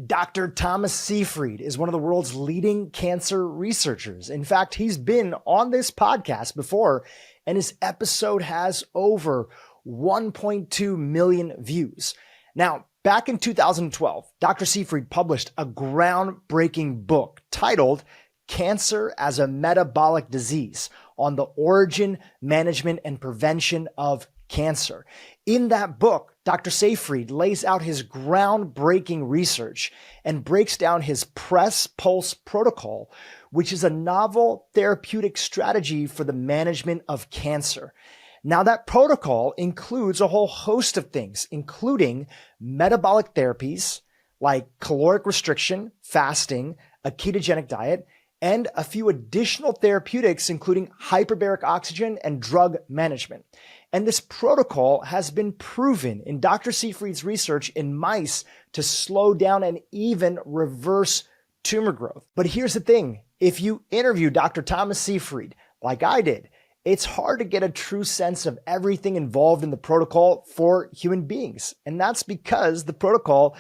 Dr. Thomas Seyfried is one of the world's leading cancer researchers. In fact, he's been on this podcast before, and his episode has over 1.2 million views. Now, back in 2012, Dr. Seyfried published a groundbreaking book titled Cancer as a Metabolic Disease on the Origin, Management, and Prevention of Cancer. In that book, Dr. Seyfried lays out his groundbreaking research and breaks down his Press Pulse protocol, which is a novel therapeutic strategy for the management of cancer. Now, that protocol includes a whole host of things, including metabolic therapies like caloric restriction, fasting, a ketogenic diet, and a few additional therapeutics, including hyperbaric oxygen and drug management. And this protocol has been proven in Dr. Seyfried's research in mice to slow down and even reverse tumor growth. But here's the thing. If you interview Dr. Thomas Seyfried, like I did, it's hard to get a true sense of everything involved in the protocol for human beings. And that's because the protocol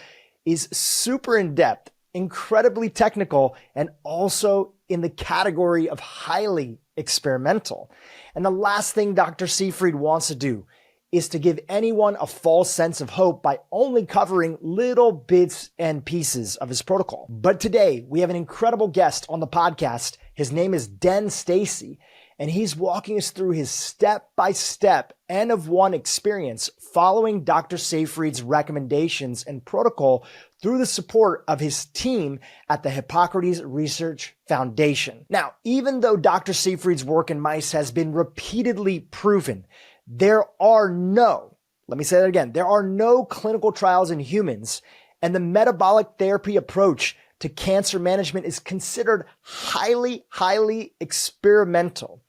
is super in-depth, incredibly technical, and also in the category of highly experimental. And the last thing Dr. Seyfried wants to do is to give anyone a false sense of hope by only covering little bits and pieces of his protocol. But today we have an incredible guest on the podcast. His name is Den Stacey, and he's walking us through his step-by-step N-of-1 experience following Dr. Seyfried's recommendations and protocol through the support of his team at the Hippocrates Research Foundation. Now, even though Dr. Seyfried's work in mice has been repeatedly proven, there are no clinical trials in humans, and the metabolic therapy approach to cancer management is considered highly experimental.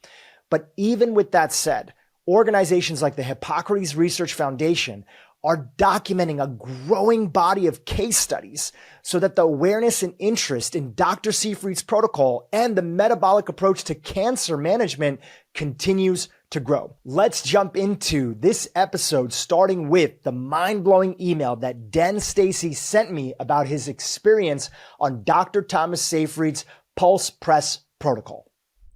But even with that said, organizations like the Hippocrates Research Foundation are documenting a growing body of case studies so that the awareness and interest in Dr. Seyfried's protocol and the metabolic approach to cancer management continues to grow. Let's jump into this episode, starting with the mind-blowing email that Den Stacey sent me about his experience on Dr. Thomas Seyfried's Pulse Press protocol.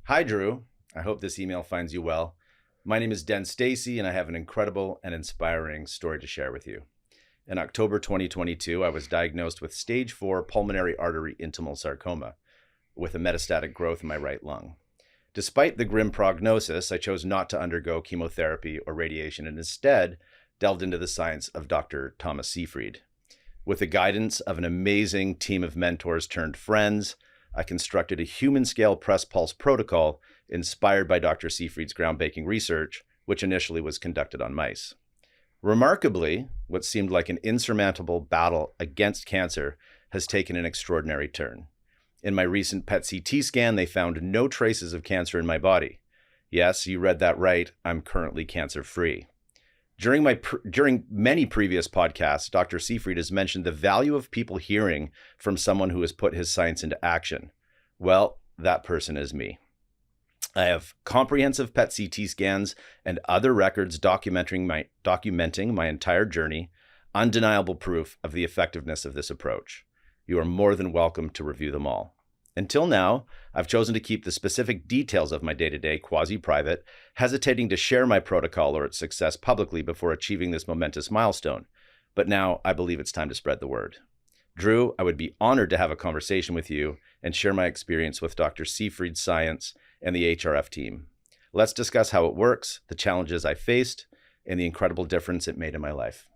Hi, Dhru. I hope this email finds you well. My name is Den Stacey, and I have an incredible and inspiring story to share with you. In October 2022, I was diagnosed with stage 4 pulmonary artery intimal sarcoma with a metastatic growth in my right lung. Despite the grim prognosis, I chose not to undergo chemotherapy or radiation and instead delved into the science of Dr. Thomas Seyfried. With the guidance of an amazing team of mentors turned friends, I constructed a human-scale press pulse protocol inspired by Dr. Seyfried's groundbreaking research, which initially was conducted on mice. Remarkably, what seemed like an insurmountable battle against cancer has taken an extraordinary turn. In my recent PET CT scan, they found no traces of cancer in my body. Yes, you read that right. I'm currently cancer-free. During many previous podcasts, Dr. Seyfried has mentioned the value of people hearing from someone who has put his science into action. Well, that person is me. I have comprehensive PET CT scans and other records documenting my entire journey, undeniable proof of the effectiveness of this approach. You are more than welcome to review them all. Until now, I've chosen to keep the specific details of my day-to-day quasi-private, hesitating to share my protocol or its success publicly before achieving this momentous milestone. But now I believe it's time to spread the word. Dhru, I would be honored to have a conversation with you and share my experience with Dr. Seyfried's science and the HRF team. Let's discuss how it works, the challenges I faced, and the incredible difference it made in my life.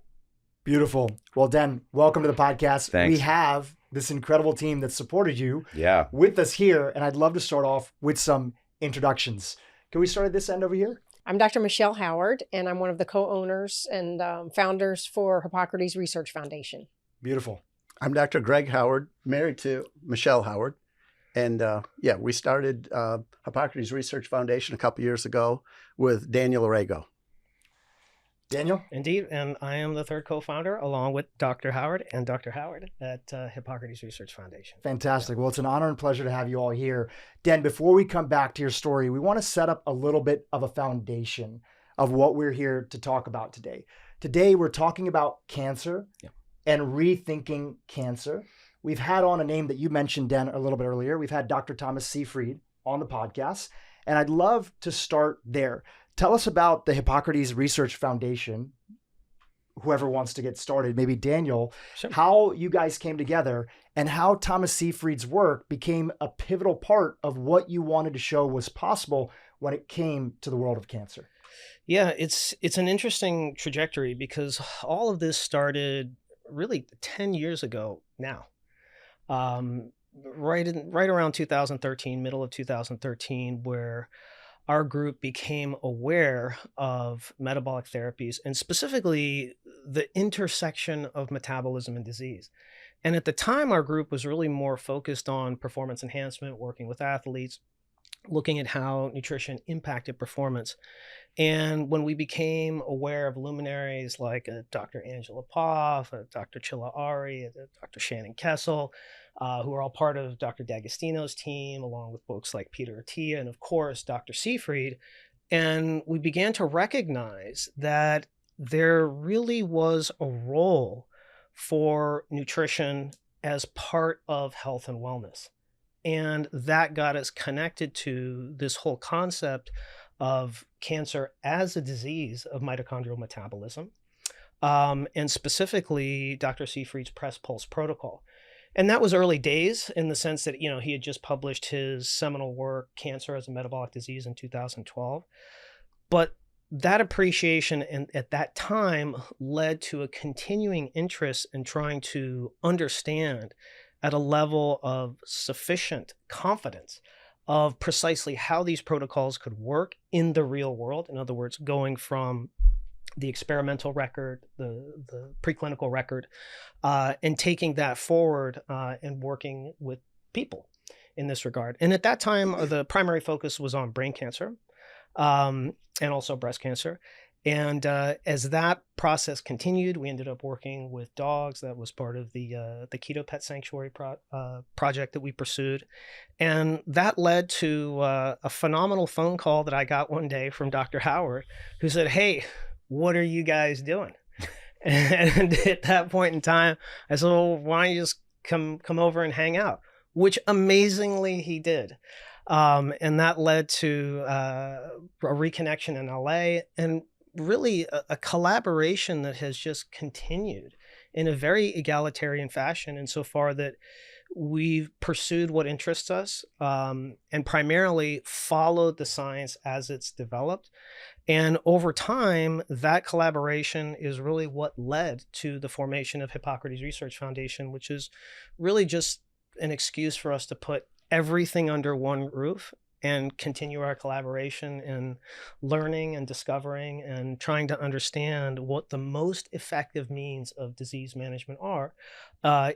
Beautiful. Well, Den, welcome to the podcast. Thanks. We have this incredible team that supported you Yeah. with us here, and I'd love to start off with some introductions. Can we start at this end over here? I'm Dr. Michelle Howard, and I'm one of the co-owners and founders for Hippocrates Research Foundation. Beautiful. I'm Dr. Greg Howard, married to Michelle Howard. And we started Hippocrates Research Foundation a couple years ago with Daniel Orrego. Daniel? Indeed, and I am the third co-founder along with Dr. Howard and Dr. Howard at Hippocrates Research Foundation. Fantastic. Well, it's an honor and pleasure to have you all here. Den, before we come back to your story, we want to set up a little bit of a foundation of what we're here to talk about today. Today, we're talking about cancer and rethinking cancer. we've had on a name that you mentioned, Den, a little bit earlier. We've had Dr. Thomas Seyfried on the podcast, and I'd love to start there. Tell us about the Hippocrates Research Foundation. Whoever wants to get started, maybe Daniel, Sure. how you guys came together and how Thomas Seyfried's work became a pivotal part of what you wanted to show was possible when it came to the world of cancer. Yeah, it's an interesting trajectory because all of this started really 10 years ago now. Right around 2013, middle of 2013, where our group became aware of metabolic therapies and specifically the intersection of metabolism and disease. And at the time, our group was really more focused on performance enhancement, working with athletes, looking at how nutrition impacted performance. And when we became aware of luminaries like Dr. Angela Poff, Dr. Chilla Ari, Dr. Shannon Kessel, who are all part of Dr. D'Agostino's team, along with folks like Peter Attia, and of course, Dr. Seyfried. And we began to recognize that there really was a role for nutrition as part of health and wellness. And that got us connected to this whole concept of cancer as a disease of mitochondrial metabolism, and specifically Dr. Seyfried's Press Pulse protocol. And that was early days in the sense that, he had just published his seminal work, Cancer as a Metabolic Disease, in 2012. But that appreciation at that time led to a continuing interest in trying to understand at a level of sufficient confidence of precisely how these protocols could work in the real world. In other words, going from the experimental record, the preclinical record, and taking that forward and working with people in this regard. And at that time, the primary focus was on brain cancer and also breast cancer. And as that process continued, we ended up working with dogs. That was part of the Keto Pet Sanctuary project that we pursued. And that led to a phenomenal phone call that I got one day from Dr. Howard, who said, "Hey, what are you guys doing?" And at that point in time, I said, "Well, why don't you just come over and hang out?" Which amazingly he did. And that led to a reconnection in LA and really a collaboration that has just continued in a very egalitarian fashion insofar that we've pursued what interests us and primarily followed the science as it's developed. And over time, that collaboration is really what led to the formation of Hippocrates Research Foundation, which is really just an excuse for us to put everything under one roof and continue our collaboration in learning and discovering and trying to understand what the most effective means of disease management are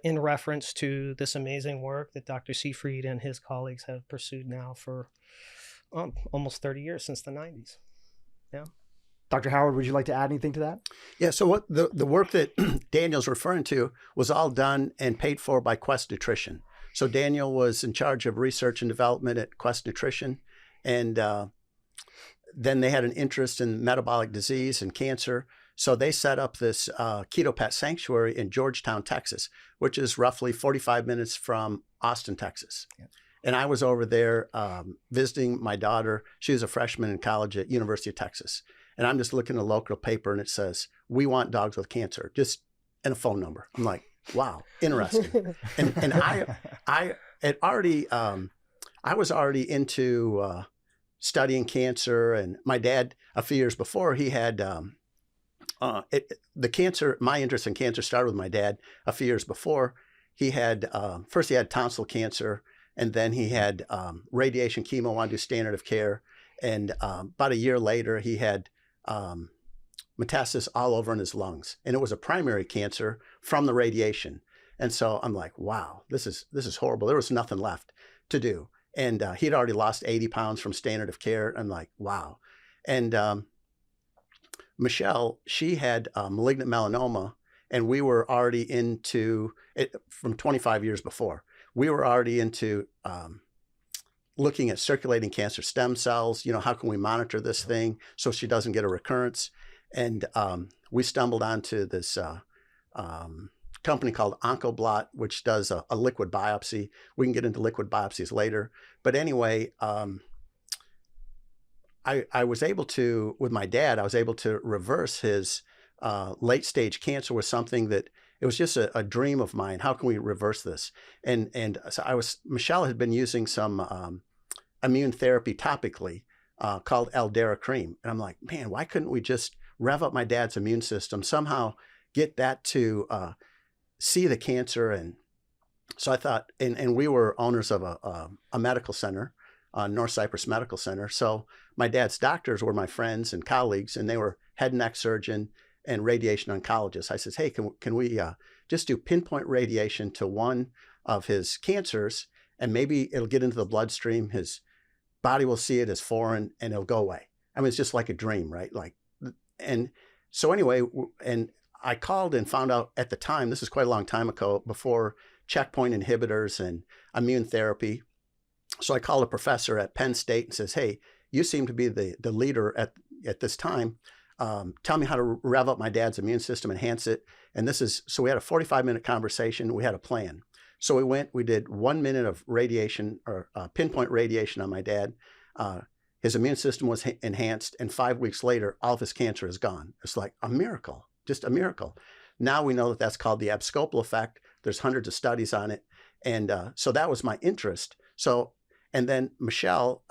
in reference to this amazing work that Dr. Seyfried and his colleagues have pursued now for almost 30 years, since the 90s. Yeah. Dr. Howard, would you like to add anything to that? Yeah, so what the work that Daniel's referring to was all done and paid for by Quest Nutrition. So Daniel was in charge of research and development at Quest Nutrition. And then they had an interest in metabolic disease and cancer. So they set up this Keto Pet Sanctuary in Georgetown, Texas, which is roughly 45 minutes from Austin, Texas. Yeah. And I was over there visiting my daughter. She was a freshman in college at University of Texas. And I'm just looking at a local paper and it says, "We want dogs with cancer," just and a phone number. I'm like, wow, interesting. and I had already, I was already into studying cancer, and my dad, a few years before, he had the cancer. My interest in cancer started with my dad a few years before. He had first he had tonsil cancer, and then he had radiation chemo on to standard of care, and about a year later he had metastasis all over in his lungs, and it was a primary cancer from the radiation. And so I'm like, wow, this is horrible. There was nothing left to do, and he'd already lost 80 pounds from standard of care. I'm like, wow. And Michelle, she had malignant melanoma, and we were already into it from 25 years before. We were already into looking at circulating cancer stem cells. How can we monitor this thing so she doesn't get a recurrence? And we stumbled onto this company called Oncoblot, which does a liquid biopsy. We can get into liquid biopsies later. But anyway, I was able to, with my dad, I was able to reverse his late stage cancer with something that it was just a dream of mine. How can we reverse this? And so Michelle had been using some immune therapy topically called Aldera cream. And I'm like, man, why couldn't we just rev up my dad's immune system, somehow get that to see the cancer? And so I thought, and we were owners of a medical center, North Cyprus Medical Center. So my dad's doctors were my friends and colleagues, and they were head and neck surgeon and radiation oncologist. I says, hey, can we just do pinpoint radiation to one of his cancers, and maybe it'll get into the bloodstream. His body will see it as foreign, and it'll go away. I mean, it's just like a dream, right? And so anyway, and I called and found out at the time, this is quite a long time ago, before checkpoint inhibitors and immune therapy. So I called a professor at Penn State and says, hey, you seem to be the leader at this time. Tell me how to rev up my dad's immune system, enhance it. And so we had a 45-minute conversation. We had a plan. So we did 1 minute of radiation or pinpoint radiation on my dad. His immune system was enhanced. And 5 weeks later, all of his cancer is gone. It's like a miracle, just a miracle. Now we know that that's called the abscopal effect. There's hundreds of studies on it. And so that was my interest. And then Michelle,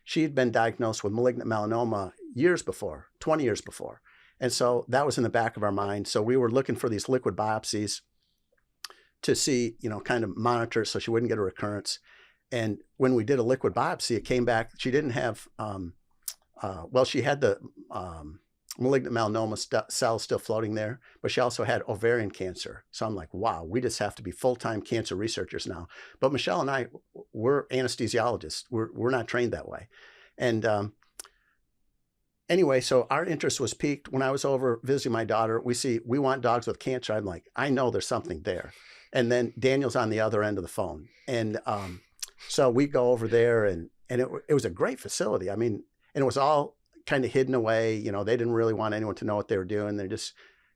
she had been diagnosed with malignant melanoma years before, 20 years before. And so that was in the back of our mind. So we were looking for these liquid biopsies to see, kind of monitor so she wouldn't get a recurrence. And when we did a liquid biopsy, it came back, she didn't have, she had the malignant melanoma cells still floating there, but she also had ovarian cancer. So I'm like, wow, we just have to be full-time cancer researchers now. But Michelle and I, we're anesthesiologists. We're not trained that way. And anyway, so our interest was piqued. When I was over visiting my daughter, we want dogs with cancer. I'm like, I know there's something there. And then Daniel's on the other end of the phone. And so we go over there, and it was a great facility. I mean, and it was all kind of hidden away. They didn't really want anyone to know what they were doing. They're just,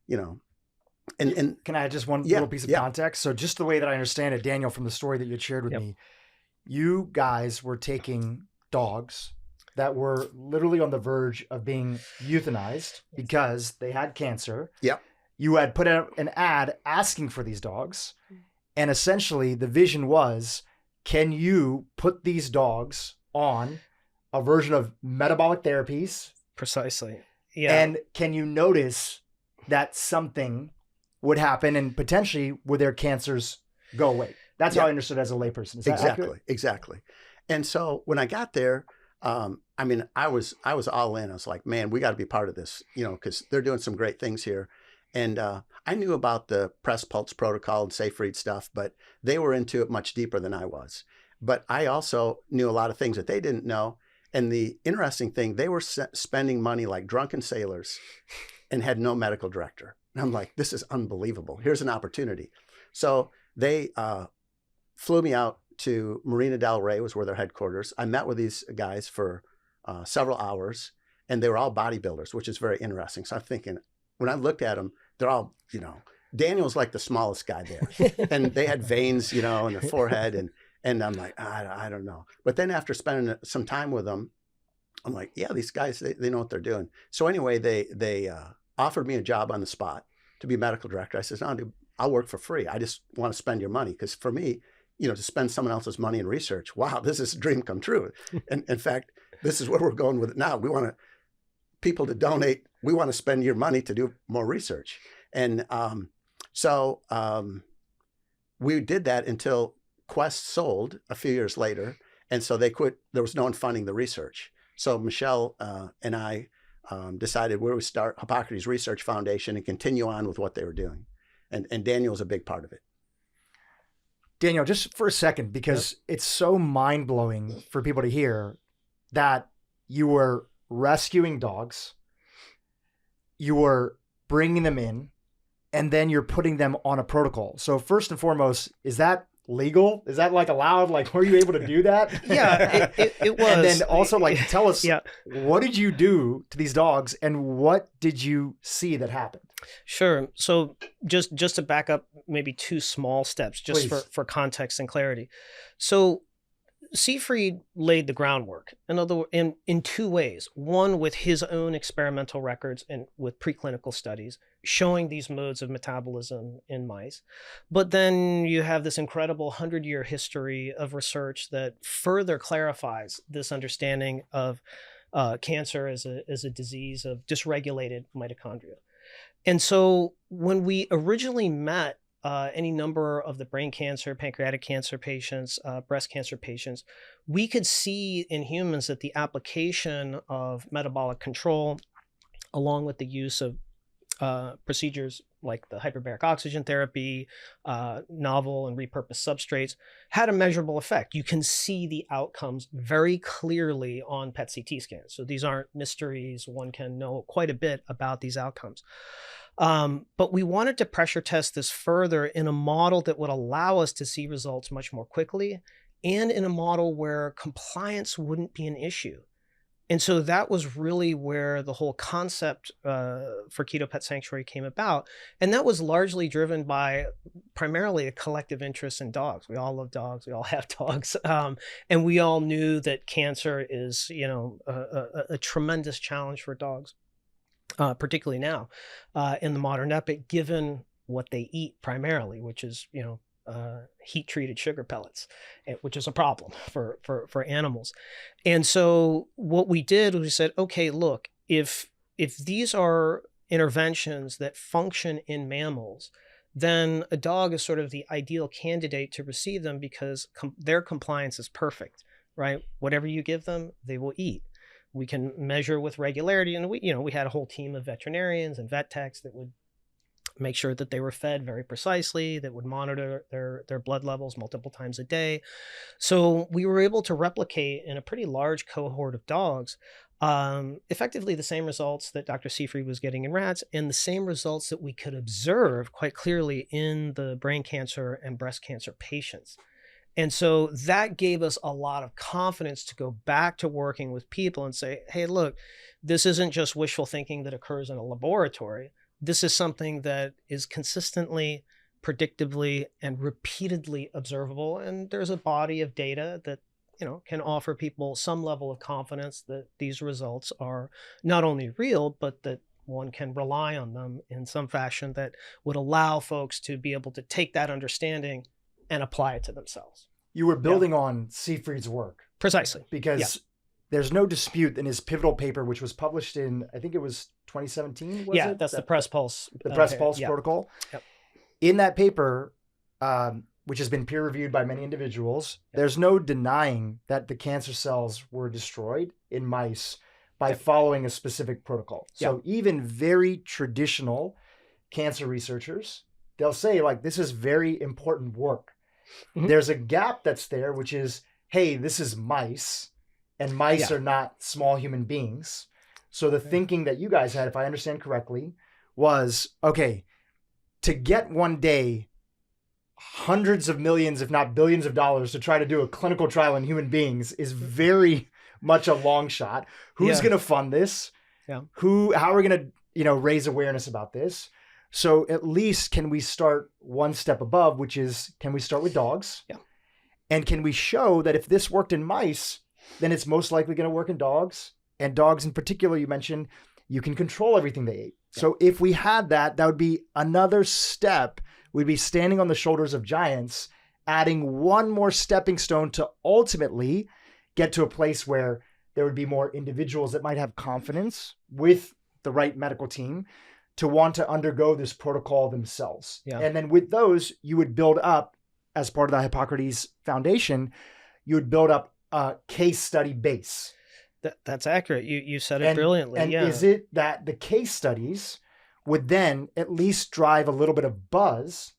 and can I add just one little piece of context? So just the way that I understand it, Daniel, from the story that you shared with me, you guys were taking dogs that were literally on the verge of being euthanized because they had cancer. Yep. You had put out an ad asking for these dogs. And essentially the vision was, can you put these dogs on a version of metabolic therapies? Precisely. Yeah. And can you notice that something would happen and potentially would their cancers go away? That's how I understood it as a layperson. Is that accurate? Exactly. And so when I got there, I was all in. I was like, man, we got to be part of this, because they're doing some great things here. And I knew about the press pulse protocol and Seyfried stuff, but they were into it much deeper than I was. But I also knew a lot of things that they didn't know. And the interesting thing, they were spending money like drunken sailors and had no medical director. And I'm like, this is unbelievable. Here's an opportunity. So they flew me out to Marina del Rey, was where their headquarters. I met with these guys for several hours, and they were all bodybuilders, which is very interesting. So I'm thinking, when I looked at them, they're all, Daniel's like the smallest guy there. And they had veins, in their forehead. And I'm like, I don't know. But then after spending some time with them, I'm like, yeah, these guys, they know what they're doing. So anyway, they offered me a job on the spot to be medical director. I said, no, dude, I'll work for free. I just want to spend your money. Because for me, to spend someone else's money in research, wow, this is a dream come true. And in fact, this is where we're going with it now. We want people to donate. We want to spend your money to do more research. And so we did that until Quest sold a few years later. And so they quit. There was no one funding the research. So Michelle and I decided we would start Hippocrates Research Foundation and continue on with what they were doing. And Daniel was a big part of it. Daniel, just for a second, because it's so mind-blowing for people to hear that you were rescuing dogs, you were bringing them in, and then you're putting them on a protocol. So first and foremost, is that legal? Is that allowed? Were you able to do that? Yeah, it was. And then also tell us, what did you do to these dogs and what did you see that happened? Sure. So just to back up maybe two small steps, just Please. for context and clarity. So Seyfried laid the groundwork in two ways. One, with his own experimental records and with preclinical studies showing these modes of metabolism in mice. But then you have this incredible 100-year history of research that further clarifies this understanding of cancer as a disease of dysregulated mitochondria. And so when we originally met any number of the brain cancer, pancreatic cancer patients, breast cancer patients, we could see in humans that the application of metabolic control, along with the use of procedures like the hyperbaric oxygen therapy, novel and repurposed substrates, had a measurable effect. You can see the outcomes very clearly on PET CT scans. So these aren't mysteries. One can know quite a bit about these outcomes. But we wanted to pressure test this further in a model that would allow us to see results much more quickly, and in a model where compliance wouldn't be an issue. And so that was really where the whole concept for Keto Pet Sanctuary came about. And that was largely driven by primarily a collective interest in dogs. We all love dogs. We all have dogs. And we all knew that cancer is, a tremendous challenge for dogs, particularly now in the modern epoch, given what they eat primarily, which is, heat-treated sugar pellets, which is a problem for animals. And so what we did was we said, okay, look, if these are interventions that function in mammals, then a dog is sort of the ideal candidate to receive them because their compliance is perfect, right? Whatever you give them, they will eat. We can measure with regularity, and we had a whole team of veterinarians and vet techs that would make sure that they were fed very precisely, that would monitor their blood levels multiple times a day. So we were able to replicate in a pretty large cohort of dogs, effectively the same results that Dr. Seyfried was getting in rats, and the same results that we could observe quite clearly in the brain cancer and breast cancer patients. And so that gave us a lot of confidence to go back to working with people and say, hey, look, this isn't just wishful thinking that occurs in a laboratory. This is something that is consistently, predictably, and repeatedly observable. And there's a body of data that, can offer people some level of confidence that these results are not only real, but that one can rely on them in some fashion that would allow folks to be able to take that understanding and apply it to themselves. You were building on Seyfried's work. Precisely. Because there's no dispute in his pivotal paper, which was published in, I think it was 2017, was it? That's the Press Pulse. The Press Pulse protocol. Yep. In that paper, which has been peer-reviewed by many individuals, there's no denying that the cancer cells were destroyed in mice by following a specific protocol. So even very traditional cancer researchers, they'll say, like, this is very important work. Mm-hmm. There's a gap that's there, which is, hey, this is mice, and mice are not small human beings. So the thinking that you guys had, if I understand correctly, was, okay, to get one day hundreds of millions, if not billions of dollars to try to do a clinical trial in human beings is very much a long shot. Who's going to fund this? Yeah. How are we going to, raise awareness about this? So at least can we start one step above, which is, can we start with dogs? Yeah. And can we show that if this worked in mice, then it's most likely going to work in dogs? And dogs in particular, you mentioned, you can control everything they ate. Yeah. So if we had that would be another step. We'd be standing on the shoulders of giants, adding one more stepping stone to ultimately get to a place where there would be more individuals that might have confidence with the right medical team to want to undergo this protocol themselves. Yeah. And then with those, you would build up, as part of the Hippocrates Foundation, you would build up a case study base. That's accurate. You said it brilliantly. And is it that the case studies would then at least drive a little bit of buzz,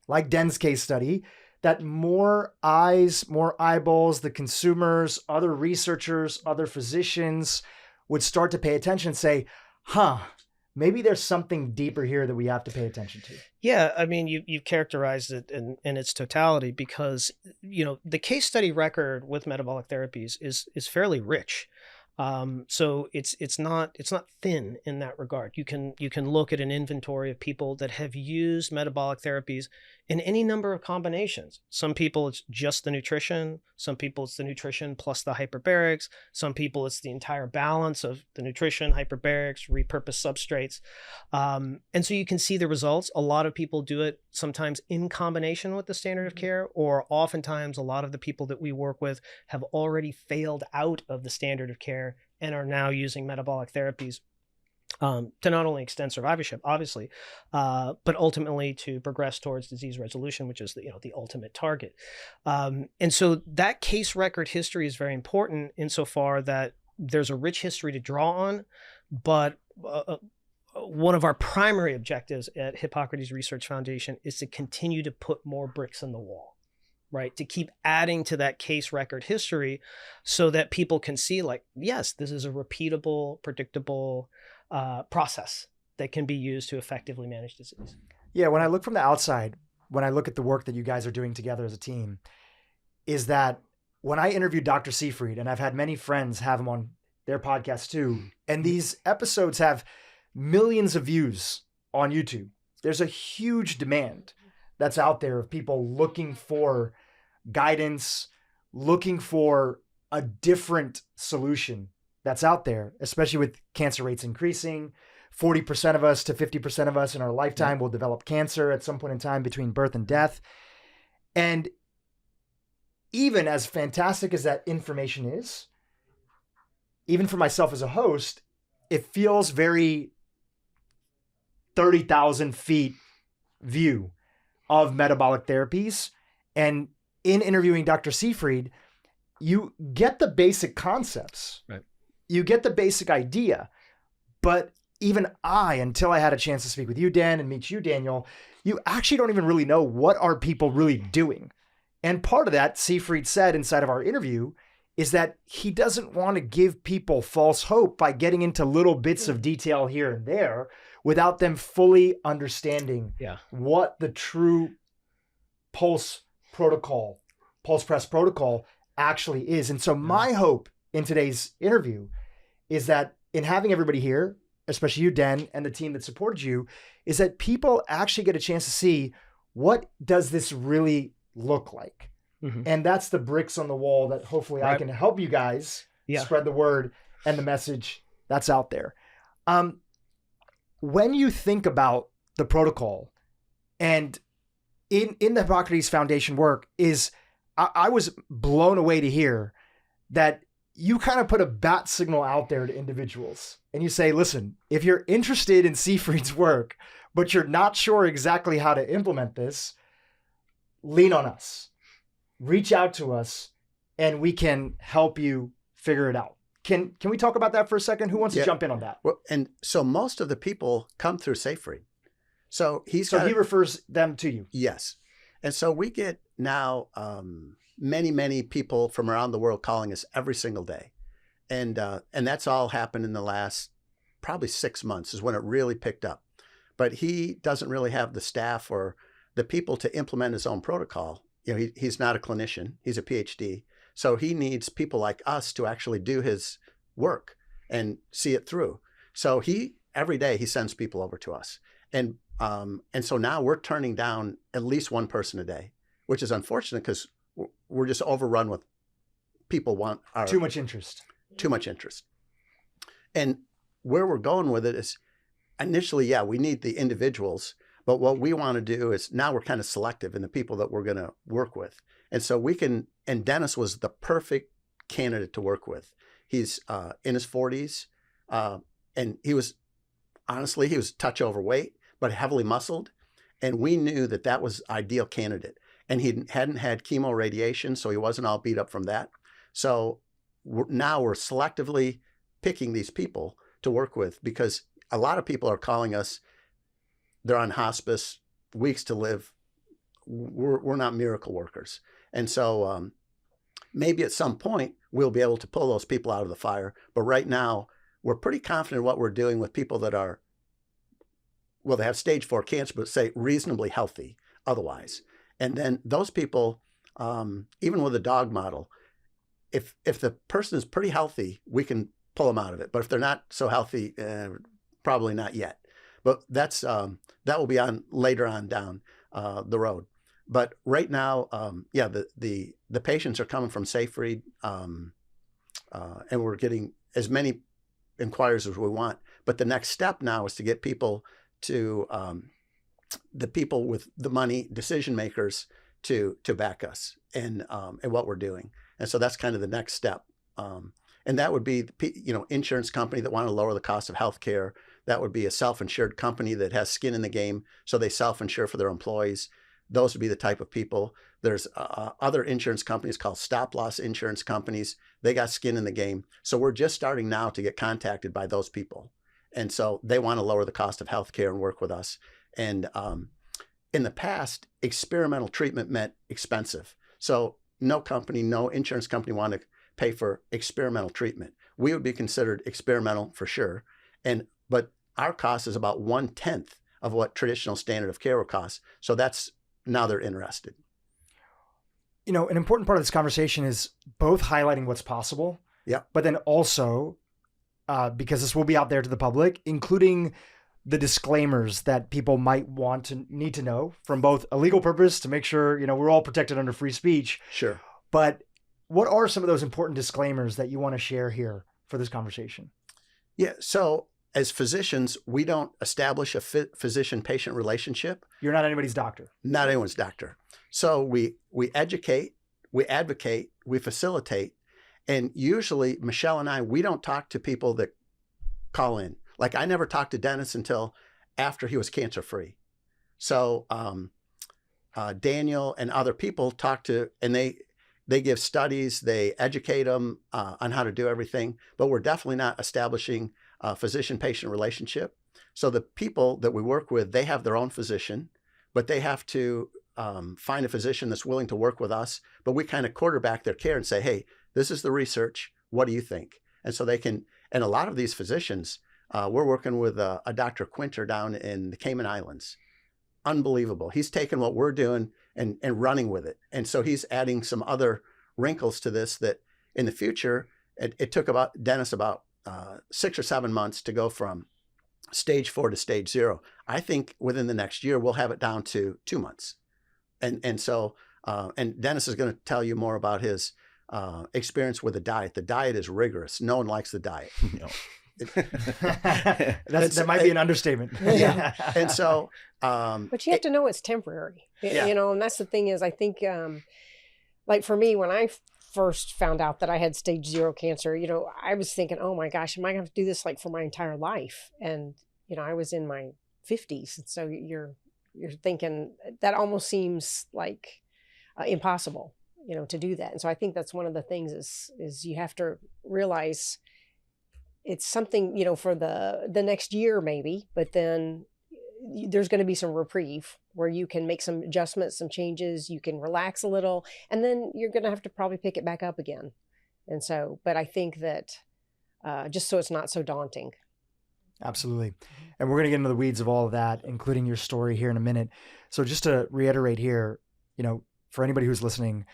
like Den's case study, that more eyes, more eyeballs, the consumers, other researchers, other physicians would start to pay attention and say, maybe there's something deeper here that we have to pay attention to. Yeah, I mean, you've characterized it in its totality because, the case study record with metabolic therapies is fairly rich. So it's not thin in that regard. You can look at an inventory of people that have used metabolic therapies in any number of combinations. Some people it's just the nutrition. Some people it's the nutrition plus the hyperbarics. Some people it's the entire balance of the nutrition, hyperbarics, repurposed substrates. And so you can see the results. A lot of people do it sometimes in combination with the standard of care, or oftentimes a lot of the people that we work with have already failed out of the standard of care and are now using metabolic therapies to not only extend survivorship, obviously, but ultimately to progress towards disease resolution, which is the ultimate target. And so that case record history is very important insofar that there's a rich history to draw on, but one of our primary objectives at Hippocrates Research Foundation is to continue to put more bricks in the wall, right? To keep adding to that case record history so that people can see like, yes, this is a repeatable, predictable process that can be used to effectively manage disease. Yeah, when I look from the outside, when I look at the work that you guys are doing together as a team, is that when I interviewed Dr. Seyfried, and I've had many friends have him on their podcast too, and these episodes have millions of views on YouTube. There's a huge demand that's out there of people looking for guidance, looking for a different solution that's out there, especially with cancer rates increasing. 40% of us to 50% of us in our lifetime will develop cancer at some point in time between birth and death. And even as fantastic as that information is, even for myself as a host, it feels very 30,000 feet view of metabolic therapies. And in interviewing Dr. Seyfried, you get the basic concepts. Right. You get the basic idea. But even until I had a chance to speak with you, Dan, and meet you, Daniel, you actually don't even really know what are people really doing. And part of that, Seyfried said inside of our interview, is that he doesn't want to give people false hope by getting into little bits of detail here and there without them fully understanding what the true pulse press protocol actually is. And so my hope in today's interview is that in having everybody here, especially you, Dan, and the team that supported you, is that people actually get a chance to see what does this really look like. Mm-hmm. And that's the bricks on the wall that hopefully I can help you guys spread the word and the message that's out there. When you think about the protocol and in the Hippocrates Foundation work I was blown away to hear that you kind of put a bat signal out there to individuals and you say, listen, if you're interested in Seyfried's work, but you're not sure exactly how to implement this, lean on us, reach out to us, and we can help you figure it out. Can we talk about that for a second? Who wants to jump in on that? Well, and so most of the people come through Seyfried. So he refers them to you. Yes. And so we get now many people from around the world calling us every single day. And that's all happened in the last probably 6 months is when it really picked up. But he doesn't really have the staff or the people to implement his own protocol. You know, he's not a clinician. He's a PhD. So he needs people like us to actually do his work and see it through. So every day he sends people over to us. And so now we're turning down at least one person a day, which is unfortunate because we're just overrun with people too much interest. Too much interest. And where we're going with it is initially, we need the individuals, but what we want to do is now we're kind of selective in the people that we're going to work with. And so and Dennis was the perfect candidate to work with. He's in his 40s, and he was a touch overweight, but heavily muscled. And we knew that was ideal candidate. And he hadn't had chemo radiation, so he wasn't all beat up from that. So now we're selectively picking these people to work with because a lot of people are calling us, they're on hospice, weeks to live. We're not miracle workers. And so maybe at some point we'll be able to pull those people out of the fire. But right now we're pretty confident in what we're doing with people that are, they have stage 4 cancer, but say reasonably healthy otherwise. And then those people, even with a dog model, if the person is pretty healthy, we can pull them out of it. But if they're not so healthy, probably not yet. But that will be on later on down the road. But right now, the patients are coming from Seyfried, and we're getting as many inquiries as we want. But the next step now is to get people to the people with the money, decision makers, to back us and what we're doing. And so that's kind of the next step. And that would be, insurance company that want to lower the cost of healthcare. That would be a self-insured company that has skin in the game, so they self-insure for their employees. Those would be the type of people. There's other insurance companies called stop-loss insurance companies. They got skin in the game. So we're just starting now to get contacted by those people. And so they want to lower the cost of healthcare and work with us. And in the past, experimental treatment meant expensive. So no insurance company wanted to pay for experimental treatment. We would be considered experimental for sure. But our cost is about 1/10 of what traditional standard of care would cost. So now they're interested. An important part of this conversation is both highlighting what's possible, but then also, because this will be out there to the public, including the disclaimers that people might need to know from both a legal purpose to make sure, we're all protected under free speech. Sure. But what are some of those important disclaimers that you want to share here for this conversation? Yeah. So as physicians, we don't establish a physician-patient relationship. You're not anybody's doctor. Not anyone's doctor. So we educate, we advocate, we facilitate. And usually, Michelle and I, we don't talk to people that call in. Like, I never talked to Dennis until after he was cancer-free. So Daniel and other people talk to, and they give studies, they educate them on how to do everything. But we're definitely not establishing a physician-patient relationship. So the people that we work with, they have their own physician, but they have to find a physician that's willing to work with us. But we kind of quarterback their care and say, hey, this is the research. What do you think? And so they can, and a lot of these physicians, we're working with a Dr. Quinter down in the Cayman Islands. Unbelievable. He's taken what we're doing and running with it. And so he's adding some other wrinkles to this that in the future, it took Dennis about 6 or 7 months to go from stage 4 to stage 0. I think within the next year, we'll have it down to 2 months. And so Dennis is going to tell you more about his experience with the diet. The diet is rigorous. No one likes the diet. That might be an understatement. Yeah. And so, but you have to know it's temporary, and that's the thing is, I think, like for me, when I first found out that I had stage 0 cancer, I was thinking, oh my gosh, am I going to have to do this like for my entire life? And, I was in my 50s. And so you're thinking that almost seems like impossible, to do that. And so I think that's one of the things is you have to realize it's something, for the next year maybe, but then there's going to be some reprieve where you can make some adjustments, some changes, you can relax a little, and then you're going to have to probably pick it back up again. And so, but I think that just so it's not so daunting. Absolutely. And we're going to get into the weeds of all of that, including your story here in a minute. So just to reiterate here, for anybody who's listening,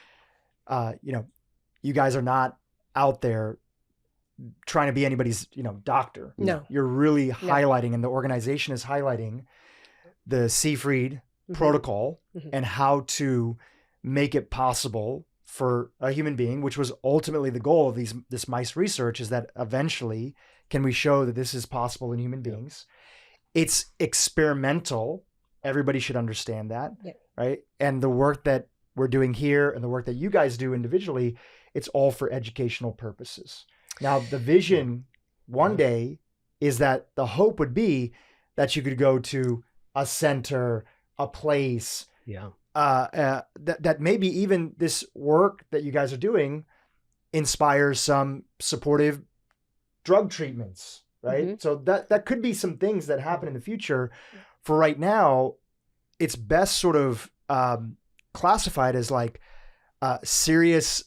you guys are not out there trying to be anybody's, doctor. No. You're really highlighting, and the organization is highlighting the Seyfried protocol and how to make it possible for a human being, which was ultimately the goal of this mice research, is that eventually can we show that this is possible in human beings. It's experimental. Everybody should understand that, right? And the work that we're doing here and the work that you guys do individually, it's all for educational purposes. Now, the vision one day is that the hope would be that you could go to a center, a place, that maybe even this work that you guys are doing inspires some supportive drug treatments, right? So that could be some things that happen in the future. For right now, it's best sort of classified as like serious,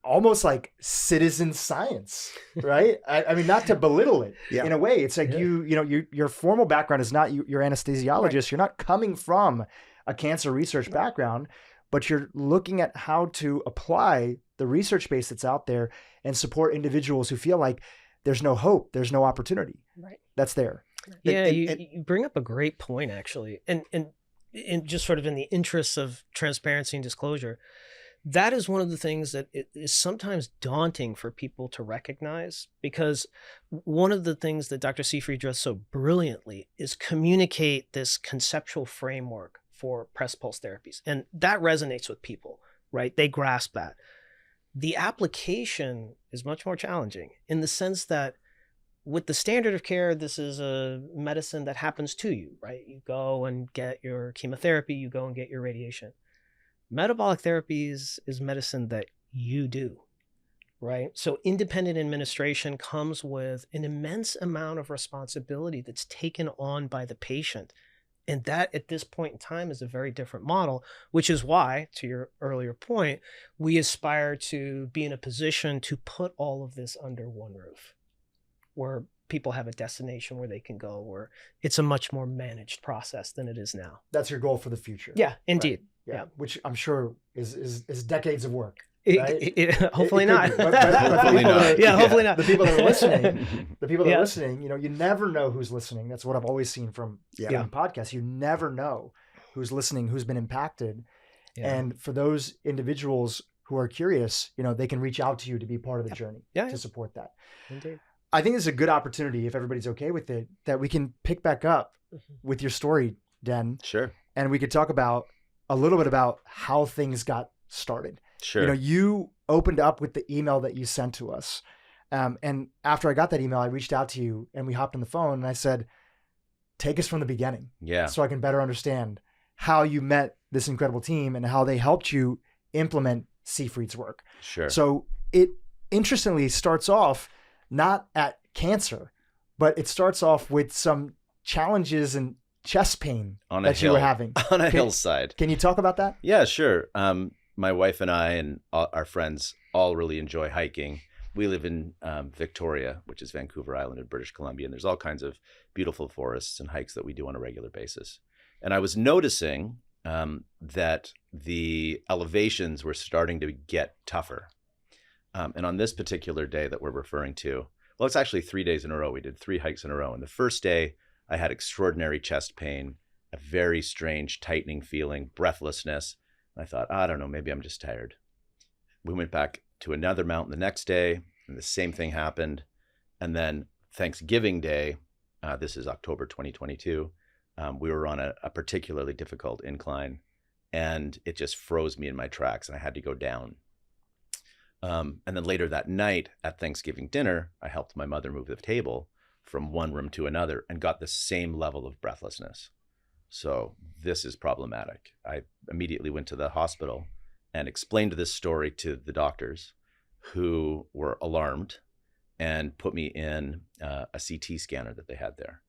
almost like citizen science, right? I mean, not to belittle it in a way. It's like your formal background is not you're anesthesiologist. Right. You're not coming from a cancer research background, but you're looking at how to apply the research base that's out there and support individuals who feel like there's no hope, there's no opportunity. Right. That's there. Yeah, you bring up a great point, actually. And just sort of in the interests of transparency and disclosure, that is one of the things that is sometimes daunting for people to recognize, because one of the things that Dr. Seyfried does so brilliantly is communicate this conceptual framework for press pulse therapies. And that resonates with people, right? They grasp that. The application is much more challenging in the sense that with the standard of care, this is a medicine that happens to you, right? You go and get your chemotherapy, you go and get your radiation. Metabolic therapies is medicine that you do, right? So independent administration comes with an immense amount of responsibility that's taken on by the patient. And that at this point in time is a very different model, which is why, to your earlier point, we aspire to be in a position to put all of this under one roof, where people have a destination where they can go, where it's a much more managed process than it is now. That's your goal for the future. Yeah, indeed. Right? Yeah. Which I'm sure is decades of work. Hopefully not. Hopefully not. Yeah, hopefully not. The people that are listening, you never know who's listening. That's what I've always seen from podcasts. You never know who's listening, who's been impacted. Yeah. And for those individuals who are curious, they can reach out to you to be part of the journey to support that. Indeed. I think it's a good opportunity, if everybody's okay with it, that we can pick back up with your story, Den. Sure. And we could talk about a little bit about how things got started. Sure. You opened up with the email that you sent to us. And after I got that email, I reached out to you and we hopped on the phone and I said, take us from the beginning. Yeah. So I can better understand how you met this incredible team and how they helped you implement Seyfried's work. Sure. So it interestingly starts off not at cancer, but it starts off with some challenges and chest pain that you were having. On a hillside. Can you talk about that? Yeah, sure. My wife and I and our friends all really enjoy hiking. We live in Victoria, which is Vancouver Island in British Columbia, and there's all kinds of beautiful forests and hikes that we do on a regular basis. And I was noticing that the elevations were starting to get tougher. And on this particular day that we're referring to, well, it's actually 3 days in a row. We did 3 hikes in a row. And the first day, I had extraordinary chest pain, a very strange tightening feeling, breathlessness. And I thought, I don't know, maybe I'm just tired. We went back to another mountain the next day, and the same thing happened. And then Thanksgiving Day, this is October 2022, we were on a particularly difficult incline, and it just froze me in my tracks, and I had to go down. And then later that night at Thanksgiving dinner, I helped my mother move the table from one room to another and got the same level of breathlessness. So this is problematic. I immediately went to the hospital and explained this story to the doctors, who were alarmed and put me in a CT scanner that they had there.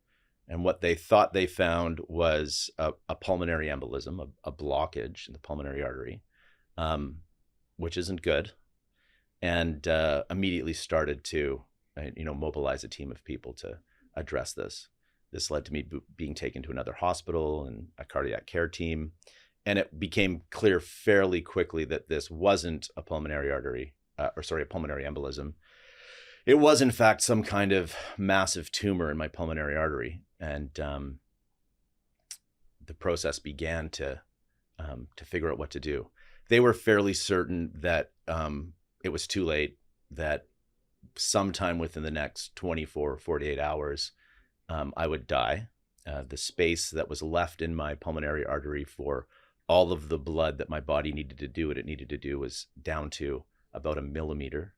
And what they thought they found was a pulmonary embolism, a blockage in the pulmonary artery, which isn't good. And immediately started to, mobilize a team of people to address this. This led to me being taken to another hospital and a cardiac care team. And it became clear fairly quickly that this wasn't a pulmonary a pulmonary embolism. It was, in fact, some kind of massive tumor in my pulmonary artery. And the process began to figure out what to do. They were fairly certain that it was too late, that sometime within the next 24 or 48 hours, I would die. The space that was left in my pulmonary artery for all of the blood that my body needed to do what it needed to do was down to about 1 millimeter.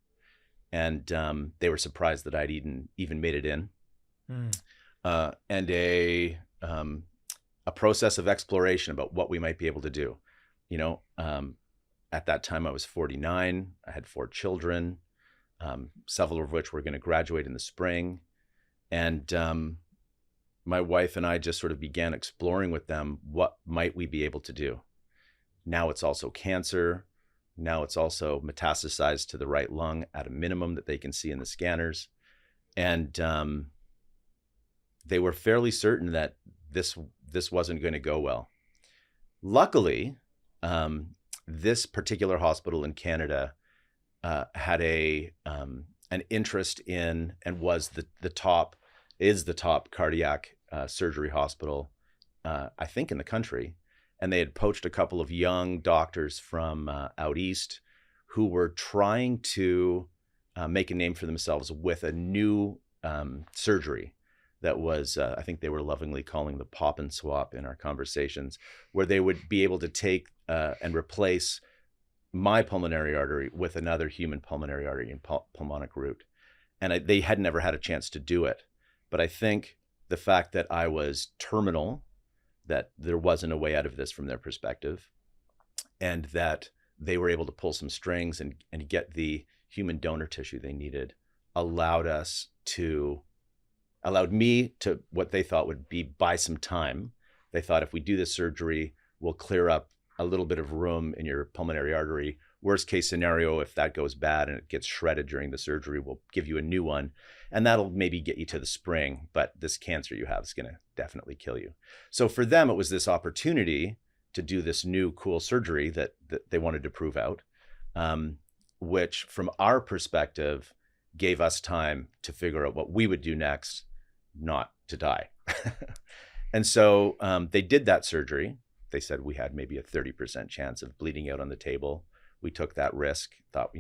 And they were surprised that I'd even made it in. And a process of exploration about what we might be able to do. At that time, I was 49. I had 4 children, several of which were going to graduate in the spring. And my wife and I just sort of began exploring with them, what might we be able to do? Now it's also cancer. Now it's also metastasized to the right lung at a minimum that they can see in the scanners. And they were fairly certain that this wasn't going to go well. Luckily, this particular hospital in Canada had an interest in, and was the top cardiac surgery hospital, I think, in the country. And they had poached a couple of young doctors from out east who were trying to make a name for themselves with a new surgery that was, I think they were lovingly calling the pop and swap in our conversations, where they would be able to take and replace my pulmonary artery with another human pulmonary artery and pulmonic root. And they had never had a chance to do it. But I think the fact that I was terminal, that there wasn't a way out of this from their perspective, and that they were able to pull some strings and get the human donor tissue they needed, allowed me to, what they thought would be, buy some time. They thought, if we do this surgery, we'll clear up a little bit of room in your pulmonary artery. Worst case scenario, if that goes bad and it gets shredded during the surgery, we'll give you a new one, and that'll maybe get you to the spring, but this cancer you have is going to definitely kill you. So for them, it was this opportunity to do this new cool surgery that they wanted to prove out, which from our perspective gave us time to figure out what we would do next, not to die. And so they did that surgery. They said we had maybe a 30% chance of bleeding out on the table. We took that risk, thought,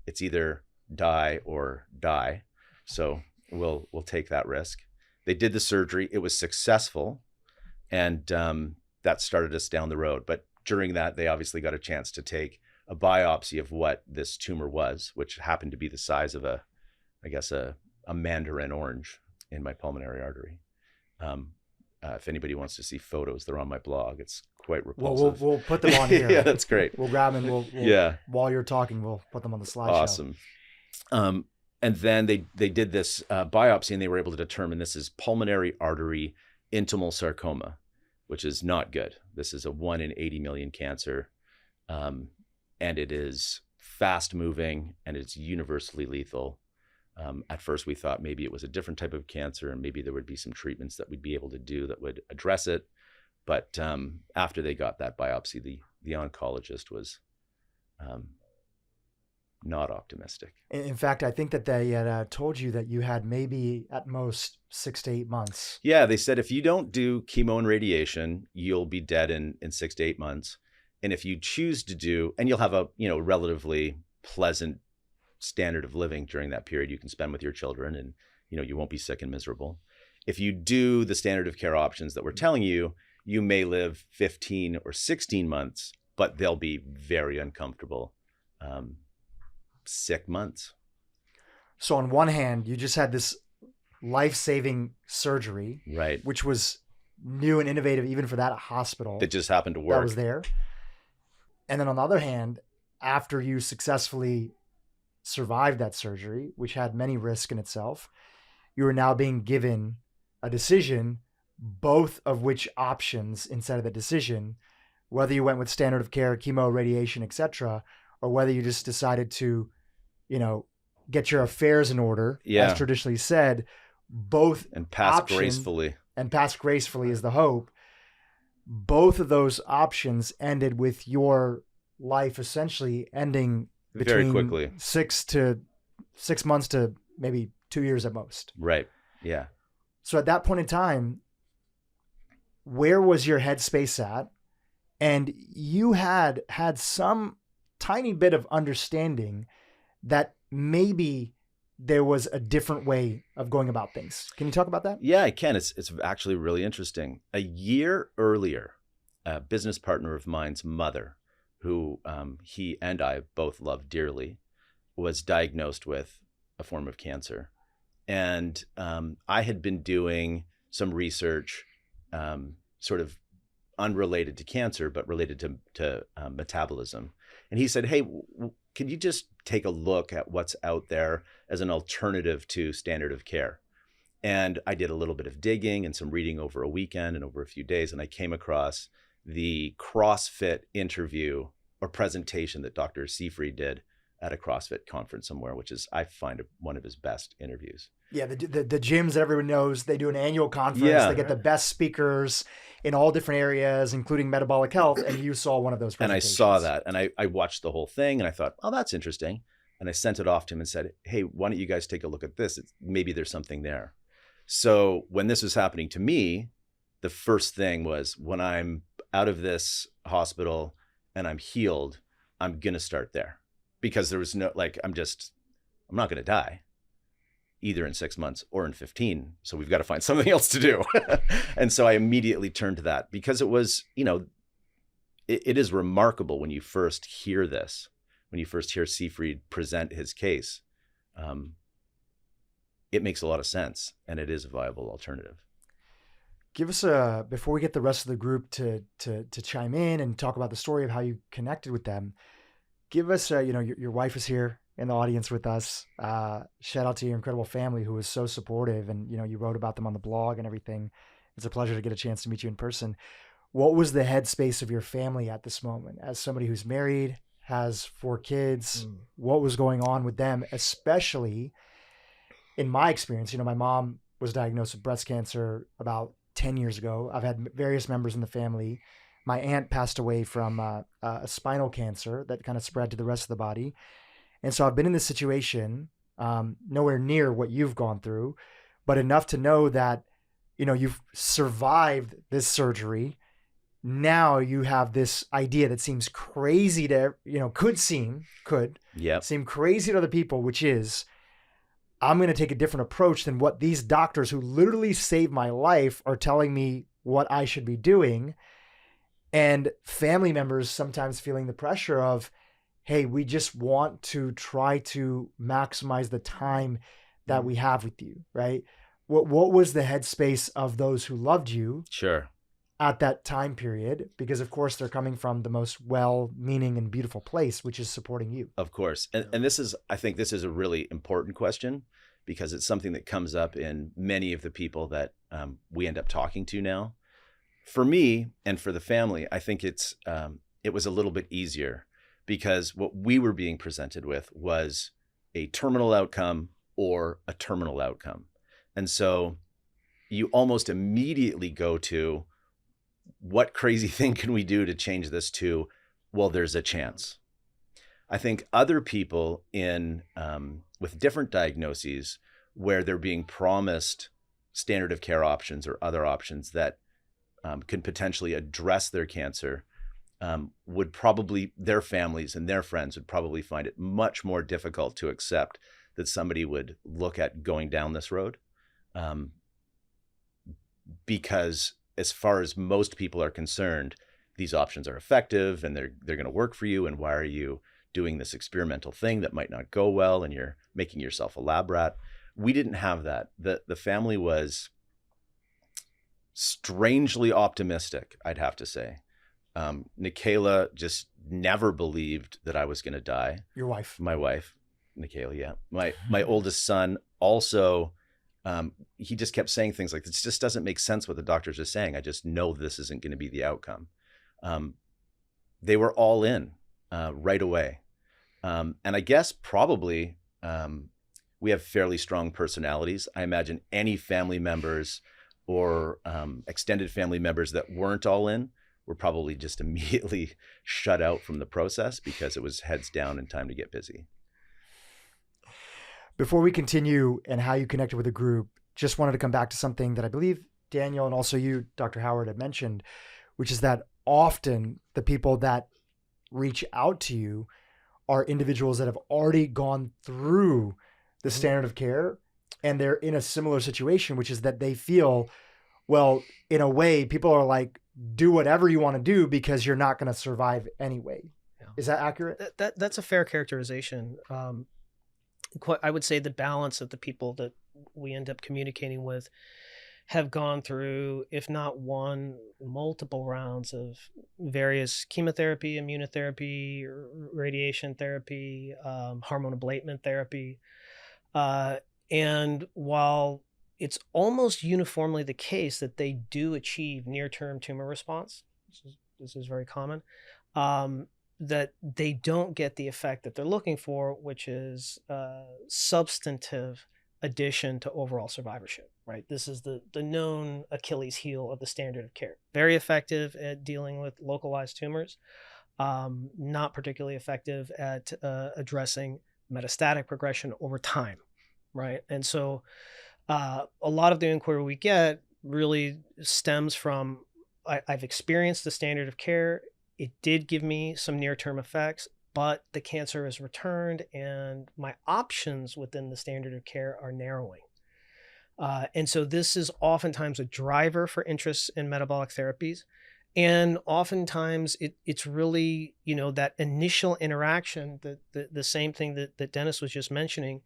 it's either die or die. So we'll take that risk. They did the surgery. It was successful. And that started us down the road. But during that, they obviously got a chance to take a biopsy of what this tumor was, which happened to be the size of a mandarin orange in my pulmonary artery. If anybody wants to see photos, they're on my blog. It's quite repulsive. We'll put them on here. Yeah, that's great. We'll grab them. We'll yeah. While you're talking, we'll put them on the slideshow. Awesome. And then they did this biopsy, and they were able to determine this is pulmonary artery intimal sarcoma, which is not good. This is a 1 in 80 million cancer, and it is fast moving, and it's universally lethal. At first, we thought maybe it was a different type of cancer, and maybe there would be some treatments that we'd be able to do that would address it. But after they got that biopsy, the oncologist was not optimistic. In fact, I think that they had told you that you had maybe at most 6 to 8 months. Yeah, they said if you don't do chemo and radiation, you'll be dead in 6 to 8 months. And if you choose to do, and you'll have a relatively pleasant standard of living during that period you can spend with your children, and you won't be sick and miserable. If you do the standard of care options that we're telling you, you may live 15 or 16 months, but they'll be very uncomfortable, sick months. So on one hand, you just had this life-saving surgery, right, which was new and innovative even for that hospital. That just happened to work. That was there. And then on the other hand, after you successfully survived that surgery, which had many risks in itself, you are now being given a decision, both of which options instead of the decision, whether you went with standard of care, chemo, radiation, etc., or whether you just decided to, get your affairs in order, as traditionally said, both and pass gracefully. And pass gracefully is the hope. Both of those options ended with your life essentially ending between very quickly, 6 months to maybe 2 years at most. Right. Yeah. So at that point in time, where was your headspace at? And you had some tiny bit of understanding that maybe there was a different way of going about things. Can you talk about that? Yeah, I can. It's actually really interesting. A year earlier, a business partner of mine's mother, who he and I both love dearly, was diagnosed with a form of cancer. And I had been doing some research sort of unrelated to cancer, but related to metabolism. And he said, hey, can you just take a look at what's out there as an alternative to standard of care? And I did a little bit of digging and some reading over a weekend and over a few days, and I came across the CrossFit interview or presentation that Dr. Seyfried did at a CrossFit conference somewhere, which is, I find, one of his best interviews. Yeah, the gyms that everyone knows, they do an annual conference. Yeah. They get the best speakers in all different areas, including metabolic health, and you saw one of those presentations. And I saw that, and I watched the whole thing, and I thought, oh, that's interesting. And I sent it off to him and said, hey, why don't you guys take a look at this? Maybe there's something there. So when this was happening to me, the first thing was, when I'm out of this hospital and I'm healed, I'm going to start there. Because there was no, like, I'm not going to die either in 6 months or in 15. So we've got to find something else to do. And so I immediately turned to that, because it was, it is remarkable when you first hear this, when you first hear Seyfried present his case. It makes a lot of sense, and it is a viable alternative. Give us before we get the rest of the group to chime in and talk about the story of how you connected with them, give us, your wife is here in the audience with us. Shout out to your incredible family who was so supportive, and, you wrote about them on the blog and everything. It's a pleasure to get a chance to meet you in person. What was the headspace of your family at this moment? As somebody who's married, has 4 kids, what was going on with them, especially in my experience? My mom was diagnosed with breast cancer about 10 years ago. I've had various members in the family. My aunt passed away from a spinal cancer that kind of spread to the rest of the body. And so I've been in this situation, nowhere near what you've gone through, but enough to know that, you've survived this surgery. Now you have this idea that seems crazy to, could seem crazy to other people, which is, I'm going to take a different approach than what these doctors who literally saved my life are telling me what I should be doing. And family members sometimes feeling the pressure of, hey, we just want to try to maximize the time that we have with you, right? What was the headspace of those who loved you? Sure. At that time period? Because of course they're coming from the most well-meaning and beautiful place, which is supporting you. Of course. And I think this is a really important question, because it's something that comes up in many of the people that we end up talking to now. For me and for the family, I think it was a little bit easier, because what we were being presented with was a terminal outcome or a terminal outcome. And so you almost immediately go to, what crazy thing can we do to change this, to, well, there's a chance. I think other people with different diagnoses, where they're being promised standard of care options or other options that can potentially address their cancer, their families and their friends would probably find it much more difficult to accept that somebody would look at going down this road. Because as far as most people are concerned, these options are effective and they're going to work for you. And why are you doing this experimental thing that might not go well, and you're making yourself a lab rat? We didn't have that. The family was strangely optimistic, I'd have to say. Nikayla just never believed that I was going to die. Your wife. My wife, Nikayla, yeah. My oldest son also, he just kept saying things like, this just doesn't make sense what the doctors are saying. I just know this isn't going to be the outcome. They were all in right away. And I guess probably we have fairly strong personalities. I imagine any family members or extended family members that weren't all in were probably just immediately shut out from the process, because it was heads down and time to get busy. Before we continue and how you connected with the group, just wanted to come back to something that I believe Daniel and also you, Dr. Howard, had mentioned, which is that often the people that reach out to you are individuals that have already gone through the standard of care, and they're in a similar situation, which is that they feel, well, in a way, people are like, do whatever you want to do because you're not going to survive anyway. Yeah. Is that accurate? That's a fair characterization. I would say the balance of the people that we end up communicating with have gone through, if not one, multiple rounds of various chemotherapy, immunotherapy, radiation therapy, hormone ablatement therapy. And while it's almost uniformly the case that they do achieve near-term tumor response, this is very common, that they don't get the effect that they're looking for, which is substantive addition to overall survivorship, right? This is the known Achilles heel of the standard of care. Very effective at dealing with localized tumors, not particularly effective at addressing metastatic progression over time, right? And so a lot of the inquiry we get really stems from, I've experienced the standard of care. It did give me some near-term effects, but the cancer has returned and my options within the standard of care are narrowing. And so this is oftentimes a driver for interest in metabolic therapies. And oftentimes it's really, that initial interaction, the same thing that Dennis was just mentioning.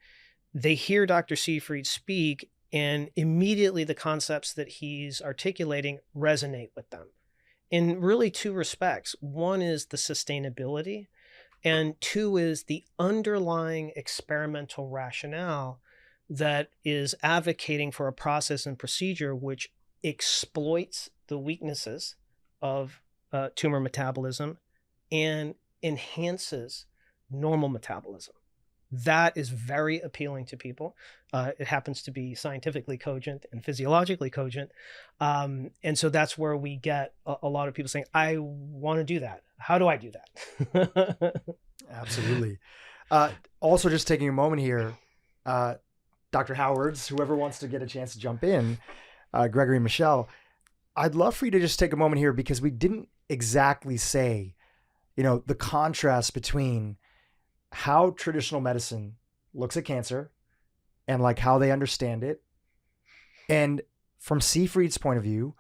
They hear Dr. Seyfried speak and immediately the concepts that he's articulating resonate with them in really two respects. One is the sustainability, and two is the underlying experimental rationale that is advocating for a process and procedure which exploits the weaknesses of tumor metabolism and enhances normal metabolism. That is very appealing to people. It happens to be scientifically cogent and physiologically cogent. And so that's where we get a lot of people saying, I want to do that. How do I do that? Absolutely. Also, just taking a moment here, Dr. Howards, whoever wants to get a chance to jump in, Gregory and Michelle, I'd love for you to just take a moment here because we didn't exactly say, the contrast between how traditional medicine looks at cancer and like how they understand it. And from Seyfried's point of view,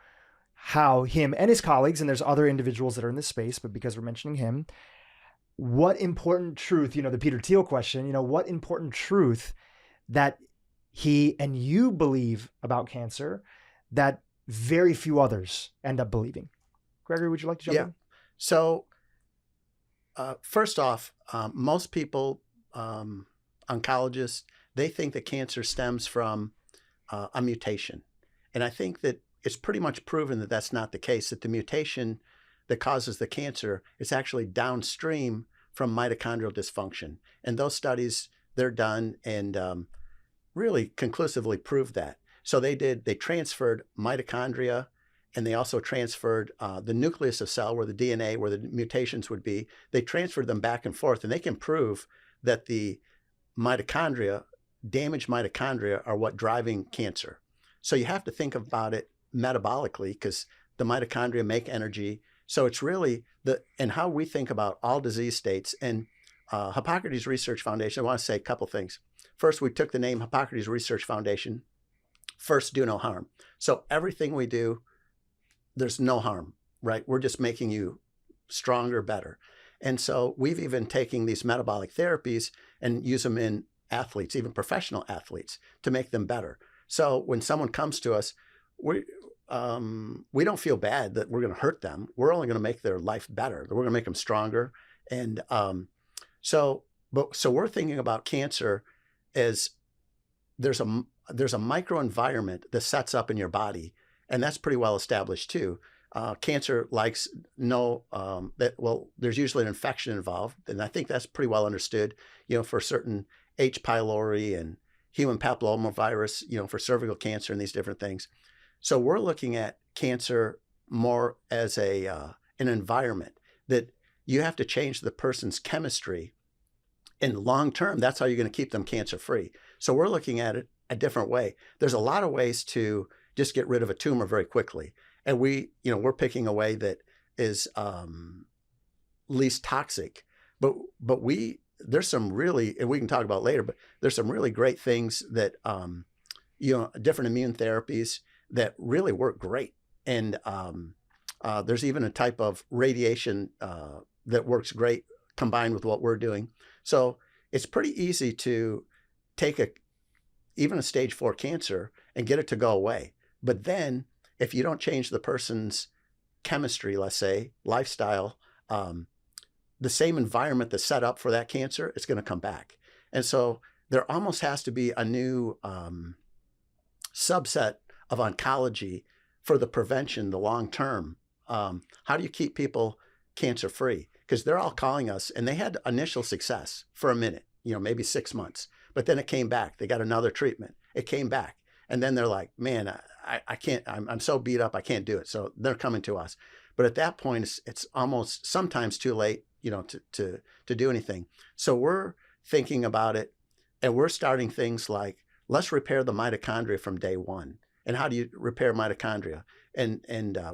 how him and his colleagues, and there's other individuals that are in this space, but because we're mentioning him, what important truth, the Peter Thiel question, what important truth that he and you believe about cancer that very few others end up believing. Gregory, would you like to jump in? So first off, most people, oncologists, they think that cancer stems from a mutation. And I think that it's pretty much proven that that's not the case, that the mutation that causes the cancer is actually downstream from mitochondrial dysfunction. And those studies, they're done and really conclusively proved that. So they transferred mitochondria, and they also transferred the nucleus of cell where the DNA, where the mutations would be. They transferred them back and forth, and they can prove that the damaged mitochondria are what driving cancer. So you have to think about it metabolically because the mitochondria make energy. So it's really and how we think about all disease states. And Hippocrates Research Foundation, I want to say a couple things. First, we took the name Hippocrates Research Foundation. First, do no harm. So everything we do, there's no harm, right? We're just making you stronger, better. And so we've even taken these metabolic therapies and use them in athletes, even professional athletes, to make them better. So when someone comes to us, we don't feel bad that we're going to hurt them. We're only going to make their life better. We're going to make them stronger. And so we're thinking about cancer as there's a microenvironment that sets up in your body, and that's pretty well established too. Cancer likes there's usually an infection involved, and I think that's pretty well understood, for certain H. pylori and human papillomavirus, for cervical cancer and these different things. So we're looking at cancer more as an environment that you have to change the person's chemistry. In long term, that's how you're going to keep them cancer free. So we're looking at it a different way. There's a lot of ways to just get rid of a tumor very quickly. And we're picking a way that is least toxic. But there's some really, and we can talk about later, but there's some really great things that, different immune therapies that really work great. And there's even a type of radiation that works great combined with what we're doing. So it's pretty easy to take even a stage 4 cancer and get it to go away. But then if you don't change the person's chemistry, let's say, lifestyle, the same environment that's set up for that cancer, it's going to come back. And so there almost has to be a new subset of oncology for the prevention, the long term. How do you keep people cancer free? because they're all calling us, and they had initial success for a minute, maybe 6 months, but then it came back. They got another treatment. It came back. And then they're like, man, I can't, I'm so beat up, I can't do it. So they're coming to us. But at that point, it's almost sometimes too late, to do anything. So we're thinking about it, and we're starting things like, let's repair the mitochondria from day one. And how do you repair mitochondria? And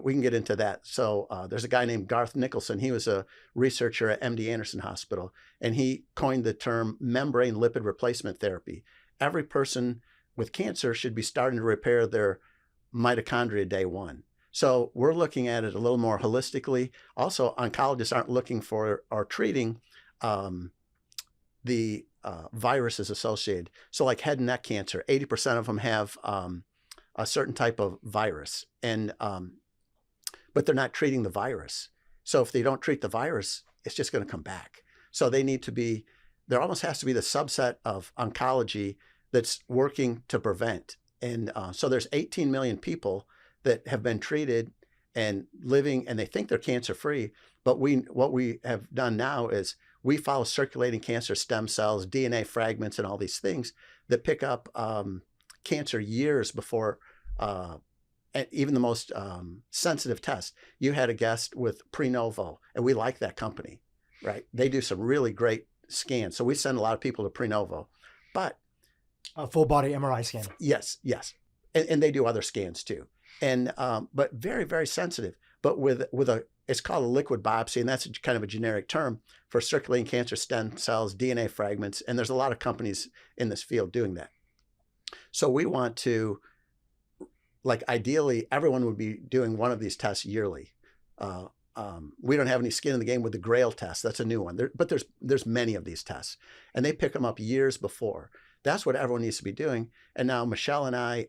we can get into that. So there's a guy named Garth Nicholson. He was a researcher at MD Anderson Hospital, and he coined the term membrane lipid replacement therapy. Every person with cancer should be starting to repair their mitochondria day one. So we're looking at it a little more holistically. Also, oncologists aren't looking for or treating the viruses associated. So like head and neck cancer, 80% of them have a certain type of virus, and but they're not treating the virus. So if they don't treat the virus, it's just going to come back. So they need to be, there almost has to be the subset of oncology that's working to prevent. And so there's 18 million people that have been treated and living, and they think they're cancer-free. But what we have done now is we follow circulating cancer stem cells, DNA fragments, and all these things that pick up cancer years before even the most sensitive tests. You had a guest with Prenovo, and we like that company, right? They do some really great scans. So we send a lot of people to Prenovo. But a full body MRI scan. Yes. And they do other scans too. And but very, very sensitive. But with it's called a liquid biopsy, and that's kind of a generic term for circulating cancer stem cells, DNA fragments, and there's a lot of companies in this field doing that. So we want to, like, ideally, everyone would be doing one of these tests yearly. We don't have any skin in the game with the Grail test. That's a new one. But there's many of these tests, and they pick them up years before. That's what everyone needs to be doing. And now Michelle and I,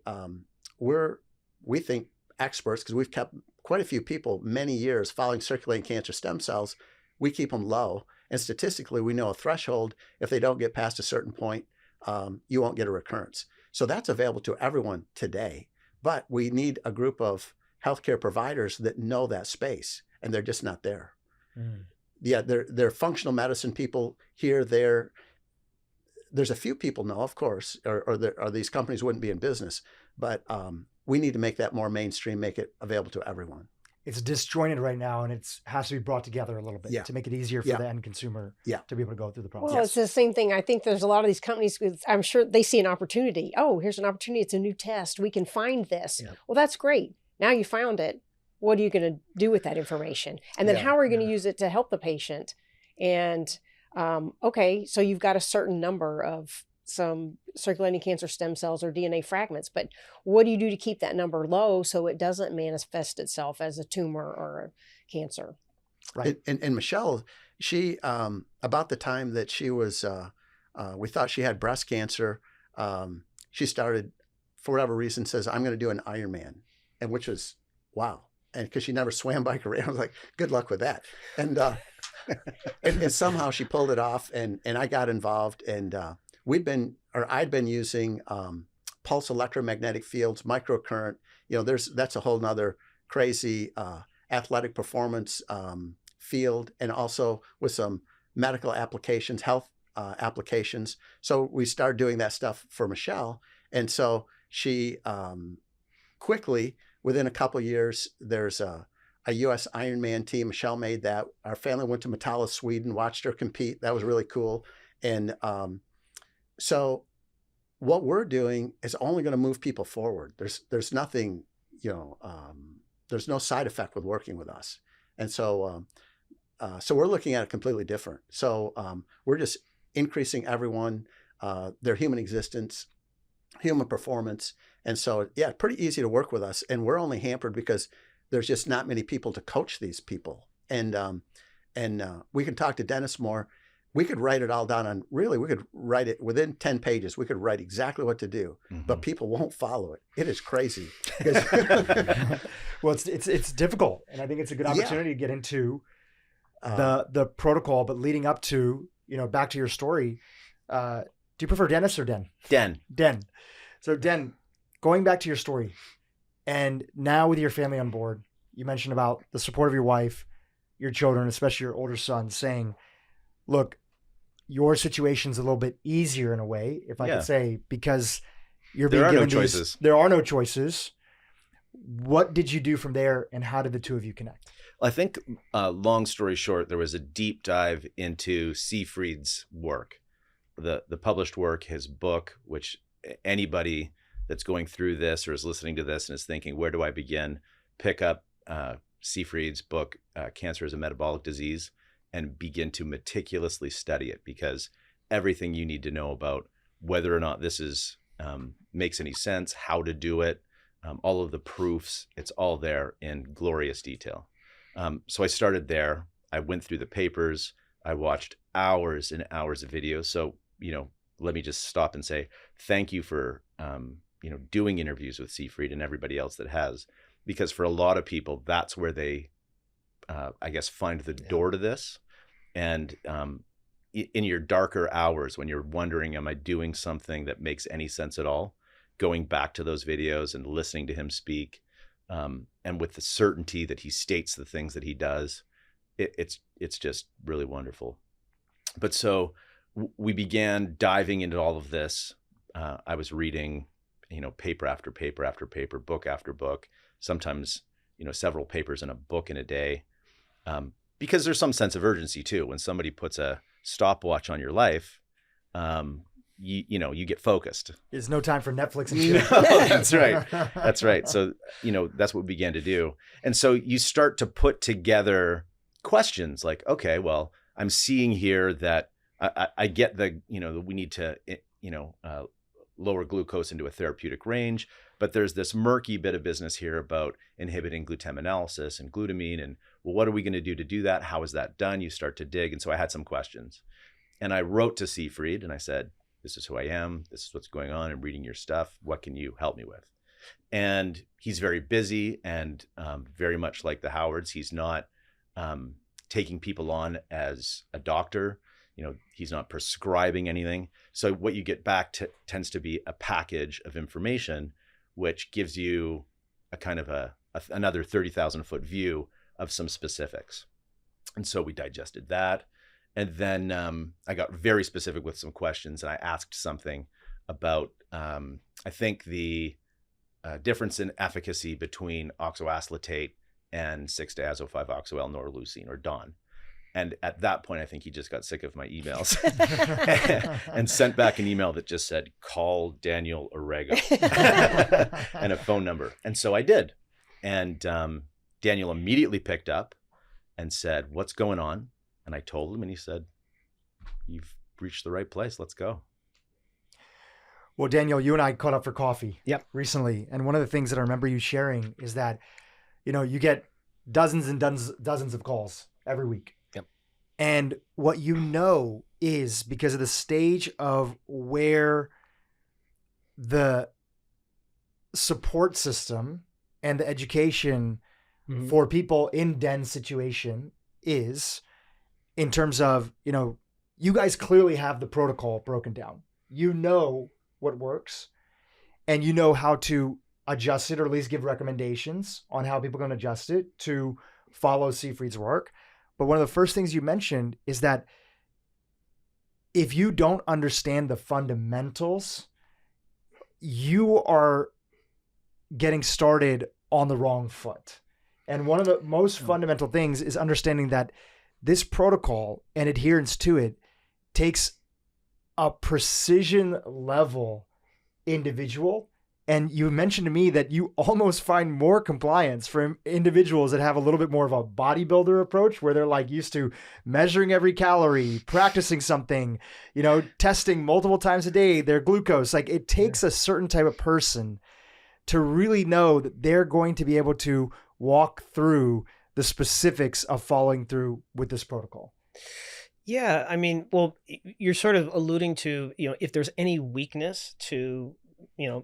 we think experts, because we've kept quite a few people many years following circulating cancer stem cells. We keep them low, and statistically, we know a threshold. If they don't get past a certain point, you won't get a recurrence. So that's available to everyone today. But we need a group of healthcare providers that know that space, and they're just not there. Yeah, they're functional medicine people here, there. There's a few people know, of course, or these companies wouldn't be in business. But we need to make that more mainstream, make it available to everyone. It's disjointed right now, and it has to be brought together a little bit to make it easier for the end consumer to be able to go through the process. Well, it's the same thing. I think there's a lot of these companies, I'm sure they see an opportunity. Oh, here's an opportunity. It's a new test. We can find this. Yeah. Well, that's great. Now you found it. What are you going to do with that information? And then how are you going to use it to help the patient? And okay, so you've got a certain number of some circulating cancer stem cells or DNA fragments, but what do you do to keep that number low so it doesn't manifest itself as a tumor or a cancer? Right. And Michelle, she, about the time that she was, we thought she had breast cancer, she started, for whatever reason, says, I'm going to do an Ironman, and which was, wow. And because she never swam, bike, or ran, I was like, good luck with that. And, and somehow she pulled it off, and I got involved, and I'd been using pulse electromagnetic fields, microcurrent. That's a whole nother crazy athletic performance field, and also with some medical applications, health applications. So we started doing that stuff for Michelle, and so she quickly, within a couple of years, there's a U.S. Ironman team. Michelle made that. Our family went to Motala, Sweden, watched her compete. That was really cool, and so what we're doing is only going to move people forward. There's nothing, there's no side effect with working with us. And so we're looking at it completely different. So we're just increasing everyone, their human existence, human performance. And so, pretty easy to work with us. And we're only hampered because there's just not many people to coach these people. And we can talk to Dennis more. We could write it all down we could write it within 10 pages. We could write exactly what to do, but people won't follow it. It is crazy. Well, it's difficult. And I think it's a good opportunity to get into the protocol, but leading up to, back to your story, do you prefer Dennis or Den? Den. So Den, going back to your story, and now with your family on board, you mentioned about the support of your wife, your children, especially your older son, saying, look, your situation's a little bit easier in a way, if I could say, because you're being given choices. There are no choices. What did you do from there, and how did the two of you connect? I think, long story short, there was a deep dive into Seyfried's work, the published work, his book, which anybody that's going through this or is listening to this and is thinking, where do I begin? Pick up Seyfried's book, Cancer is a Metabolic Disease, and begin to meticulously study it, because everything you need to know about whether or not this is makes any sense, how to do it, all of the proofs, it's all there in glorious detail. So I started there. I went through the papers. I watched hours and hours of videos. So, let me just stop and say thank you for, doing interviews with Seyfried and everybody else that has, because for a lot of people, that's where they, find the door to this. And in your darker hours, when you're wondering, am I doing something that makes any sense at all? Going back to those videos and listening to him speak, and with the certainty that he states the things that he does, it's just really wonderful. But so we began diving into all of this. I was reading, paper after paper after paper, book after book, sometimes, several papers in a book in a day, because there's some sense of urgency too. When somebody puts a stopwatch on your life, you get focused. There's no time for Netflix and shit. No, that's right. That's right. So, that's what we began to do. And so you start to put together questions like, okay, well, I'm seeing here that I get that we need to, lower glucose into a therapeutic range, but there's this murky bit of business here about inhibiting glutaminolysis and glutamine. And well, what are we going to do that? How is that done? You start to dig. And so I had some questions, and I wrote to Seyfried and I said, this is who I am. This is what's going on. I'm reading your stuff. What can you help me with? And he's very busy and very much like the Howards. He's not taking people on as a doctor. He's not prescribing anything. So what you get back tends to be a package of information, which gives you a kind of another 30,000 foot view of some specifics. And so we digested that. And then I got very specific with some questions, and I asked something about, I think, the difference in efficacy between oxoacetate and 6-diazo-5-oxo-L-norleucine, or DON. And at that point, I think he just got sick of my emails and sent back an email that just said, call Daniel Orrego and a phone number. And so I did. And Daniel immediately picked up and said, what's going on? And I told him, and he said, you've reached the right place. Let's go. Well, Daniel, you and I caught up for coffee recently. And one of the things that I remember you sharing is that, you get dozens and dozens of calls every week. Yep. And what is because of the stage of where the support system and the education for people in Den's situation is, in terms of, you guys clearly have the protocol broken down. You know what works, and you know how to adjust it, or at least give recommendations on how people are going to adjust it to follow Seyfried's work. But one of the first things you mentioned is that if you don't understand the fundamentals, you are getting started on the wrong foot. And one of the most fundamental things is understanding that this protocol and adherence to it takes a precision level individual. And you mentioned to me that you almost find more compliance from individuals that have a little bit more of a bodybuilder approach, where they're like used to measuring every calorie, practicing something, testing multiple times a day, their glucose. Like, it takes a certain type of person to really know that they're going to be able to walk through the specifics of following through with this protocol. Yeah. I mean, well, you're sort of alluding to, if there's any weakness to,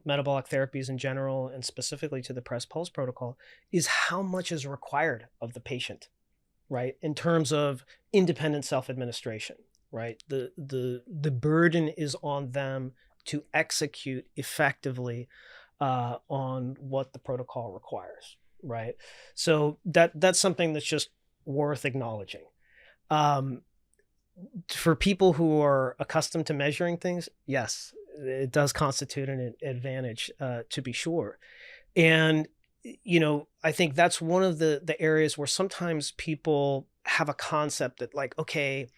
metabolic therapies in general, and specifically to the press pulse protocol, is how much is required of the patient, right? In terms of independent self-administration, right? The burden is on them to execute effectively on what the protocol requires, right? So that's something that's just worth acknowledging. For people who are accustomed to measuring things, yes, it does constitute an advantage, to be sure. And, I think that's one of the areas where sometimes people have a concept that like, okay,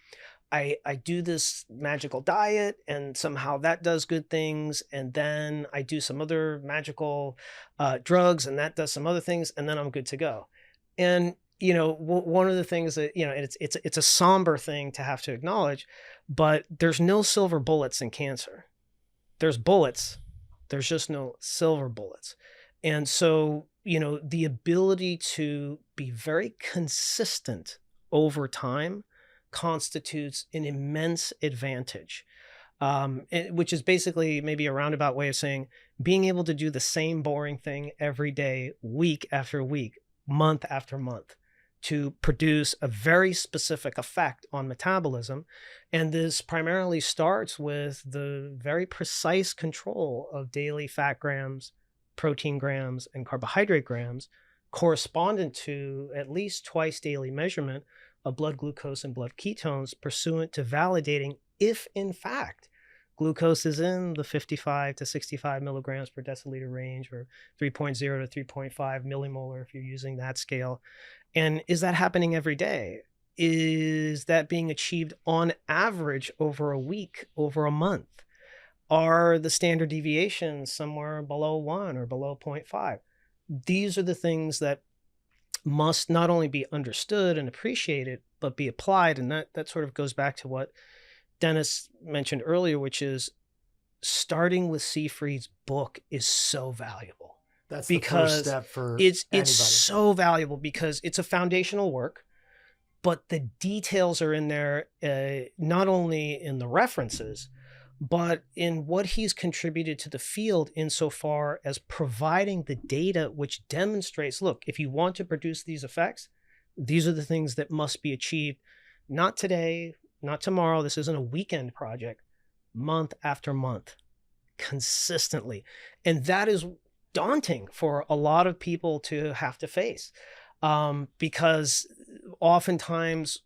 I do this magical diet and somehow that does good things. And then I do some other magical drugs and that does some other things. And then I'm good to go. And, one of the things that, it's a somber thing to have to acknowledge, but there's no silver bullets in cancer. There's bullets. There's just no silver bullets. And so, the ability to be very consistent over time constitutes an immense advantage, which is basically maybe a roundabout way of saying being able to do the same boring thing every day, week after week, month after month, to produce a very specific effect on metabolism. And this primarily starts with the very precise control of daily fat grams, protein grams, and carbohydrate grams, correspondent to at least twice daily measurement of blood glucose and blood ketones, pursuant to validating if, in fact, glucose is in the 55 to 65 milligrams per deciliter range, or 3.0 to 3.5 millimolar if you're using that scale. And is that happening every day? Is that being achieved on average over a week, over a month? Are the standard deviations somewhere below 1 or below 0.5? These are the things that must not only be understood and appreciated, but be applied. And that sort of goes back to what Dennis mentioned earlier, which is starting with Seyfried's book is so valuable. That's the first step for it's anybody. so valuable because it's a foundational work, but the details are in there, not only in the references, but in what he's contributed to the field insofar as providing the data which demonstrates, look, if you want to produce these effects, these are the things that must be achieved, not today, not tomorrow. This isn't a weekend project, month after month, consistently. And that is daunting for a lot of people to have to face, because oftentimes,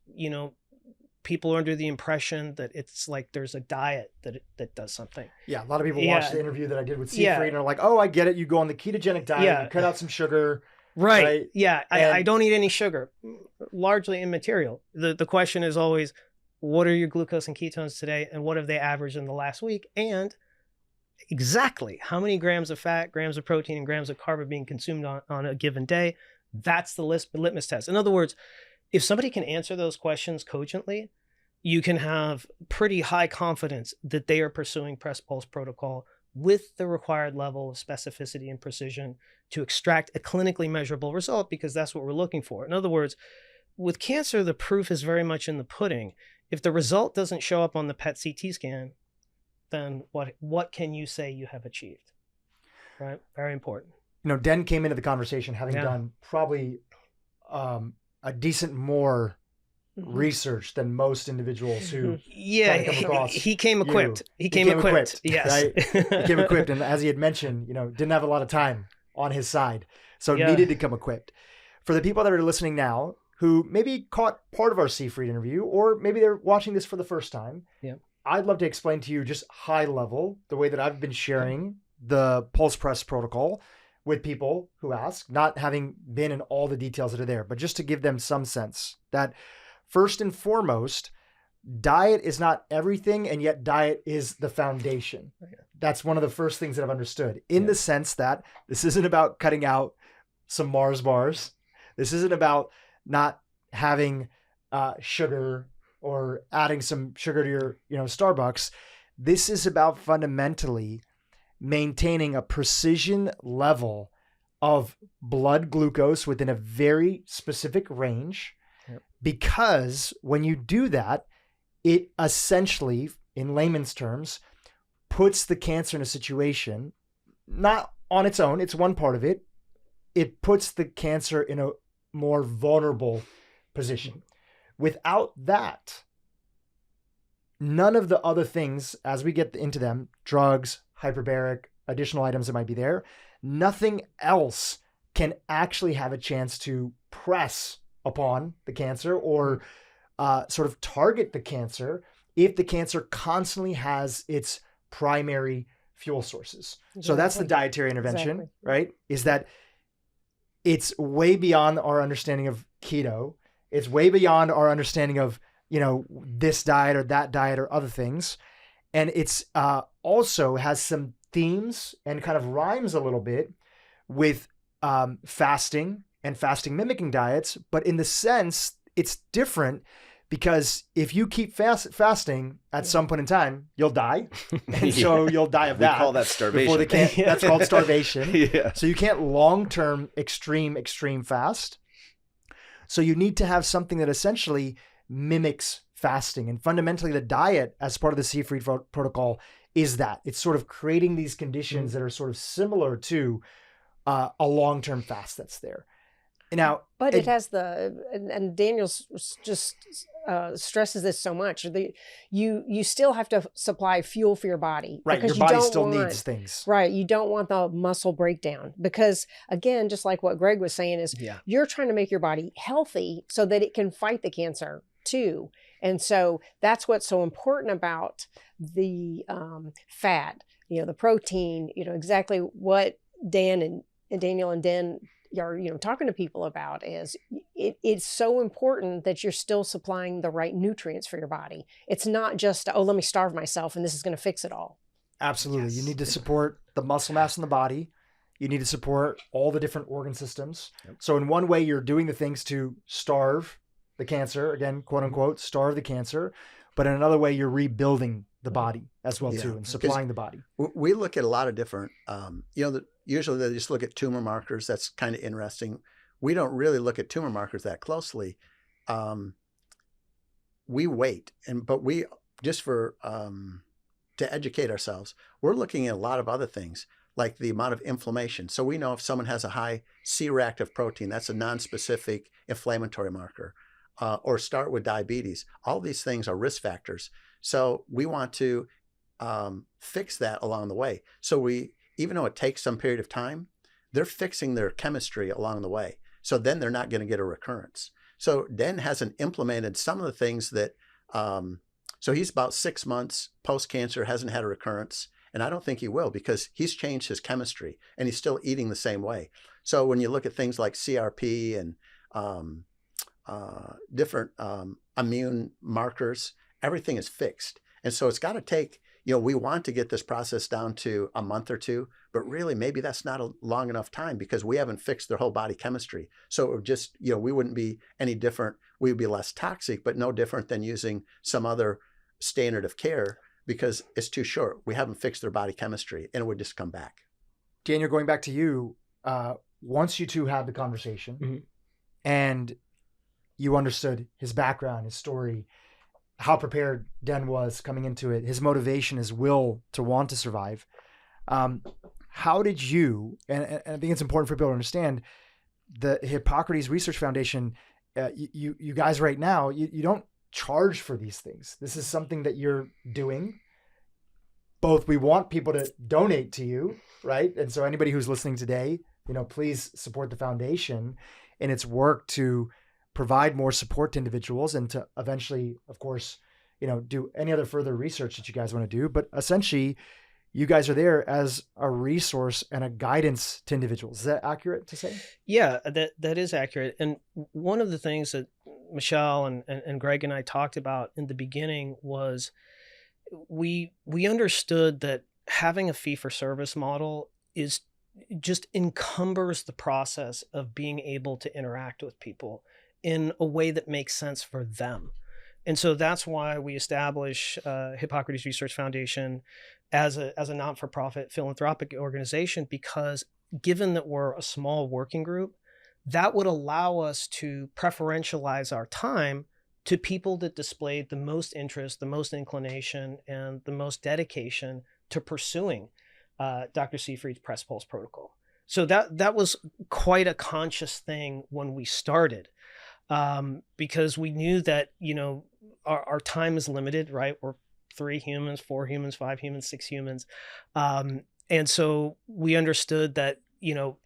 people are under the impression that it's like there's a diet that does something. Yeah, a lot of people watch the interview that I did with Seyfried and are like, oh, I get it. You go on the ketogenic diet, you cut out some sugar. Right. Yeah, I don't eat any sugar, largely immaterial. The question is always, what are your glucose and ketones today, and what have they averaged in the last week? And exactly how many grams of fat, grams of protein, and grams of carb are being consumed on a given day? That's the litmus test. In other words, if somebody can answer those questions cogently, you can have pretty high confidence that they are pursuing press pulse protocol with the required level of specificity and precision to extract a clinically measurable result, because that's what we're looking for. In other words, with cancer, the proof is very much in the pudding. If the result doesn't show up on the PET CT scan, then what can you say you have achieved? Right? Very important. Den came into the conversation having done probably a decent more research than most individuals who come across. He came equipped. He came equipped. Yes. Right? He came equipped. And as he had mentioned, didn't have a lot of time on his side. So needed to come equipped. For the people that are listening now who maybe caught part of our Seyfried interview, or maybe they're watching this for the first time, I'd love to explain to you just high level, the way that I've been sharing the pulse press protocol with people who ask, not having been in all the details that are there, but just to give them some sense that first and foremost, diet is not everything, and yet diet is the foundation. That's one of the first things that I've understood, in the sense that this isn't about cutting out some Mars bars. This isn't about not having sugar or adding some sugar to your, Starbucks. This is about fundamentally maintaining a precision level of blood glucose within a very specific range, because when you do that, it essentially, in layman's terms, puts the cancer in a situation, not on its own, it's one part of it, it puts the cancer in a more vulnerable position. Without that, none of the other things, as we get into them, drugs, hyperbaric, additional items that might be there, nothing else can actually have a chance to press upon the cancer or sort of target the cancer if the cancer constantly has its primary fuel sources. So that's the dietary intervention, right? Is that it's way beyond our understanding of keto. It's way beyond our understanding of, this diet or that diet or other things. And it's also has some themes and kind of rhymes a little bit with fasting and fasting mimicking diets. But in the sense, it's different because if you keep fasting at some point in time, you'll die. And so you'll die of that. We call that starvation. That's called starvation. Yeah. So you can't long-term extreme fast. So you need to have something that essentially mimics fasting. And fundamentally, the diet as part of the Seyfried protocol is that. It's sort of creating these conditions that are sort of similar to a long-term fast that's there. Now, but it has and Daniel just stresses this so much. You still have to supply fuel for your body, right? Your body still needs things, right? You don't want the muscle breakdown because, again, just like what Greg was saying, is you're trying to make your body healthy so that it can fight the cancer too. And so that's what's so important about the fat, the protein, exactly what Dan and Daniel and Den are talking to people about is it's so important that you're still supplying the right nutrients for your body. It's not just, let me starve myself and this is going to fix it all. Absolutely. Yes. You need to support the muscle mass in the body. You need to support all the different organ systems. Yep. So in one way, you're doing the things to starve the cancer, again, quote unquote, starve the cancer. But in another way, you're rebuilding the body as well too, and supplying the body. We look at a lot of different, usually they just look at tumor markers. That's kind of interesting. We don't really look at tumor markers that closely. We wait, but we just for to educate ourselves, we're looking at a lot of other things like the amount of inflammation. So we know if someone has a high C-reactive protein, that's a non-specific inflammatory marker, or start with diabetes. All these things are risk factors. So we want to fix that along the way. So even though it takes some period of time, they're fixing their chemistry along the way. So then they're not going to get a recurrence. So Den hasn't implemented some of the things that, so he's about 6 months post-cancer, hasn't had a recurrence. And I don't think he will because he's changed his chemistry and he's still eating the same way. So when you look at things like CRP and different immune markers, everything is fixed. And so it's got to take, we want to get this process down to a month or two, but really maybe that's not a long enough time because we haven't fixed their whole body chemistry. So it would just, we wouldn't be any different. We would be less toxic, but no different than using some other standard of care because it's too short. We haven't fixed their body chemistry and it would just come back. Daniel, going back to you, once you two had the conversation and you understood his background, his story, how prepared Den was coming into it, his motivation, his will to want to survive. How did you, and I think it's important for people to understand, the Hippocrates Research Foundation, you guys right now, you don't charge for these things. This is something that you're doing. Both we want people to donate to you, right? And so anybody who's listening today, please support the foundation in its work to provide more support to individuals and to eventually, of course, do any other further research that you guys want to do. But essentially, you guys are there as a resource and a guidance to individuals. Is that accurate to say? Yeah, that is accurate. And one of the things that Michelle and Greg and I talked about in the beginning was we understood that having a fee-for-service model is just encumbers the process of being able to interact with people in a way that makes sense for them. And so that's why we establish Hippocrates Research Foundation as a not-for-profit philanthropic organization, because given that we're a small working group, that would allow us to preferentialize our time to people that displayed the most interest, the most inclination, and the most dedication to pursuing Dr. Seyfried's Press Pulse protocol. So that was quite a conscious thing when we started. Because we knew that, our time is limited, right? We're 3 humans, 4 humans, 5 humans, 6 humans. And so we understood that,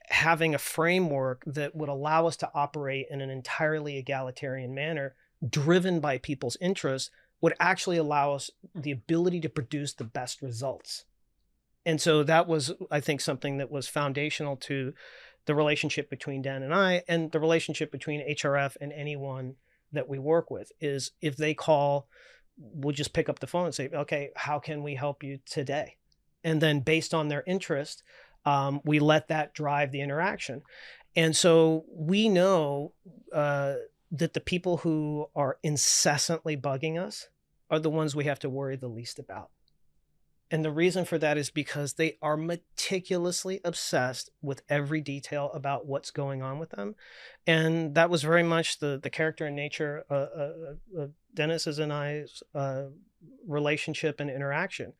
having a framework that would allow us to operate in an entirely egalitarian manner, driven by people's interests, would actually allow us the ability to produce the best results. And so that was, I think, something that was foundational to the relationship between Dan and I, and the relationship between HRF and anyone that we work with. Is if they call, we'll just pick up the phone and say, okay, how can we help you today? And then based on their interest, we let that drive the interaction. And so we know that the people who are incessantly bugging us are the ones we have to worry the least about. And the reason for that is because they are meticulously obsessed with every detail about what's going on with them. And that was very much the character and nature of Dennis's and I's relationship and interaction.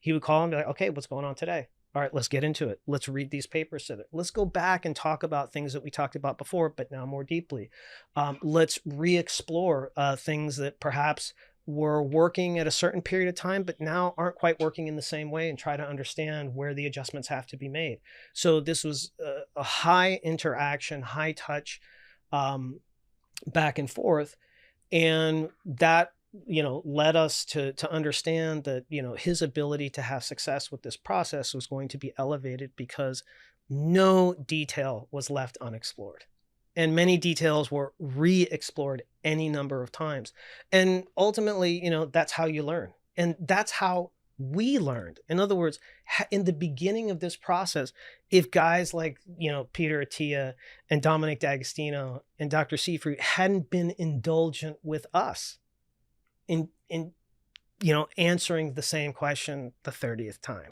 He would call and be like, okay, what's going on today? All right, let's get into it. Let's read these papers together. Let's go back and talk about things that we talked about before, but now more deeply. Let's re-explore things that perhaps were working at a certain period of time, but now aren't quite working in the same way, and try to understand where the adjustments have to be made. So this was a high interaction, high touch, back and forth. And that, led us to understand that, his ability to have success with this process was going to be elevated because no detail was left unexplored. And many details were re-explored any number of times. And ultimately, that's how you learn. And that's how we learned. In other words, in the beginning of this process, if guys like, Peter Attia and Dominic D'Agostino and Dr. Seyfried hadn't been indulgent with us in answering the same question the 30th time,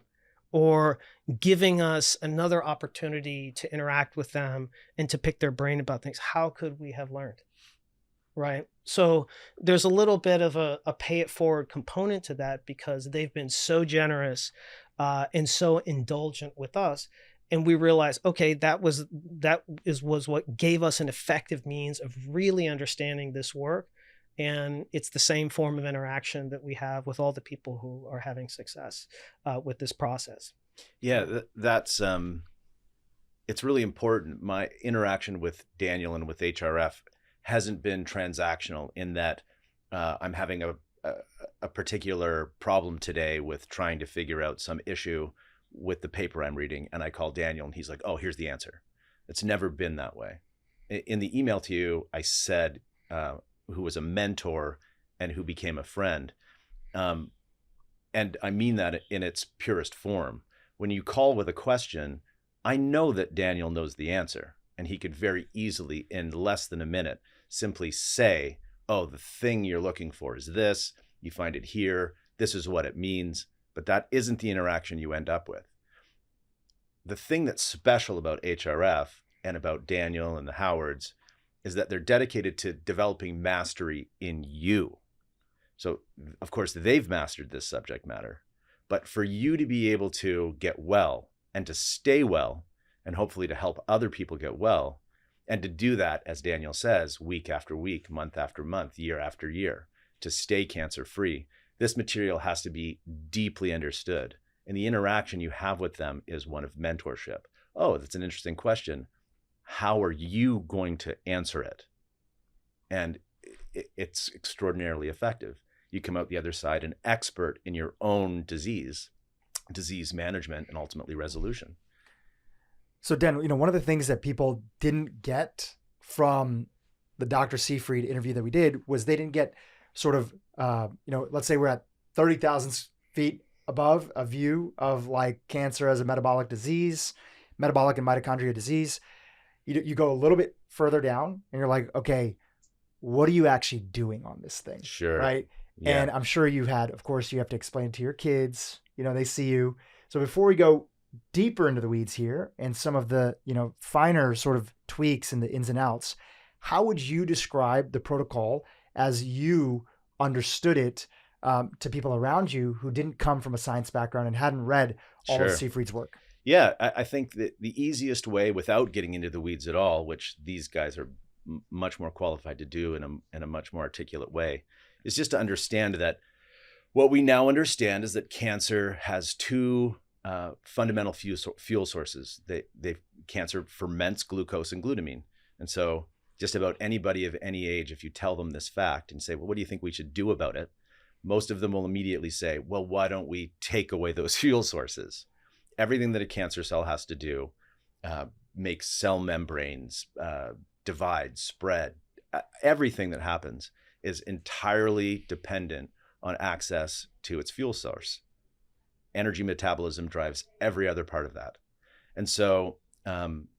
or giving us another opportunity to interact with them and to pick their brain about things, how could we have learned? Right? So there's a little bit of a pay it forward component to that, because they've been so generous and so indulgent with us. And we realized, okay, that was what gave us an effective means of really understanding this work. And it's the same form of interaction that we have with all the people who are having success with this process. Yeah, that's it's really important. My interaction with Daniel and with HRF hasn't been transactional, in that I'm having a particular problem today with trying to figure out some issue with the paper I'm reading, and I call Daniel and he's like, oh, here's the answer. It's never been that way. In the email to you, I said who was a mentor and who became a friend. And I mean that in its purest form. When you call with a question, I know that Daniel knows the answer, and he could very easily, in less than a minute, simply say, oh, the thing you're looking for is this, you find it here, this is what it means. But that isn't the interaction you end up with. The thing that's special about HRF and about Daniel and the Howards is that they're dedicated to developing mastery in you. So, of course, they've mastered this subject matter. But for you to be able to get well and to stay well, and hopefully to help other people get well, and to do that, as Daniel says, week after week, month after month, year after year, to stay cancer-free, this material has to be deeply understood. And the interaction you have with them is one of mentorship. Oh, that's an interesting question. How are you going to answer it? And it's extraordinarily effective. You come out the other side an expert in your own disease management, and ultimately resolution. So Dan, one of the things that people didn't get from the Dr. Seyfried interview that we did was they didn't get sort of, let's say we're at 30,000 feet above a view of like cancer as a metabolic disease, metabolic and mitochondrial disease. You go a little bit further down and you're like, okay, what are you actually doing on this thing? Sure. Right. Yeah. And I'm sure you have to explain to your kids, they see you. So before we go deeper into the weeds here and some of the, finer sort of tweaks and the ins and outs, how would you describe the protocol as you understood it to people around you who didn't come from a science background and hadn't read all of Seyfried's work? Yeah, I think that the easiest way, without getting into the weeds at all, which these guys are much more qualified to do in a much more articulate way, is just to understand that what we now understand is that cancer has two fundamental fuel sources. Cancer ferments glucose and glutamine. And so just about anybody of any age, if you tell them this fact and say, well, what do you think we should do about it? Most of them will immediately say, well, why don't we take away those fuel sources? Everything that a cancer cell has to do, make cell membranes, divide, spread, everything that happens is entirely dependent on access to its fuel source. Energy metabolism drives every other part of that. And so,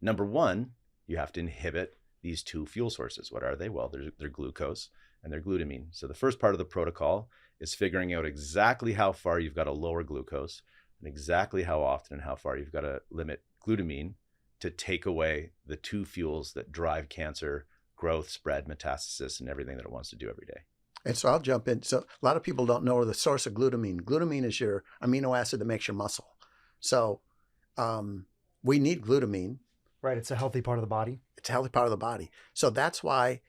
number one, you have to inhibit these two fuel sources. What are they? Well, they're glucose and they're glutamine. So the first part of the protocol is figuring out exactly how far you've got to lower glucose and exactly how often and how far you've got to limit glutamine to take away the two fuels that drive cancer growth, spread, metastasis, and everything that it wants to do every day. And so I'll jump in. So a lot of people don't know the source of glutamine. Glutamine is your amino acid that makes your muscle. So we need glutamine. Right. It's a healthy part of the body. It's a healthy part of the body. So that's why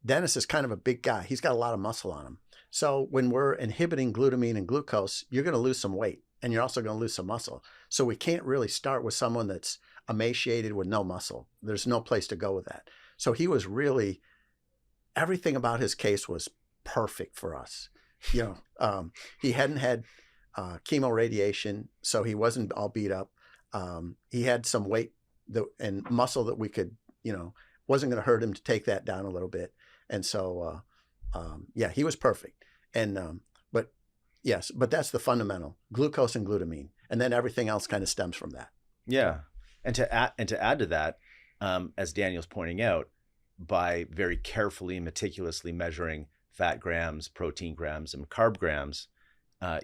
Dennis is kind of a big guy. He's got a lot of muscle on him. So when we're inhibiting glutamine and glucose, you're going to lose some weight and you're also going to lose some muscle. So we can't really start with someone that's emaciated with no muscle. There's no place to go with that. So he was really, everything about his case was perfect for us. You know, he hadn't had chemo radiation, so he wasn't all beat up. He had some weight and muscle that we could, you know, wasn't going to hurt him to take that down a little bit. And so, yeah, he was perfect. And, but that's the fundamental, glucose and glutamine. And then everything else kind of stems from that. Yeah. And to add to that, as Daniel's pointing out, by very carefully, meticulously measuring fat grams, protein grams, and carb grams,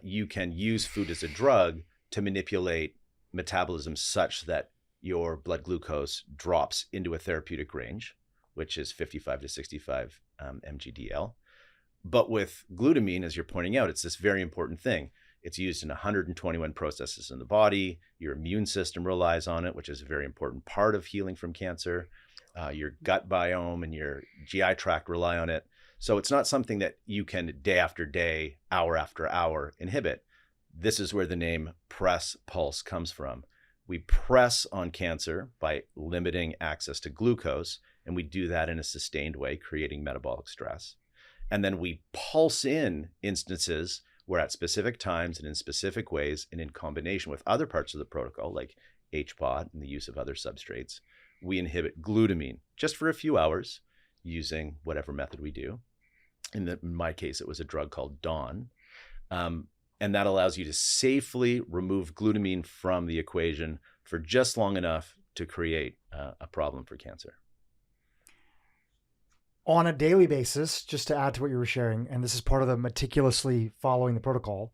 you can use food as a drug to manipulate metabolism such that your blood glucose drops into a therapeutic range, which is 55 to 65 mg/dL. But with glutamine, as you're pointing out, it's this very important thing. It's used in 121 processes in the body. Your immune system relies on it, which is a very important part of healing from cancer. Your gut biome and your GI tract rely on it. So it's not something that you can day after day, hour after hour inhibit. This is where the name press pulse comes from. We press on cancer by limiting access to glucose, and we do that in a sustained way, creating metabolic stress. And then we pulse in instances where at specific times and in specific ways and in combination with other parts of the protocol, like HPOD and the use of other substrates, we inhibit glutamine just for a few hours using whatever method we do. In my case, it was a drug called Dawn. And that allows you to safely remove glutamine from the equation for just long enough to create a problem for cancer. On a daily basis, just to add to what you were sharing, and this is part of the meticulously following the protocol,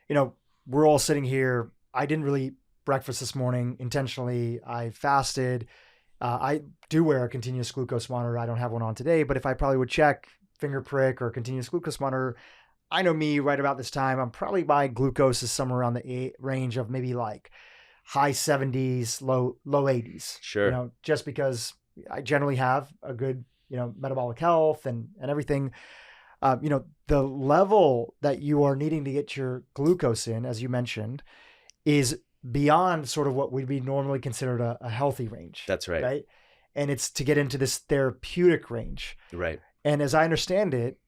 you know, we're all sitting here. I didn't really eat breakfast this morning intentionally. I fasted. I do wear a continuous glucose monitor. I don't have one on today, but if I probably would check finger prick or continuous glucose monitor, I know me right about this time, I'm probably my glucose is somewhere around the range of maybe like high 70s, low 80s. Sure. You know, just because I generally have a good, you know, metabolic health and everything. You know, the level that you are needing to get your glucose in, as you mentioned, is beyond sort of what would be normally considered a healthy range. That's right. Right. And it's to get into this therapeutic range. Right. And as I understand it,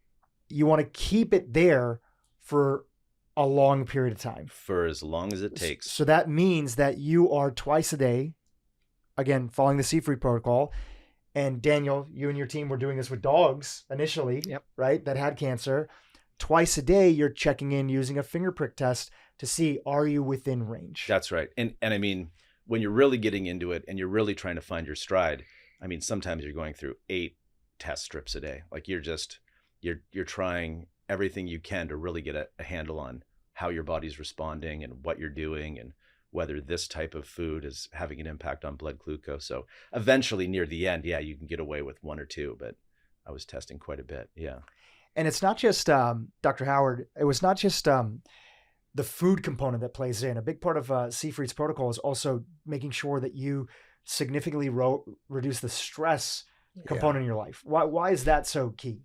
you want to keep it there for a long period of time. For as long as it takes. So that means that you are twice a day, again, following the Seyfried protocol. And Daniel, you and your team were doing this with dogs initially, Yep. right? That had cancer. Twice a day, you're checking in using a finger prick test to see, are you within range? That's right. And I mean, when you're really getting into it and you're really trying to find your stride, I mean, sometimes you're going through 8 test strips a day. Like you're trying everything you can to really get a handle on how your body's responding and what you're doing and whether this type of food is having an impact on blood glucose. So eventually near the end, yeah, you can get away with 1 or 2, but I was testing quite a bit. Yeah. And it's not just, Dr. Howard, it was not just the food component that plays in. A big part of Seyfried's protocol is also making sure that you significantly reduce the stress component in your life. Why is that so key?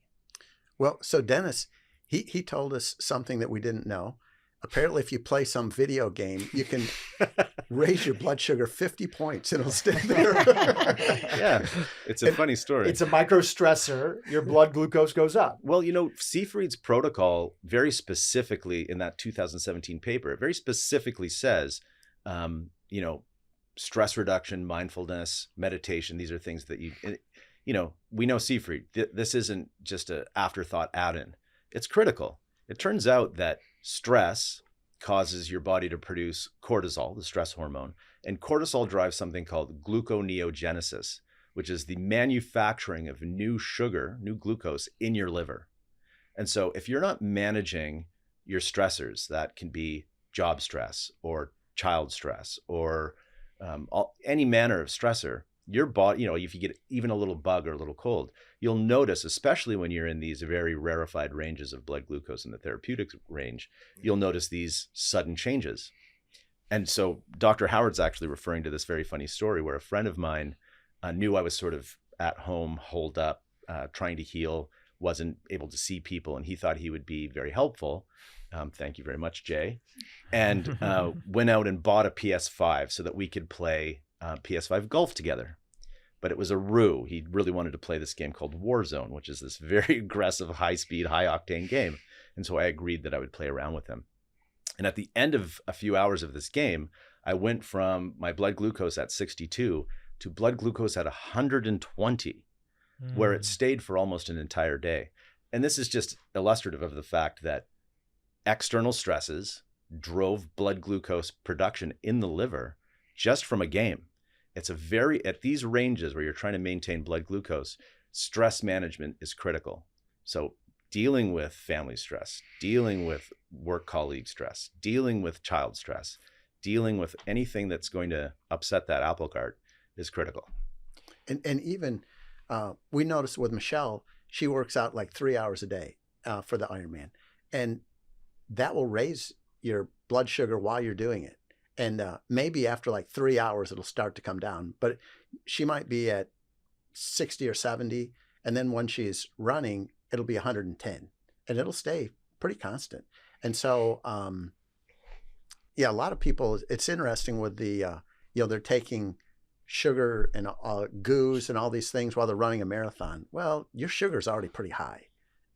Well, so Dennis, he told us something that we didn't know. apparently if you play some video game, you can raise your blood sugar 50 points and it'll stay there. Yeah, it's a funny story. It's a micro stressor. Your blood glucose goes up. Well, Seyfried's protocol very specifically in that 2017 paper, it very specifically says, stress reduction, mindfulness, meditation. These are things that we know Seyfried. This isn't just an afterthought add-in. It's critical. It turns out that stress causes your body to produce cortisol, the stress hormone, and cortisol drives something called gluconeogenesis, which is the manufacturing of new sugar, new glucose in your liver. And so if you're not managing your stressors, that can be job stress or child stress or any manner of stressor, your body, if you get even a little bug or a little cold, you'll notice, especially when you're in these very rarefied ranges of blood glucose in the therapeutic range, you'll notice these sudden changes. And so Dr. Howard's actually referring to this very funny story where a friend of mine knew I was sort of at home, holed up, trying to heal, wasn't able to see people, and he thought he would be very helpful. Thank you very much, Jay. And went out and bought a PS5 so that we could play PS5 golf together. But it was a ruse. He really wanted to play this game called Warzone, which is this very aggressive, high-speed, high-octane game. And so I agreed that I would play around with him. And at the end of a few hours of this game, I went from my blood glucose at 62 to blood glucose at 120, where it stayed for almost an entire day. And this is just illustrative of the fact that external stresses drove blood glucose production in the liver just from a game. It's at these ranges where you're trying to maintain blood glucose, stress management is critical. So dealing with family stress, dealing with work colleague stress, dealing with child stress, dealing with anything that's going to upset that apple cart is critical. And even we noticed with Michelle, she works out like 3 hours a day for the Ironman. And that will raise your blood sugar while you're doing it. And maybe after like 3 hours, it'll start to come down. But she might be at 60 or 70. And then when she's running, it'll be 110. And it'll stay pretty constant. And so, a lot of people, it's interesting with the, they're taking sugar and goos and all these things while they're running a marathon. Well, your sugar's already pretty high.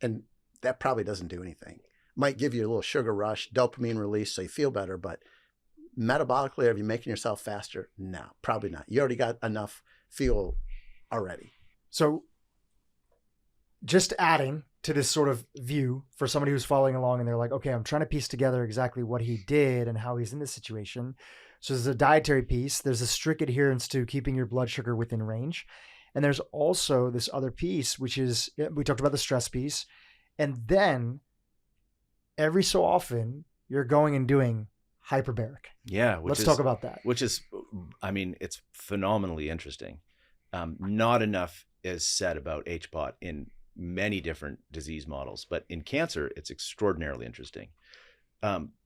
And that probably doesn't do anything. Might give you a little sugar rush, dopamine release, so you feel better. But metabolically, are you making yourself faster? No, probably not. You already got enough fuel already. So just adding to this sort of view for somebody who's following along and they're like, okay, I'm trying to piece together exactly what he did and how he's in this situation. So there's a dietary piece. There's a strict adherence to keeping your blood sugar within range. And there's also this other piece, which is, we talked about the stress piece. And then every so often you're going and doing hyperbaric. Yeah. Let's talk about that. Which is, it's phenomenally interesting. Not enough is said about HBOT in many different disease models, but in cancer, it's extraordinarily interesting.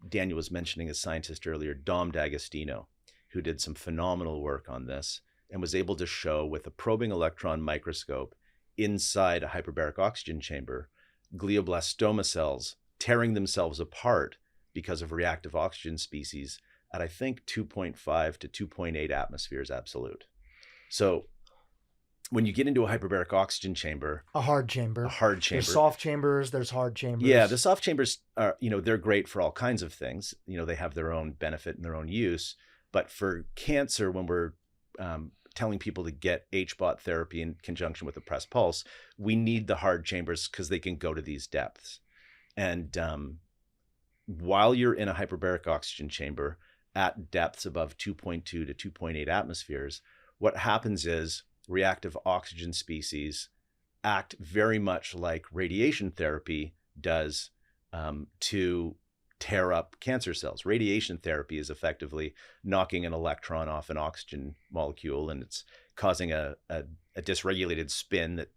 Daniel was mentioning a scientist earlier, Dom D'Agostino, who did some phenomenal work on this and was able to show with a probing electron microscope inside a hyperbaric oxygen chamber, glioblastoma cells tearing themselves apart because of reactive oxygen species at, I think, 2.5 to 2.8 atmospheres absolute. So when you get into a hyperbaric oxygen chamber, a hard chamber. There's soft chambers, there's hard chambers. Yeah, the soft chambers are, they're great for all kinds of things. They have their own benefit and their own use. But for cancer, when we're telling people to get HBOT therapy in conjunction with a pressed pulse, we need the hard chambers because they can go to these depths. And while you're in a hyperbaric oxygen chamber at depths above 2.2 to 2.8 atmospheres, what happens is reactive oxygen species act very much like radiation therapy does to tear up cancer cells. Radiation therapy is effectively knocking an electron off an oxygen molecule, and it's causing a dysregulated spin that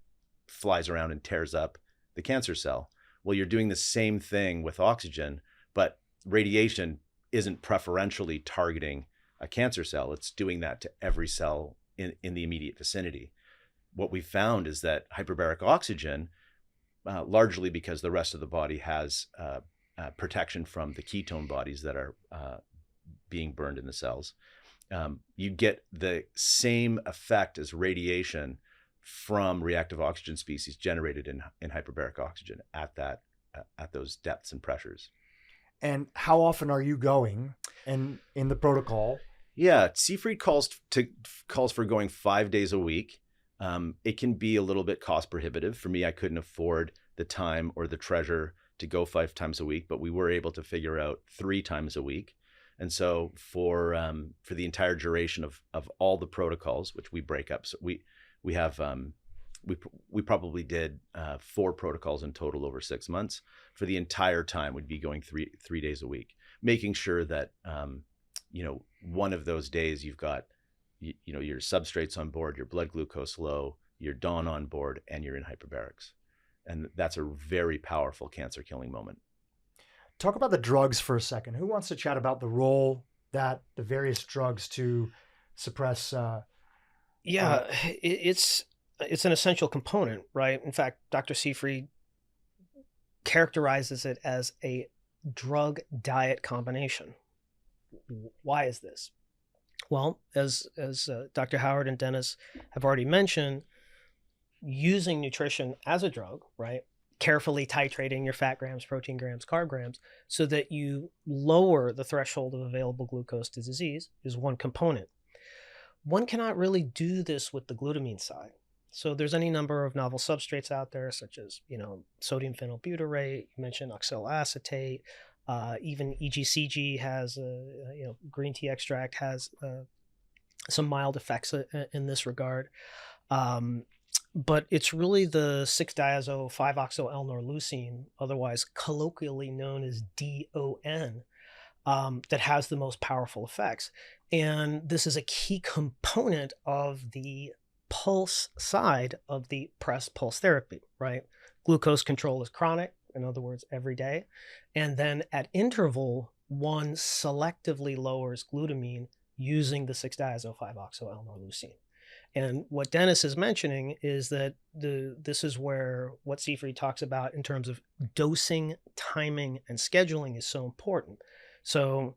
flies around and tears up the cancer cell. Well, you're doing the same thing with oxygen, but radiation isn't preferentially targeting a cancer cell. It's doing that to every cell in the immediate vicinity. What we found is that hyperbaric oxygen, largely because the rest of the body has protection from the ketone bodies that are being burned in the cells. You get the same effect as radiation from reactive oxygen species generated in hyperbaric oxygen at those depths and pressures. And how often are you going and in the protocol? Yeah, Seyfried calls for going 5 days a week. It can be a little bit cost prohibitive. For me, I couldn't afford the time or the treasure to go 5 times a week, but we were able to figure out 3 times a week. And so for the entire duration of all the protocols, which we break up, so we have we probably did 4 protocols in total over 6 months. For the entire time, we'd be going three days a week, making sure that one of those days you've got your substrates on board, your blood glucose low, your DAWN on board, and you're in hyperbarics, and that's a very powerful cancer killing moment. Talk about the drugs for a second. Who wants to chat about the role that the various drugs to suppress? It's an essential component, right? In fact, Dr. Seyfried characterizes it as a drug diet combination. Why is this? Well, as Dr. Howard and Dennis have already mentioned, using nutrition as a drug, right? Carefully titrating your fat grams, protein grams, carb grams, so that you lower the threshold of available glucose to disease is one component. One cannot really do this with the glutamine side. So there's any number of novel substrates out there, such as, sodium phenylbutyrate, you mentioned oxaloacetate, even EGCG has, green tea extract has some mild effects in this regard. But it's really the 6-diazo-5-oxo-L-norleucine, otherwise colloquially known as DON, that has the most powerful effects. And this is a key component of the pulse side of the pressed pulse therapy, right? Glucose control is chronic, in other words, every day. And then at interval, one selectively lowers glutamine using the 6-diazo-5-oxo-L-norleucine. And what Dennis is mentioning is that this is where what Seyfried talks about in terms of dosing, timing, and scheduling is so important. So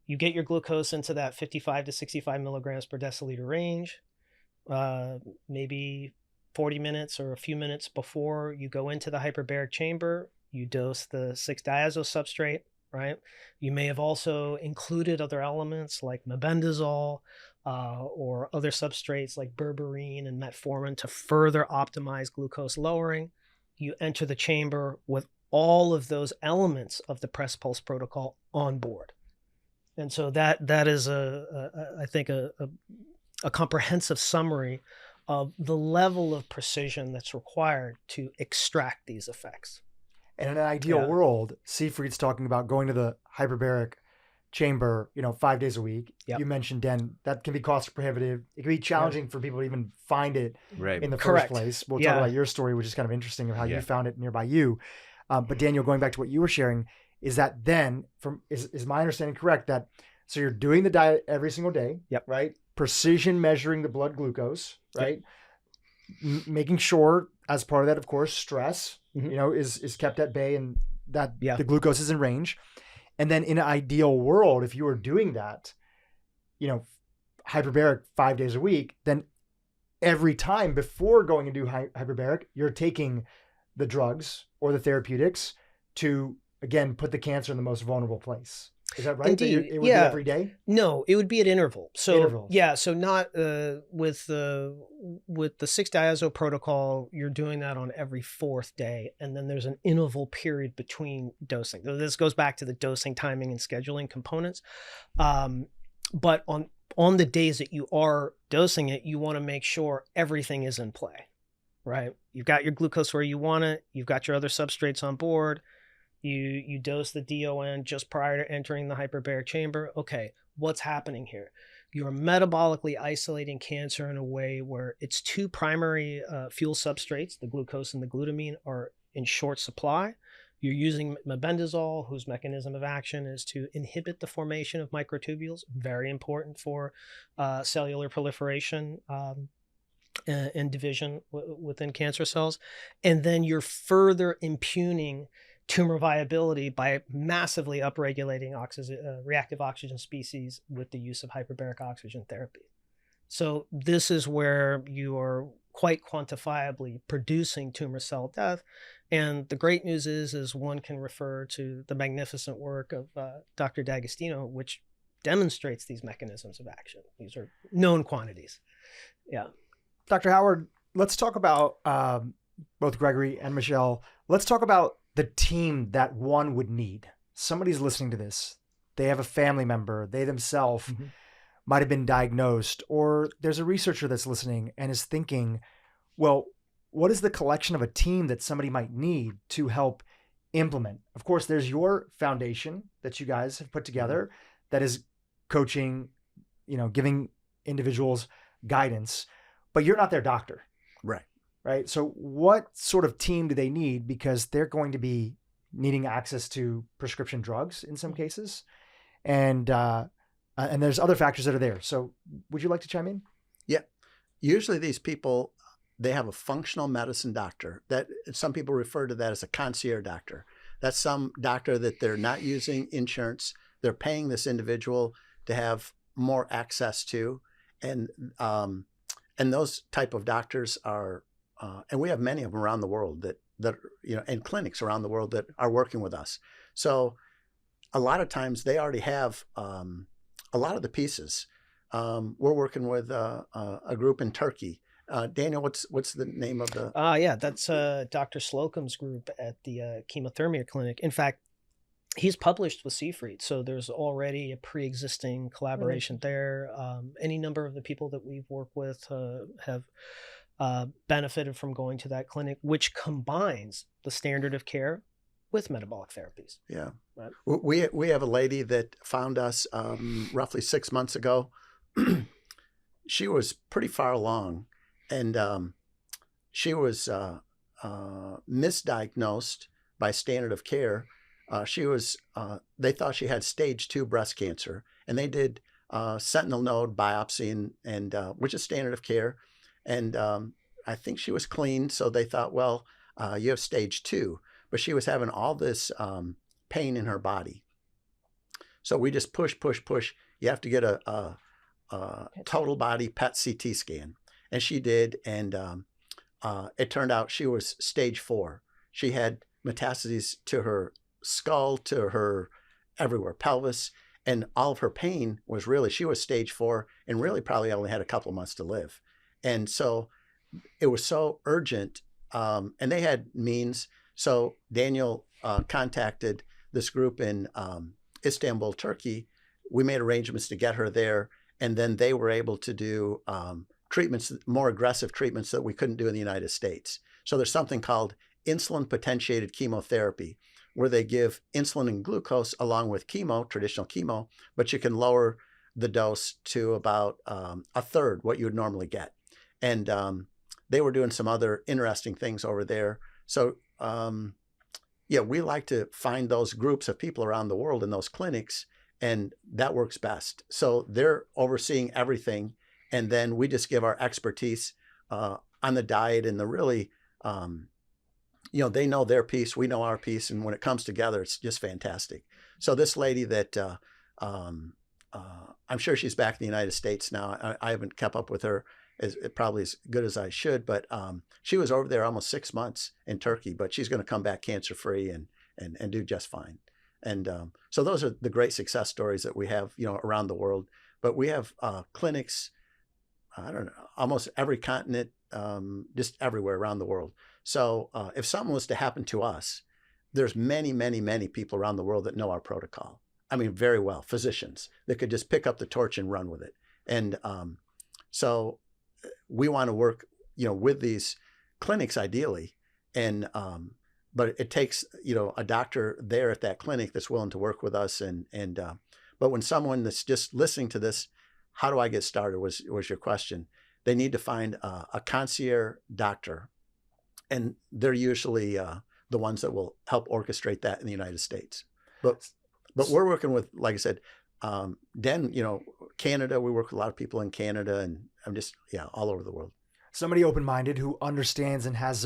you get your glucose into that 55 to 65 milligrams per deciliter range, maybe 40 minutes or a few minutes before you go into the hyperbaric chamber, you dose the 6-diazo substrate, right? You may have also included other elements like mebendazole, or other substrates like berberine and metformin to further optimize glucose lowering. You enter the chamber with all of those elements of the press pulse protocol on board. And so that is I think a comprehensive summary of the level of precision that's required to extract these effects. And in an ideal world, Seyfried's talking about going to the hyperbaric chamber, 5 days a week. Yep. You mentioned, Den, that can be cost prohibitive. It can be challenging for people to even find it in the first place. We'll talk about your story, which is kind of interesting of how you found it nearby you. But Daniel, going back to what you were sharing, is that then, is my understanding correct that, so you're doing the diet every single day, right? Precision measuring the blood glucose, right? Making sure, as part of that, of course, stress, is kept at bay and that the glucose is in range. And then in an ideal world, if you were doing that, hyperbaric 5 days a week, then every time before going into hyperbaric, you're taking the drugs or the therapeutics to, again, put the cancer in the most vulnerable place. Is that right? Indeed. It would be every day? No, it would be at interval. So Intervals. so not with the 6-diazo protocol, you're doing that on every 4th day, and then there's an interval period between dosing. This goes back to the dosing, timing, and scheduling components. But on the days that you are dosing it, you want to make sure everything is in play, right? You've got your glucose where you want it. You've got your other substrates on board. You dose the DON just prior to entering the hyperbaric chamber. Okay, what's happening here? You're metabolically isolating cancer in a way where its 2 primary fuel substrates, the glucose and the glutamine, are in short supply. You're using mebendazole, whose mechanism of action is to inhibit the formation of microtubules, very important for cellular proliferation and division within cancer cells. And then you're further impugning tumor viability by massively upregulating reactive oxygen species with the use of hyperbaric oxygen therapy. So this is where you are quite quantifiably producing tumor cell death. And the great news is one can refer to the magnificent work of Dr. D'Agostino, which demonstrates these mechanisms of action. These are known quantities. Yeah. Dr. Howard, let's talk about both Gregory and Michelle. Let's talk about the team that one would need. Somebody's listening to this. They have a family member. They themselves might have been diagnosed, or there's a researcher that's listening and is thinking, well, what is the collection of a team that somebody might need to help implement? Of course, there's your foundation that you guys have put together that is coaching, giving individuals guidance, but you're not their doctor. Right. So what sort of team do they need? Because they're going to be needing access to prescription drugs in some cases. And there's other factors that are there. So would you like to chime in? Yeah. Usually these people, they have a functional medicine doctor. That some people refer to that as a concierge doctor. That's some doctor that they're not using insurance. They're paying this individual to have more access to. And those type of doctors are, and we have many of them around the world that and clinics around the world that are working with us. So a lot of times they already have a lot of the pieces. We're working with a group in Turkey. Daniel, what's the name of the? That's Dr. Slocum's group at the chemotherapy clinic. In fact, he's published with Seyfried, so there's already a pre-existing collaboration there. Any number of the people that we've worked with have benefited from going to that clinic, which combines the standard of care with metabolic therapies. Yeah. Right. We have a lady that found us roughly 6 months ago. She was pretty far along, and she was misdiagnosed by standard of care. They thought she had stage 2 breast cancer, and they did sentinel node biopsy, and which is standard of care. And I think she was clean, so they thought, well, you have stage 2. But she was having all this pain in her body. So we just push. You have to get a total body PET CT scan. And she did, and it turned out she was stage 4. She had metastases to her skull, to her everywhere, pelvis, and all of her pain was she was stage 4 and really probably only had a couple of months to live. And so it was so urgent, and they had means. So Daniel contacted this group in Istanbul, Turkey. We made arrangements to get her there, and then they were able to do treatments, more aggressive treatments that we couldn't do in the United States. So there's something called insulin potentiated chemotherapy, where they give insulin and glucose along with chemo, traditional chemo, but you can lower the dose to about a third what you would normally get. And they were doing some other interesting things over there. So we like to find those groups of people around the world in those clinics, and that works best. So they're overseeing everything, and then we just give our expertise on the diet and the really, they know their piece, we know our piece, and when it comes together, it's just fantastic. So this lady that I'm sure she's back in the United States now. I haven't kept up with her probably as good as I should, but she was over there almost 6 months in Turkey, but she's going to come back cancer-free and do just fine. And so those are the great success stories that we have, around the world. But we have clinics, I don't know, almost every continent, just everywhere around the world. So if something was to happen to us, there's many, many, many people around the world that know our protocol. I mean, very well, physicians that could just pick up the torch and run with it. And so we want to work, with these clinics ideally. And, but it takes, a doctor there at that clinic that's willing to work with us. But when someone that's just listening to this, how do I get started was your question. They need to find a concierge doctor, and they're usually the ones that will help orchestrate that in the United States. But we're working with, like I said, Den, Canada. We work with a lot of people in Canada, and I'm just, all over the world. Somebody open-minded who understands and has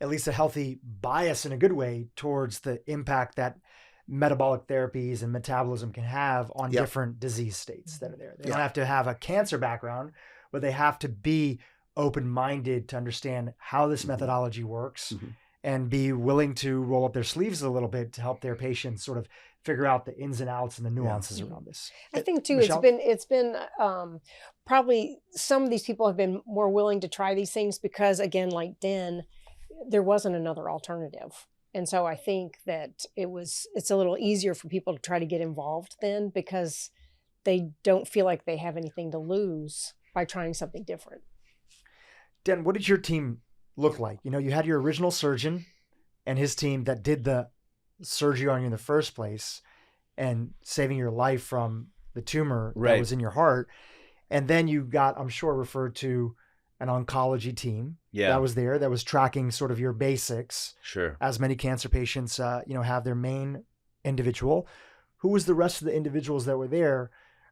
at least a healthy bias in a good way towards the impact that metabolic therapies and metabolism can have on different disease states that are there. They don't have to have a cancer background, but they have to be open-minded to understand how this methodology works and be willing to roll up their sleeves a little bit to help their patients sort of figure out the ins and outs and the nuances around this. I think too, Michelle? it's been probably some of these people have been more willing to try these things because, again, like Den, there wasn't another alternative. And so I think that it's a little easier for people to try to get involved then because they don't feel like they have anything to lose by trying something different. Den, what did your team look like? You know, you had your original surgeon and his team that did the surgery on you in the first place and saving your life from the tumor that was in your heart. And then you got, I'm sure, referred to an oncology team that was there, that was tracking sort of your basics. Sure. As many cancer patients, have their main individual. Who was the rest of the individuals that were there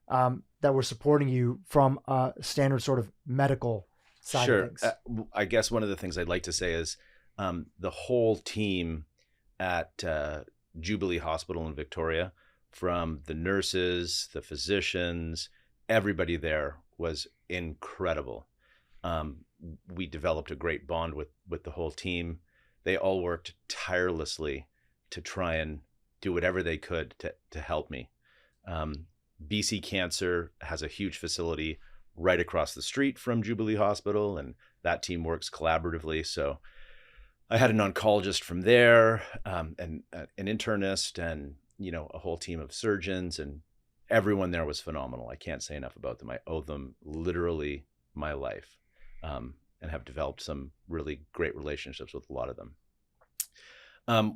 that were supporting you from a standard sort of medical side of things? I guess one of the things I'd like to say is the whole team at Jubilee Hospital in Victoria, from the nurses, the physicians, everybody there was incredible. We developed a great bond with the whole team. They all worked tirelessly to try and do whatever they could to help me. BC Cancer has a huge facility right across the street from Jubilee Hospital, and that team works collaboratively. So I had an oncologist from there, and an internist, and a whole team of surgeons, and everyone there was phenomenal. I can't say enough about them. I owe them literally my life, and have developed some really great relationships with a lot of them.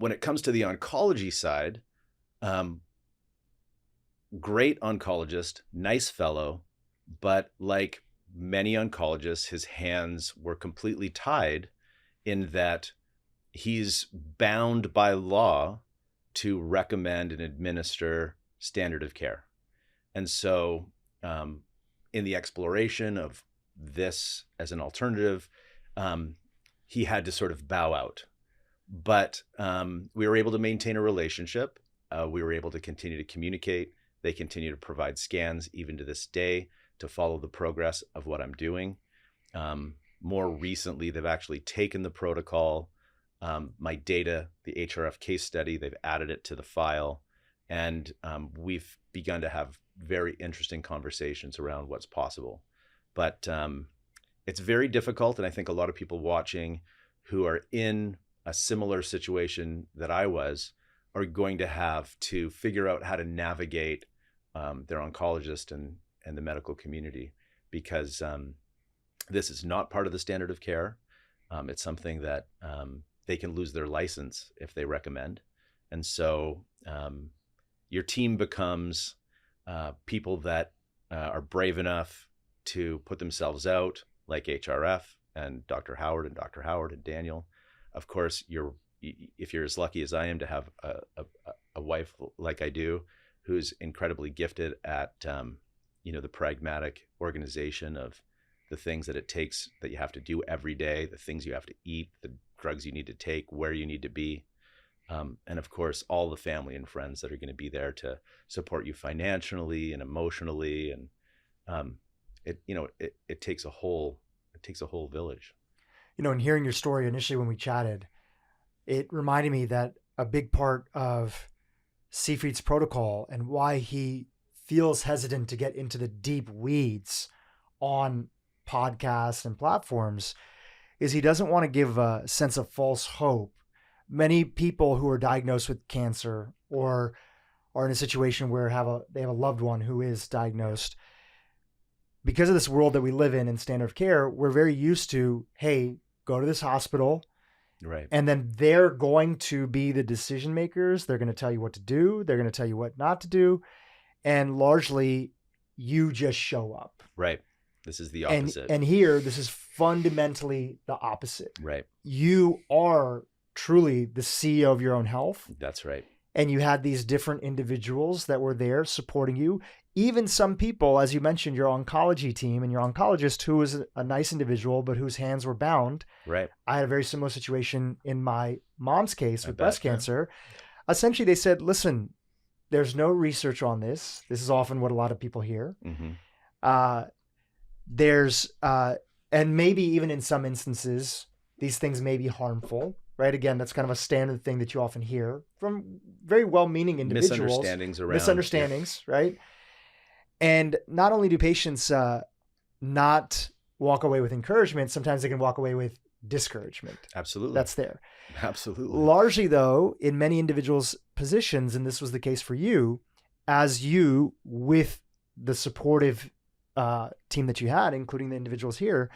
When it comes to the oncology side, great oncologist, nice fellow, but like many oncologists, his hands were completely tied in that he's bound by law to recommend and administer standard of care. And so in the exploration of this as an alternative, he had to sort of bow out. But we were able to maintain a relationship. We were able to continue to communicate. They continue to provide scans even to this day to follow the progress of what I'm doing. More recently, they've actually taken the protocol, my data, the HRF case study, they've added it to the file. And we've begun to have very interesting conversations around what's possible. But it's very difficult. And I think a lot of people watching who are in a similar situation that I was are going to have to figure out how to navigate their oncologist and the medical community, because this is not part of the standard of care. It's something that they can lose their license if they recommend. And so your team becomes people that are brave enough to put themselves out, like HRF and Dr. Howard and Daniel. Of course, if you're as lucky as I am to have a wife like I do, who's incredibly gifted at the pragmatic organization of the things that it takes that you have to do every day, the things you have to eat, the drugs you need to take, where you need to be. And of course, all the family and friends that are going to be there to support you financially and emotionally. And it takes a whole village. And hearing your story initially when we chatted, it reminded me that a big part of Seyfried's protocol and why he feels hesitant to get into the deep weeds on podcasts and platforms is he doesn't want to give a sense of false hope. Many people who are diagnosed with cancer or are in a situation where they have a loved one who is diagnosed, because of this world that we live in standard of care, we're very used to, hey, go to this hospital. Right. And then they're going to be the decision makers. They're going to tell you what to do. They're going to tell you what not to do. And largely you just show up. Right. This is the opposite. And here, this is fundamentally the opposite. Right. You are truly the CEO of your own health. That's right. and you had these different individuals that were there supporting you. Even some people, as you mentioned, your oncology team and your oncologist, who was a nice individual, but whose hands were bound. Right. I had a very similar situation in my mom's case with breast cancer. Essentially, they said, listen, there's no research on this. This is often what a lot of people hear. Mm-hmm. And maybe even in some instances, these things may be harmful, right? Again, that's kind of a standard thing that you often hear from very well-meaning individuals. Misunderstandings, right? And not only do patients not walk away with encouragement, sometimes they can walk away with discouragement. Absolutely. That's there. Absolutely. Largely, though, in many individuals' positions, and this was the case for you, as you, with the supportive team that you had, including the individuals here,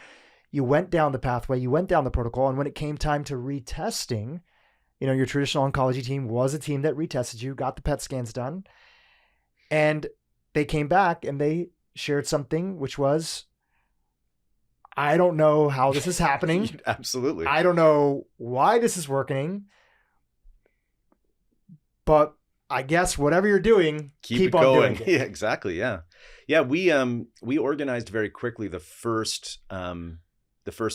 you went down the pathway, you went down the protocol, and when it came time to retesting, your traditional oncology team was a team that retested you, got the PET scans done, and they came back and they shared something, which was, I don't know how this is happening. Absolutely. I don't know why this is working, but I guess whatever you're doing, keep on going. Doing it. Yeah, exactly. Yeah. Yeah. We organized very quickly the first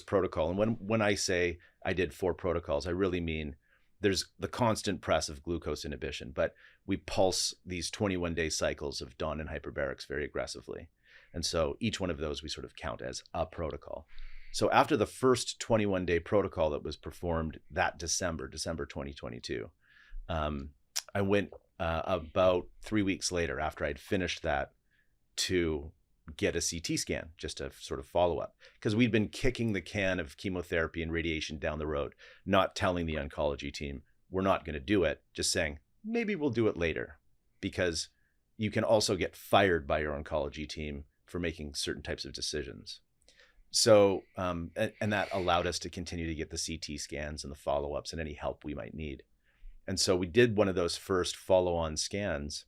protocol. And when I say I did 4 protocols, I really mean there's the constant press of glucose inhibition, but we pulse these 21-day cycles of DON and hyperbarics very aggressively. And so each one of those we sort of count as a protocol. So after the first 21-day protocol that was performed that December 2022, I went about 3 weeks later after I'd finished that to get a CT scan just to sort of follow up, because we'd been kicking the can of chemotherapy and radiation down the road, not telling the oncology team we're not going to do it, just saying maybe we'll do it later, because you can also get fired by your oncology team for making certain types of decisions. So and that allowed us to continue to get the CT scans and the follow-ups and any help we might need. And so we did one of those first follow-on scans,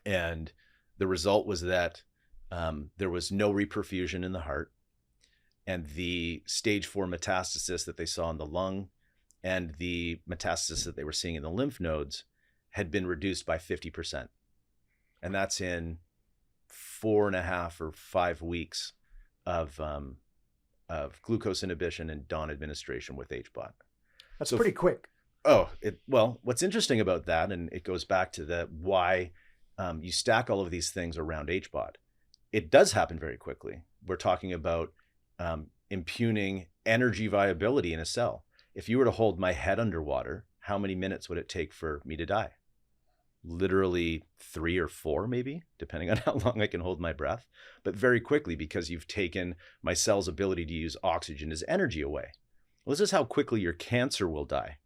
and the result was that there was no reperfusion in the heart, and the stage 4 metastasis that they saw in the lung and the metastasis that they were seeing in the lymph nodes had been reduced by 50%. And that's in 4.5 or 5 weeks of glucose inhibition and DON administration with HBOT. That's pretty quick. Well, what's interesting about that, and it goes back to the why you stack all of these things around HBOT. It does happen very quickly. We're talking about impugning energy viability in a cell. If you were to hold my head underwater, how many minutes would it take for me to die? Literally 3 or 4, maybe, depending on how long I can hold my breath, but very quickly, because you've taken my cell's ability to use oxygen as energy away. Well, this is how quickly your cancer will die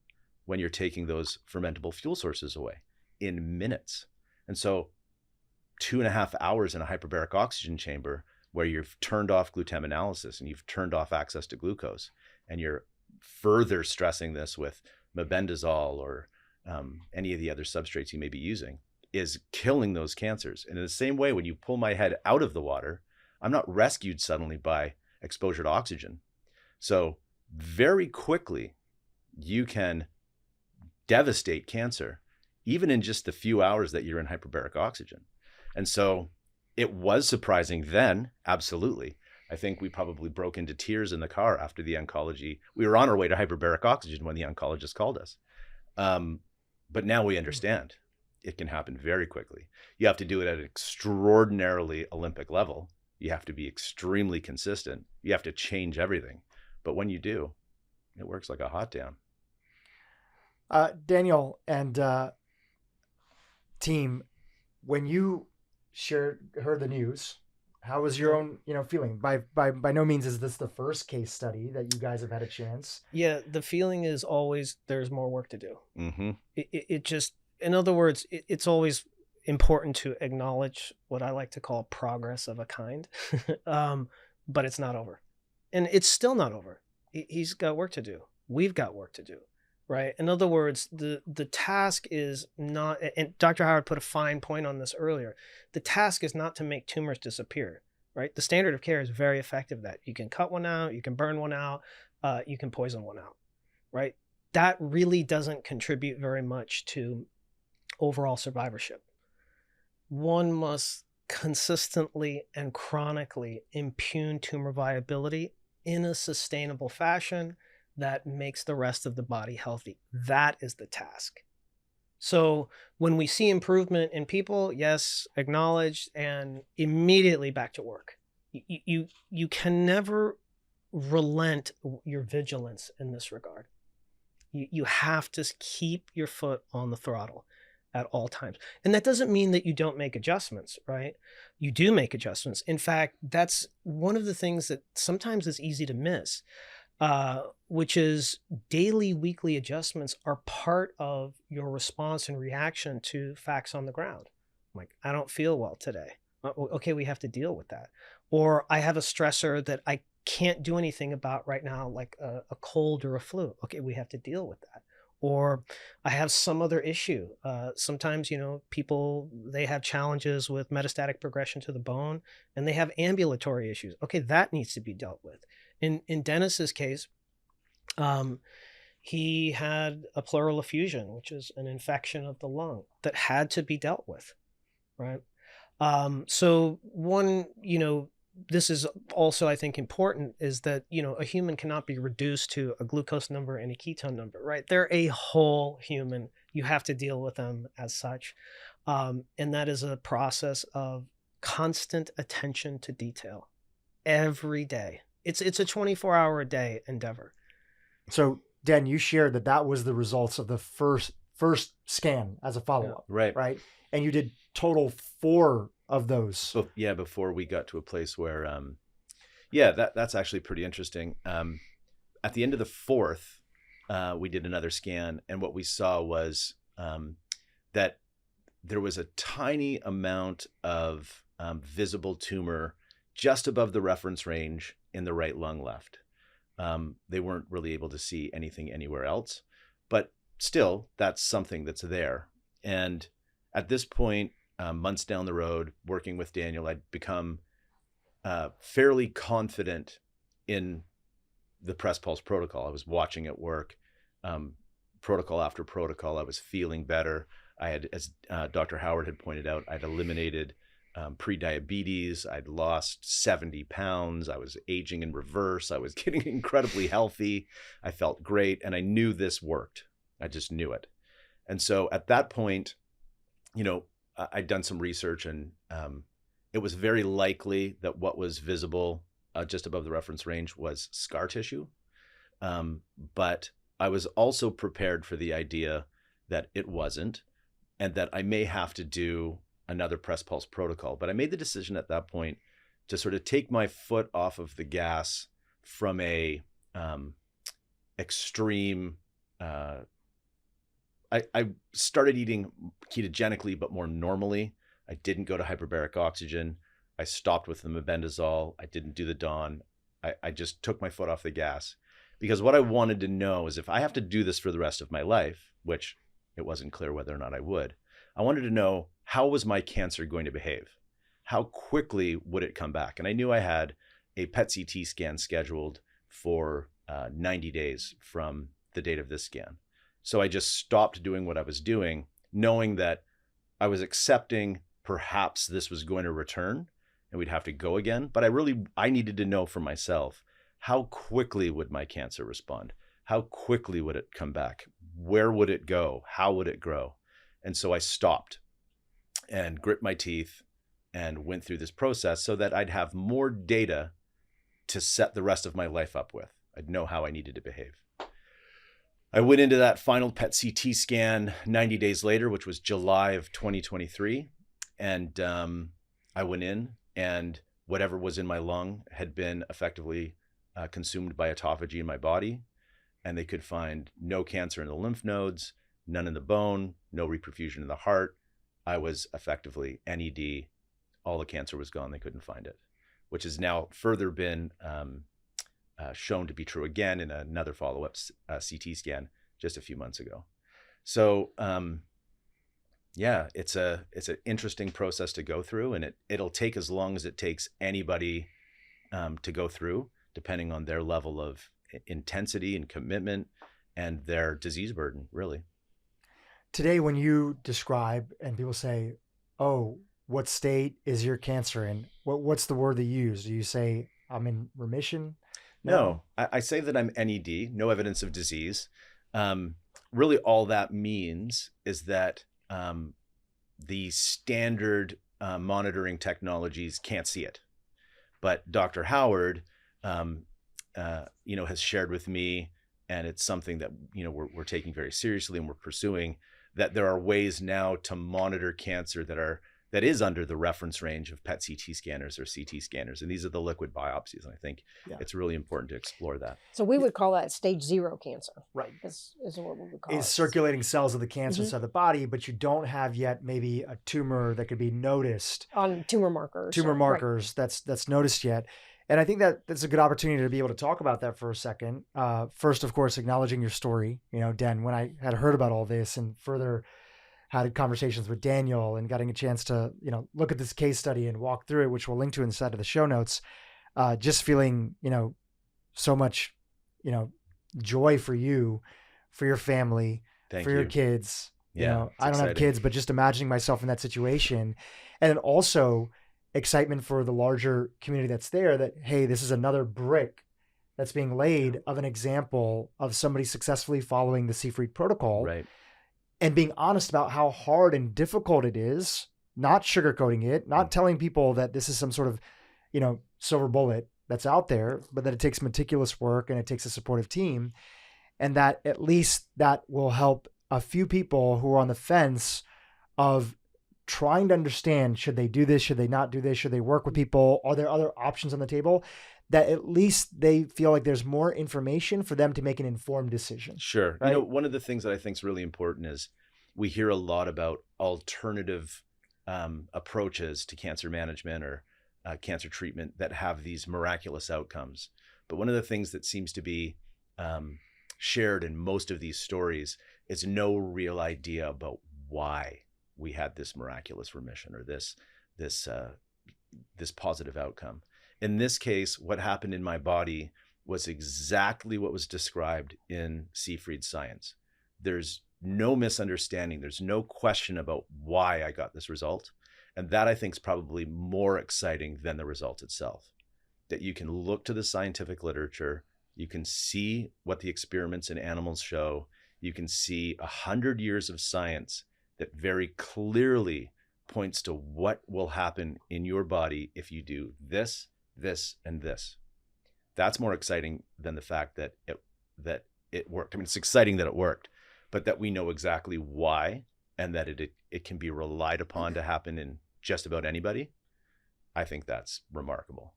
when you're taking those fermentable fuel sources away, in minutes. And so 2.5 hours in a hyperbaric oxygen chamber where you've turned off glutaminolysis and you've turned off access to glucose, and you're further stressing this with mebendazole or any of the other substrates you may be using, is killing those cancers. And in the same way, when you pull my head out of the water, I'm not rescued suddenly by exposure to oxygen. So very quickly, you can devastate cancer, even in just the few hours that you're in hyperbaric oxygen. And so it was surprising then, absolutely. I think we probably broke into tears in the car after the oncology. We were on our way to hyperbaric oxygen when the oncologist called us. But now we understand it can happen very quickly. You have to do it at an extraordinarily Olympic level. You have to be extremely consistent. You have to change everything. But when you do, it works like a hot damn. Daniel and team, when you heard the news, how was your own feeling? By no means is this the first case study that you guys have had a chance. Yeah, the feeling is always there's more work to do. Mm-hmm. It just, in other words, it's always important to acknowledge what I like to call progress of a kind, but it's not over, and it's still not over. He's got work to do. We've got work to do. Right. In other words, the task is not, and Dr. Howard put a fine point on this earlier, the task is not to make tumors disappear, right? The standard of care is very effective at that. You can cut one out, you can burn one out, you can poison one out, right? That really doesn't contribute very much to overall survivorship. One must consistently and chronically impugn tumor viability in a sustainable fashion that makes the rest of the body healthy. That is the task. So when we see improvement in people, yes, acknowledged and immediately back to work. You can never relent your vigilance in this regard. You have to keep your foot on the throttle at all times. And that doesn't mean that you don't make adjustments, right? You do make adjustments. In fact, that's one of the things that sometimes is easy to miss, which is daily, weekly adjustments are part of your response and reaction to facts on the ground. Like, I don't feel well today. Okay, we have to deal with that. Or I have a stressor that I can't do anything about right now, like a cold or a flu. Okay, we have to deal with that. Or I have some other issue. Sometimes, people, they have challenges with metastatic progression to the bone, and they have ambulatory issues. Okay, that needs to be dealt with. In Dennis's case, he had a pleural effusion, which is an infection of the lung that had to be dealt with, right? So one, this is also, I think, important, is that, a human cannot be reduced to a glucose number and a ketone number, right? They're a whole human. You have to deal with them as such. And that is a process of constant attention to detail every day. It's a 24-hour-a-day endeavor. So, Den, you shared that was the results of the first scan as a follow-up, right? And you did total 4 of those. So, before we got to a place where, that's actually pretty interesting. At the end of the 4th, we did another scan, and what we saw was that there was a tiny amount of visible tumor just above the reference range in the right lung left. They weren't really able to see anything anywhere else, but still, that's something that's there. And at this point, months down the road, working with Daniel, I'd become fairly confident in the press pulse protocol. I was watching it work, protocol after protocol. I was feeling better. I had, as Dr. Howard had pointed out, I'd eliminated pre-diabetes. I'd lost 70 pounds. I was aging in reverse. I was getting incredibly healthy. I felt great. And I knew this worked. I just knew it. And so at that point, I'd done some research, and it was very likely that what was visible just above the reference range was scar tissue. But I was also prepared for the idea that it wasn't, and that I may have to do another press pulse protocol. But I made the decision at that point to sort of take my foot off of the gas from a extreme. I started eating ketogenically, but more normally. I didn't go to hyperbaric oxygen. I stopped with the mebendazole. I didn't do the Dawn. I just took my foot off the gas, because what I wanted to know is, if I have to do this for the rest of my life, which it wasn't clear whether or not I would, I wanted to know, how was my cancer going to behave? How quickly would it come back? And I knew I had a PET CT scan scheduled for 90 days from the date of this scan. So I just stopped doing what I was doing, knowing that I was accepting perhaps this was going to return and we'd have to go again. But I needed to know for myself, how quickly would my cancer respond? How quickly would it come back? Where would it go? How would it grow? And so I stopped and grit my teeth and went through this process so that I'd have more data to set the rest of my life up with. I'd know how I needed to behave. I went into that final PET CT scan 90 days later, which was July of 2023. And I went in, and whatever was in my lung had been effectively consumed by autophagy in my body. And they could find no cancer in the lymph nodes, none in the bone, no reperfusion in the heart. I was effectively NED. All the cancer was gone. They couldn't find it, which has now further been shown to be true again in another follow-up CT scan just a few months ago. So it's an interesting process to go through, and it'll take as long as it takes anybody to go through, depending on their level of intensity and commitment and their disease burden, really. Today, when you describe and people say, oh, what state is your cancer in? What's the word they use? Do you say, I'm in remission? No, I say that I'm NED, no evidence of disease. Really, all that means is that the standard monitoring technologies can't see it. But Dr. Howard, has shared with me, and it's something that we're taking very seriously and we're pursuing, that there are ways now to monitor cancer that is under the reference range of PET CT scanners or CT scanners. And these are the liquid biopsies. And I think it's really important to explore that. So we would call that stage 0 cancer. Right. Is what we would call it. Is circulating cells of the cancer inside the body, but you don't have yet maybe a tumor that could be noticed. On tumor markers. Right. That's noticed yet. And I think that's a good opportunity to be able to talk about that for a second. First, of course, acknowledging your story. Den, when I had heard about all this and further had conversations with Daniel and getting a chance to, look at this case study and walk through it, which we'll link to inside of the show notes, just feeling, so much, joy for you, for your family, for your kids. Yeah, I don't have kids, but just imagining myself in that situation. And then also excitement for the larger community that's there that, hey, this is another brick that's being laid of an example of somebody successfully following the Seyfried protocol. Right. And being honest about how hard and difficult it is, not sugarcoating it, not telling people that this is some sort of, silver bullet that's out there, but that it takes meticulous work and it takes a supportive team. And that at least that will help a few people who are on the fence of trying to understand, should they do this? Should they not do this? Should they work with people? Are there other options on the table? That at least they feel like there's more information for them to make an informed decision. Sure. Right? One of the things that I think is really important is we hear a lot about alternative approaches to cancer management or cancer treatment that have these miraculous outcomes. But one of the things that seems to be shared in most of these stories is no real idea about why we had this miraculous remission or this positive outcome. In this case, what happened in my body was exactly what was described in Seyfried's science. There's no misunderstanding. There's no question about why I got this result. And that, I think, is probably more exciting than the result itself. That you can look to the scientific literature, you can see what the experiments in animals show, you can see 100 years of science that very clearly points to what will happen in your body if you do this, this, and this. That's more exciting than the fact that it worked. I mean, it's exciting that it worked, but that we know exactly why and that it can be relied upon to happen in just about anybody. I think that's remarkable.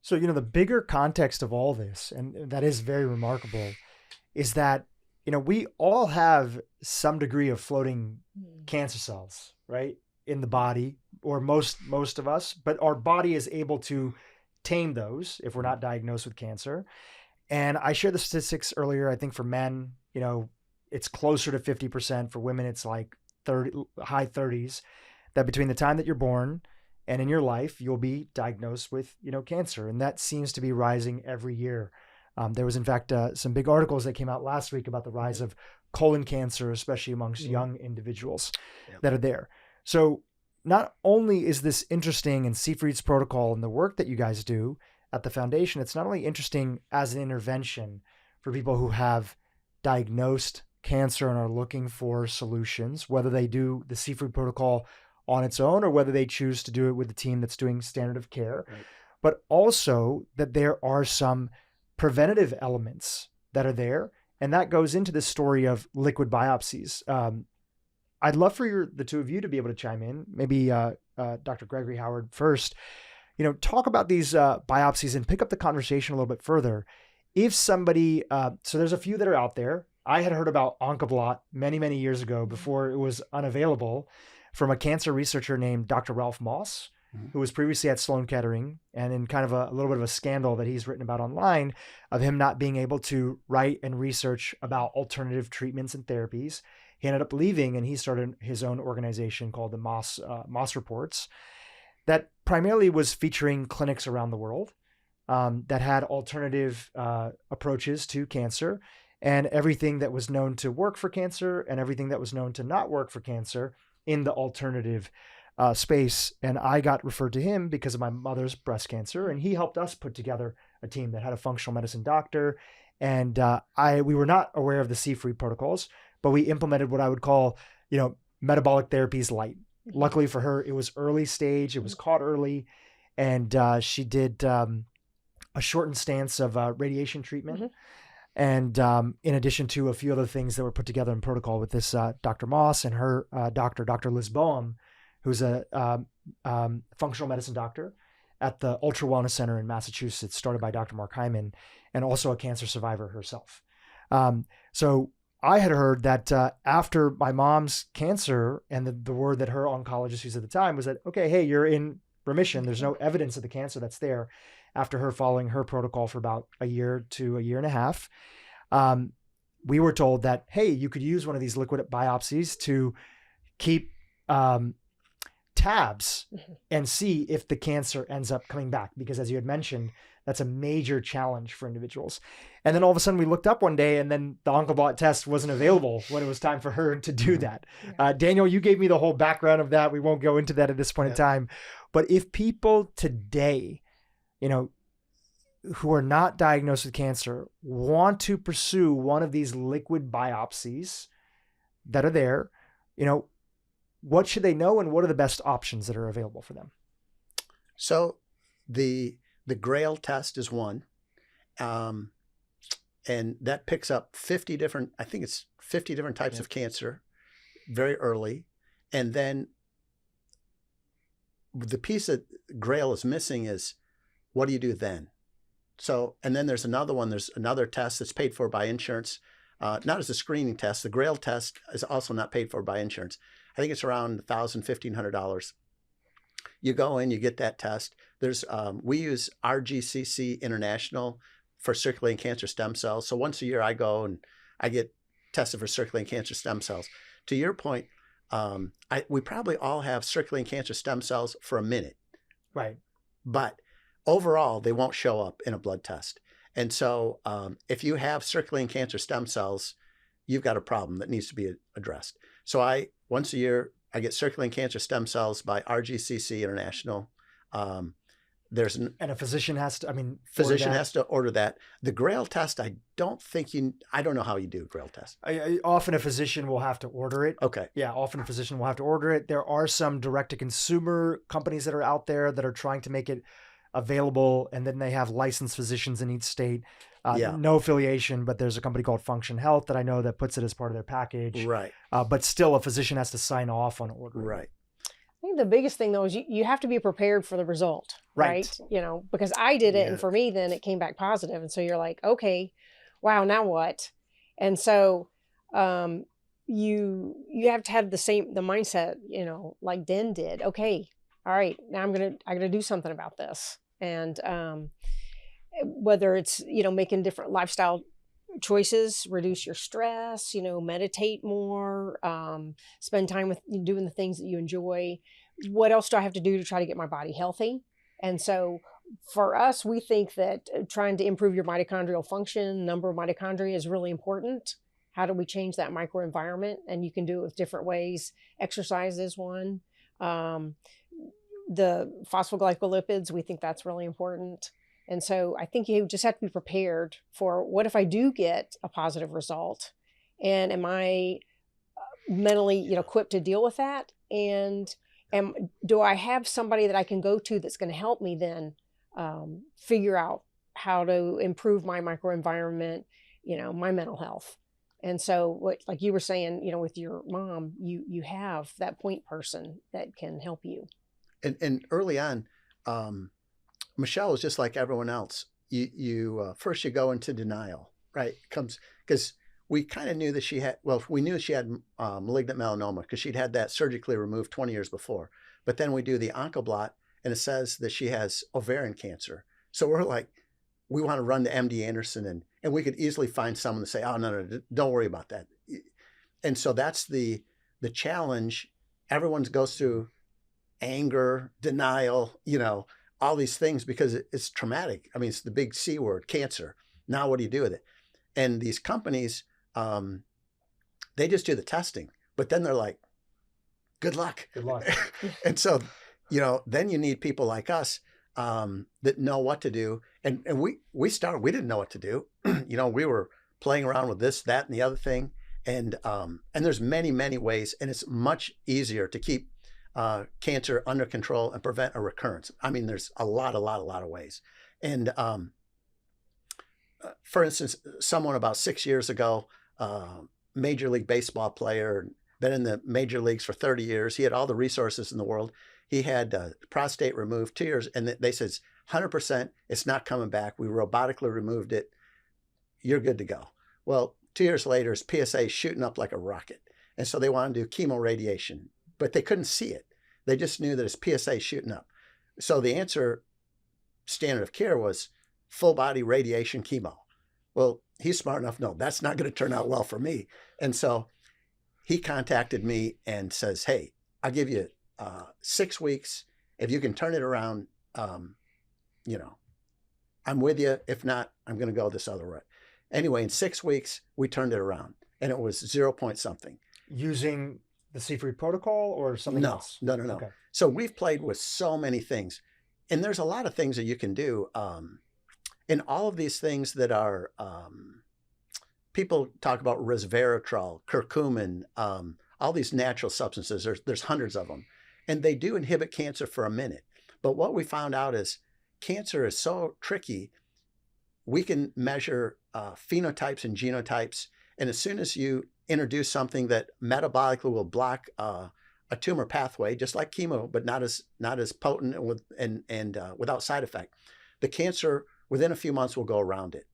So, the bigger context of all this, and that is very remarkable, is that, we all have some degree of floating cancer cells, right, in the body, or most of us, but our body is able to tame those if we're not diagnosed with cancer. And I shared the statistics earlier. I think for men, it's closer to 50%. For women, it's like high 30s, that between the time that you're born and in your life, you'll be diagnosed with, cancer. And that seems to be rising every year. There was, in fact, some big articles that came out last week about the rise of colon cancer, especially amongst young individuals that are there. So not only is this interesting in Seyfried's protocol and the work that you guys do at the foundation, it's not only interesting as an intervention for people who have diagnosed cancer and are looking for solutions, whether they do the Seyfried protocol on its own or whether they choose to do it with the team that's doing standard of care, but also that there are some preventative elements that are there. And that goes into the story of liquid biopsies. I'd love for the two of you to be able to chime in. Maybe Dr. Gregory Howard first. Talk about these biopsies and pick up the conversation a little bit further. If somebody, so there's a few that are out there. I had heard about Oncoblot many, many years ago before it was unavailable from a cancer researcher named Dr. Ralph Moss, who was previously at Sloan Kettering, and in kind of a little bit of a scandal that he's written about online of him not being able to write and research about alternative treatments and therapies. He ended up leaving and he started his own organization called the Moss Reports that primarily was featuring clinics around the world that had alternative approaches to cancer. and everything that was known to work for cancer and everything that was known to not work for cancer in the alternative space. And I got referred to him because of my mother's breast cancer, and he helped us put together a team that had a functional medicine doctor. And we were not aware of the Seyfried protocols, but we implemented what I would call, metabolic therapies light. Luckily for her, it was early stage. It was caught early. And she did a shortened stance of radiation treatment. And in addition to a few other things that were put together in protocol with this Dr. Moss and her doctor, Dr. Liz Boehm, who's a functional medicine doctor at the Ultra Wellness Center in Massachusetts, started by Dr. Mark Hyman, and also a cancer survivor herself. So I had heard that after my mom's cancer, and the word that her oncologist used at the time was that, okay, hey, you're in remission. There's no evidence of the cancer that's there. After her following her protocol for about a year to a year and a half, we were told that, hey, you could use one of these liquid biopsies to keep tabs and see if the cancer ends up coming back. Because as you had mentioned, that's a major challenge for individuals. And then all of a sudden we looked up one day, and then the Oncoblot test wasn't available when it was time for her to do that. Daniel, you gave me the whole background of that. We won't go into that at this point in time. But if people today, who are not diagnosed with cancer, want to pursue one of these liquid biopsies that are there, what should they know, and what are the best options that are available for them? So the Grail test is one, and that picks up 50 different types of cancer very early. And then the piece that Grail is missing is, what do you do then? So, and then there's another one. There's another test that's paid for by insurance, not as a screening test. The Grail test is also not paid for by insurance. I think it's around $1,000, $1,500. You go in, you get that test. There's we use RGCC International for circulating cancer stem cells. So once a year I go and I get tested for circulating cancer stem cells. To your point, we probably all have circulating cancer stem cells for a minute. Right. But overall, they won't show up in a blood test. And so if you have circulating cancer stem cells, you've got a problem that needs to be addressed. So once a year, I get circulating cancer stem cells by RGCC International. And a physician has to, has to order that. The Grail test, I don't know how you do a Grail test. Often a physician will have to order it. Okay. Yeah, often a physician will have to order it. There are some direct-to-consumer companies that are out there that are trying to make it available, and then they have licensed physicians in each state. No affiliation, but there's a company called Function Health that I know that puts it as part of their package. Right. But still, a physician has to sign off on ordering. Right. I think the biggest thing though is you have to be prepared for the result, right? Because I did it, and for me, then it came back positive, and so you're like, okay, wow, now what? And so you have to have the mindset, like Den did. Okay, all right, now I gotta do something about this, and whether it's making different lifestyle choices, reduce your stress, meditate more, spend time with doing the things that you enjoy. What else do I have to do to try to get my body healthy? And so for us, we think that trying to improve your mitochondrial function, number of mitochondria, is really important. How do we change that microenvironment? And you can do it with different ways. Exercise is one. The phosphoglycolipids, we think that's really important. And so I think you just have to be prepared for, what if I do get a positive result? And am I mentally, equipped to deal with that? And do I have somebody that I can go to that's going to help me then figure out how to improve my microenvironment, my mental health? And so like you were saying, with your mom, you have that point person that can help you. And early on, Michelle was just like everyone else. You first you go into denial, right? Because we kind of knew that we knew she had malignant melanoma because she'd had that surgically removed 20 years before. But then we do the Oncoblot, and it says that she has ovarian cancer. So we're like, we want to run to MD Anderson, and we could easily find someone to say, oh, no, don't worry about that. And so that's the challenge. Everyone goes through anger, denial, all these things because it's traumatic. I mean, it's the big C word, cancer. Now what do you do with it? And these companies, they just do the testing, but then they're like, good luck. Good luck. And so, then you need people like us that know what to do. And we didn't know what to do. We were playing around with this, that, and the other thing. And there's many, many ways, and it's much easier to keep cancer under control and prevent a recurrence. I mean, there's a lot of ways. And for instance, someone about 6 years ago, Major League Baseball player, been in the major leagues for 30 years. He had all the resources in the world. He had prostate removed 2 years, and they said 100%, it's not coming back. We robotically removed it. You're good to go. Well, 2 years later, his PSA is shooting up like a rocket. And so they wanted to do chemoradiation, but they couldn't see it. They just knew that his PSA is shooting up. So the answer, standard of care, was full body radiation chemo. Well, he's smart enough. No, that's not going to turn out well for me. And so he contacted me and says, hey, I'll give you 6 weeks. If you can turn it around, I'm with you. If not, I'm going to go this other way. Anyway, in 6 weeks, we turned it around, and it was 0 point something. Using the Seyfried protocol or something else? No. Okay. So we've played with so many things, and there's a lot of things that you can do. And all of these things that are, people talk about resveratrol, curcumin, all these natural substances. There's hundreds of them, and they do inhibit cancer for a minute. But what we found out is cancer is so tricky. We can measure phenotypes and genotypes, and as soon as you introduce something that metabolically will block a tumor pathway, just like chemo, but not as potent and without side effect, the cancer within a few months will go around it.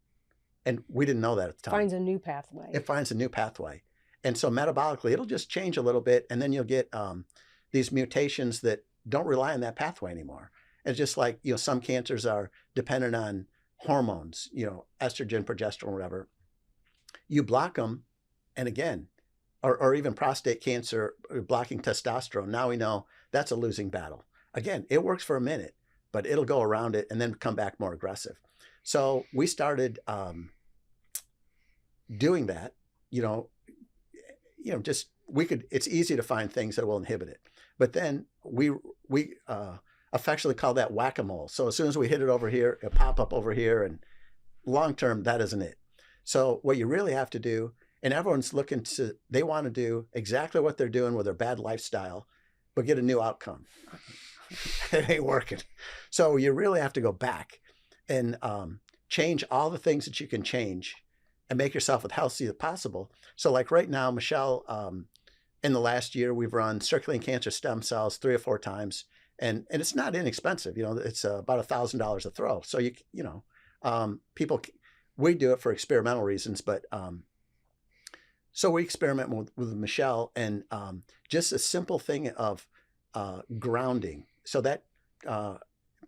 And we didn't know that at the time. Finds a new pathway. It finds a new pathway, and so metabolically it'll just change a little bit, and then you'll get these mutations that don't rely on that pathway anymore. It's just like some cancers are dependent on hormones, estrogen, progesterone, whatever. You block them, and again, or even prostate cancer, blocking testosterone. Now we know that's a losing battle. Again, it works for a minute, but it'll go around it and then come back more aggressive. So we started doing that. It's easy to find things that will inhibit it, but then we affectionately call that whack-a-mole. So as soon as we hit it over here, it'll pop up over here, and long term, that isn't it. So what you really have to do, and everyone's they want to do exactly what they're doing with their bad lifestyle, but get a new outcome. It ain't working. So you really have to go back and change all the things that you can change and make yourself as healthy as possible. So like right now, Michelle, in the last year, we've run circulating cancer stem cells 3 or 4 times. And it's not inexpensive, it's about $1,000 a throw. So people, we do it for experimental reasons, but so we experiment with Michelle, and just a simple thing of grounding, so that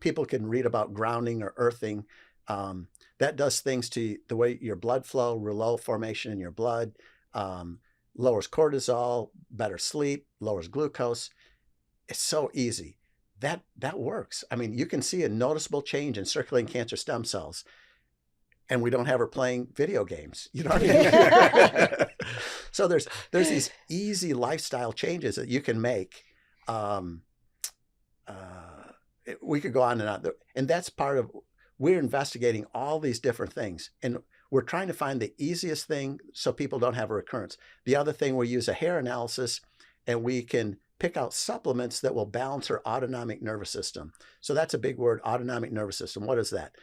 people can read about grounding or earthing. That does things to the way your blood flow, rouleau formation in your blood, lowers cortisol, better sleep, lowers glucose. It's so easy. That works. I mean, you can see a noticeable change in circulating cancer stem cells, and we don't have her playing video games. You know what I mean? So there's these easy lifestyle changes that you can make. We could go on and on, and that's part of. We're investigating all these different things, and we're trying to find the easiest thing so people don't have a recurrence. The other thing, we use a hair analysis, and we can pick out supplements that will balance our autonomic nervous system. So that's a big word, autonomic nervous system. What is that?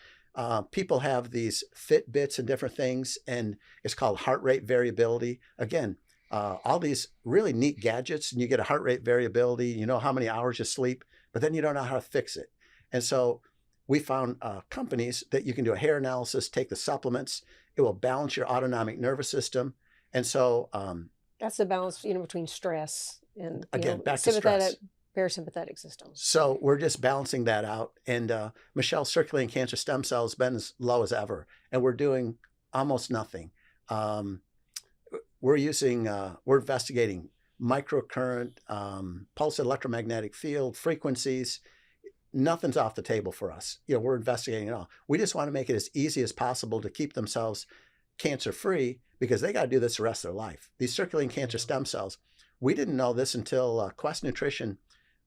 People have these Fitbits and different things, and it's called heart rate variability. Again, all these really neat gadgets, and you get a heart rate variability, you know how many hours you sleep, but then you don't know how to fix it. And so we found companies that you can do a hair analysis, take the supplements, it will balance your autonomic nervous system. And so that's the balance, between stress and again, back to stress. Parasympathetic system. So we're just balancing that out. And Michelle's circulating cancer stem cells been as low as ever, and we're doing almost nothing. We're investigating microcurrent, pulsed electromagnetic field, frequencies. Nothing's off the table for us. We're investigating it all. We just want to make it as easy as possible to keep themselves cancer-free because they got to do this the rest of their life. These circulating cancer stem cells, we didn't know this until Quest Nutrition.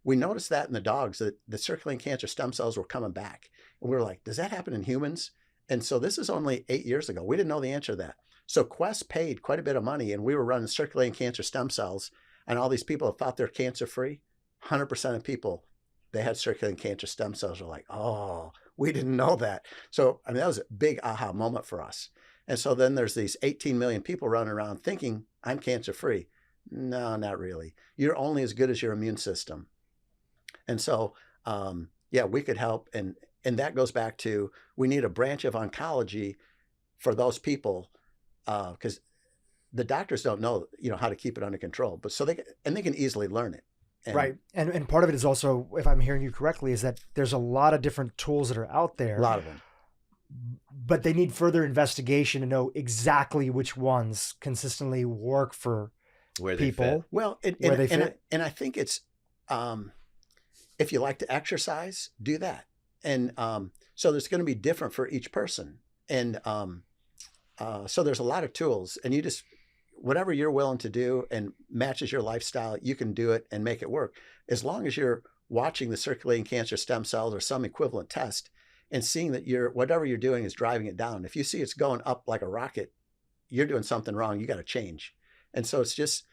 We noticed that in the dogs, that the circulating cancer stem cells were coming back. And we were like, does that happen in humans? And so this is only 8 years ago. We didn't know the answer to that. So Quest paid quite a bit of money, and we were running circulating cancer stem cells, and all these people that thought they're cancer-free, 100% of people, they had circulating cancer stem cells, were like, oh, we didn't know that. So, I mean, that was a big aha moment for us. And so then there's these 18 million people running around thinking, I'm cancer-free. No, not really. You're only as good as your immune system. And so, yeah, we could help. And that goes back to, we need a branch of oncology for those people, because the doctors don't know, how to keep it under control. But so they can easily learn it. Right. And part of it is also, if I'm hearing you correctly, is that there's a lot of different tools that are out there. A lot of them. But they need further investigation to know exactly which ones consistently work for where people. They fit. Well, and I think it's, if you like to exercise, do that. And so there's going to be different for each person. And so there's a lot of tools, and you just, whatever you're willing to do and matches your lifestyle, you can do it and make it work. As long as you're watching the circulating cancer stem cells or some equivalent test and seeing that whatever you're doing is driving it down. If you see it's going up like a rocket, you're doing something wrong. You got to change. And so it's just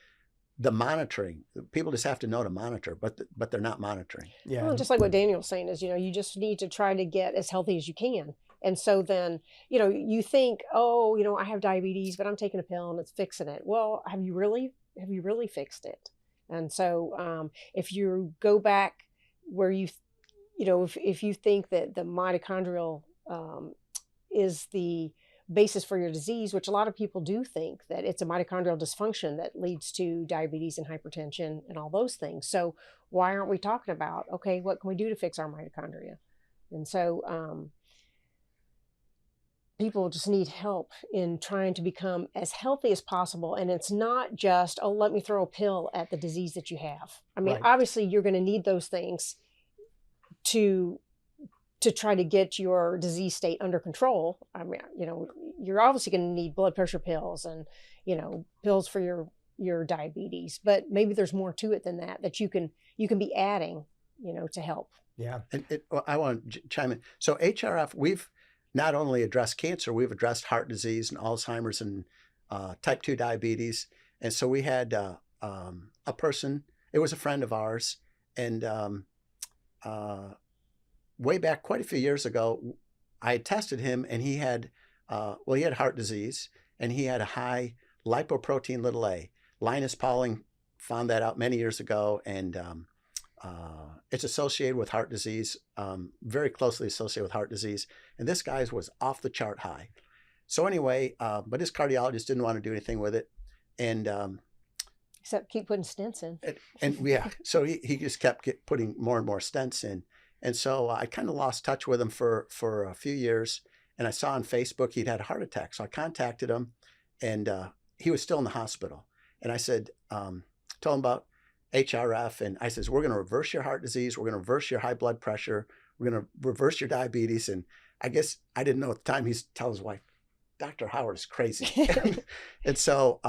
the monitoring. People just have to know to monitor, but they're not monitoring. Yeah. Well, just like what Daniel's saying is, you just need to try to get as healthy as you can. And so then, you think, oh, I have diabetes, but I'm taking a pill and it's fixing it. Well, have you really fixed it? And so if you go back where if you think that the mitochondrial is the basis for your disease, which a lot of people do think that it's a mitochondrial dysfunction that leads to diabetes and hypertension and all those things. So why aren't we talking about, okay, what can we do to fix our mitochondria? And so people just need help in trying to become as healthy as possible. And it's not just, oh, let me throw a pill at the disease that you have. I mean, Right. Obviously you're going to need those things to try to get your disease state under control. I mean, you're obviously going to need blood pressure pills and, pills for your diabetes, but maybe there's more to it than that you can be adding, to help. Yeah. And I want to chime in. So HRF, we've not only addressed cancer, we've addressed heart disease and Alzheimer's and type 2 diabetes. And so we had a person, it was a friend of ours, and way back quite a few years ago, I had tested him, and he had heart disease, and he had a high lipoprotein little a. Linus Pauling found that out many years ago, and it's associated with heart disease, very closely associated with heart disease. And this guy's was off the chart high. So anyway, but his cardiologist didn't want to do anything with it. And Except keep putting stents in. and yeah, so he just kept putting more and more stents in. And so I kind of lost touch with him for a few years. And I saw on Facebook he'd had a heart attack. So I contacted him, and he was still in the hospital. And I said, told him about HRF. And I says, we're going to reverse your heart disease. We're going to reverse your high blood pressure. We're going to reverse your diabetes. And I guess I didn't know at the time, he's telling his wife, Dr. Howard is crazy. And so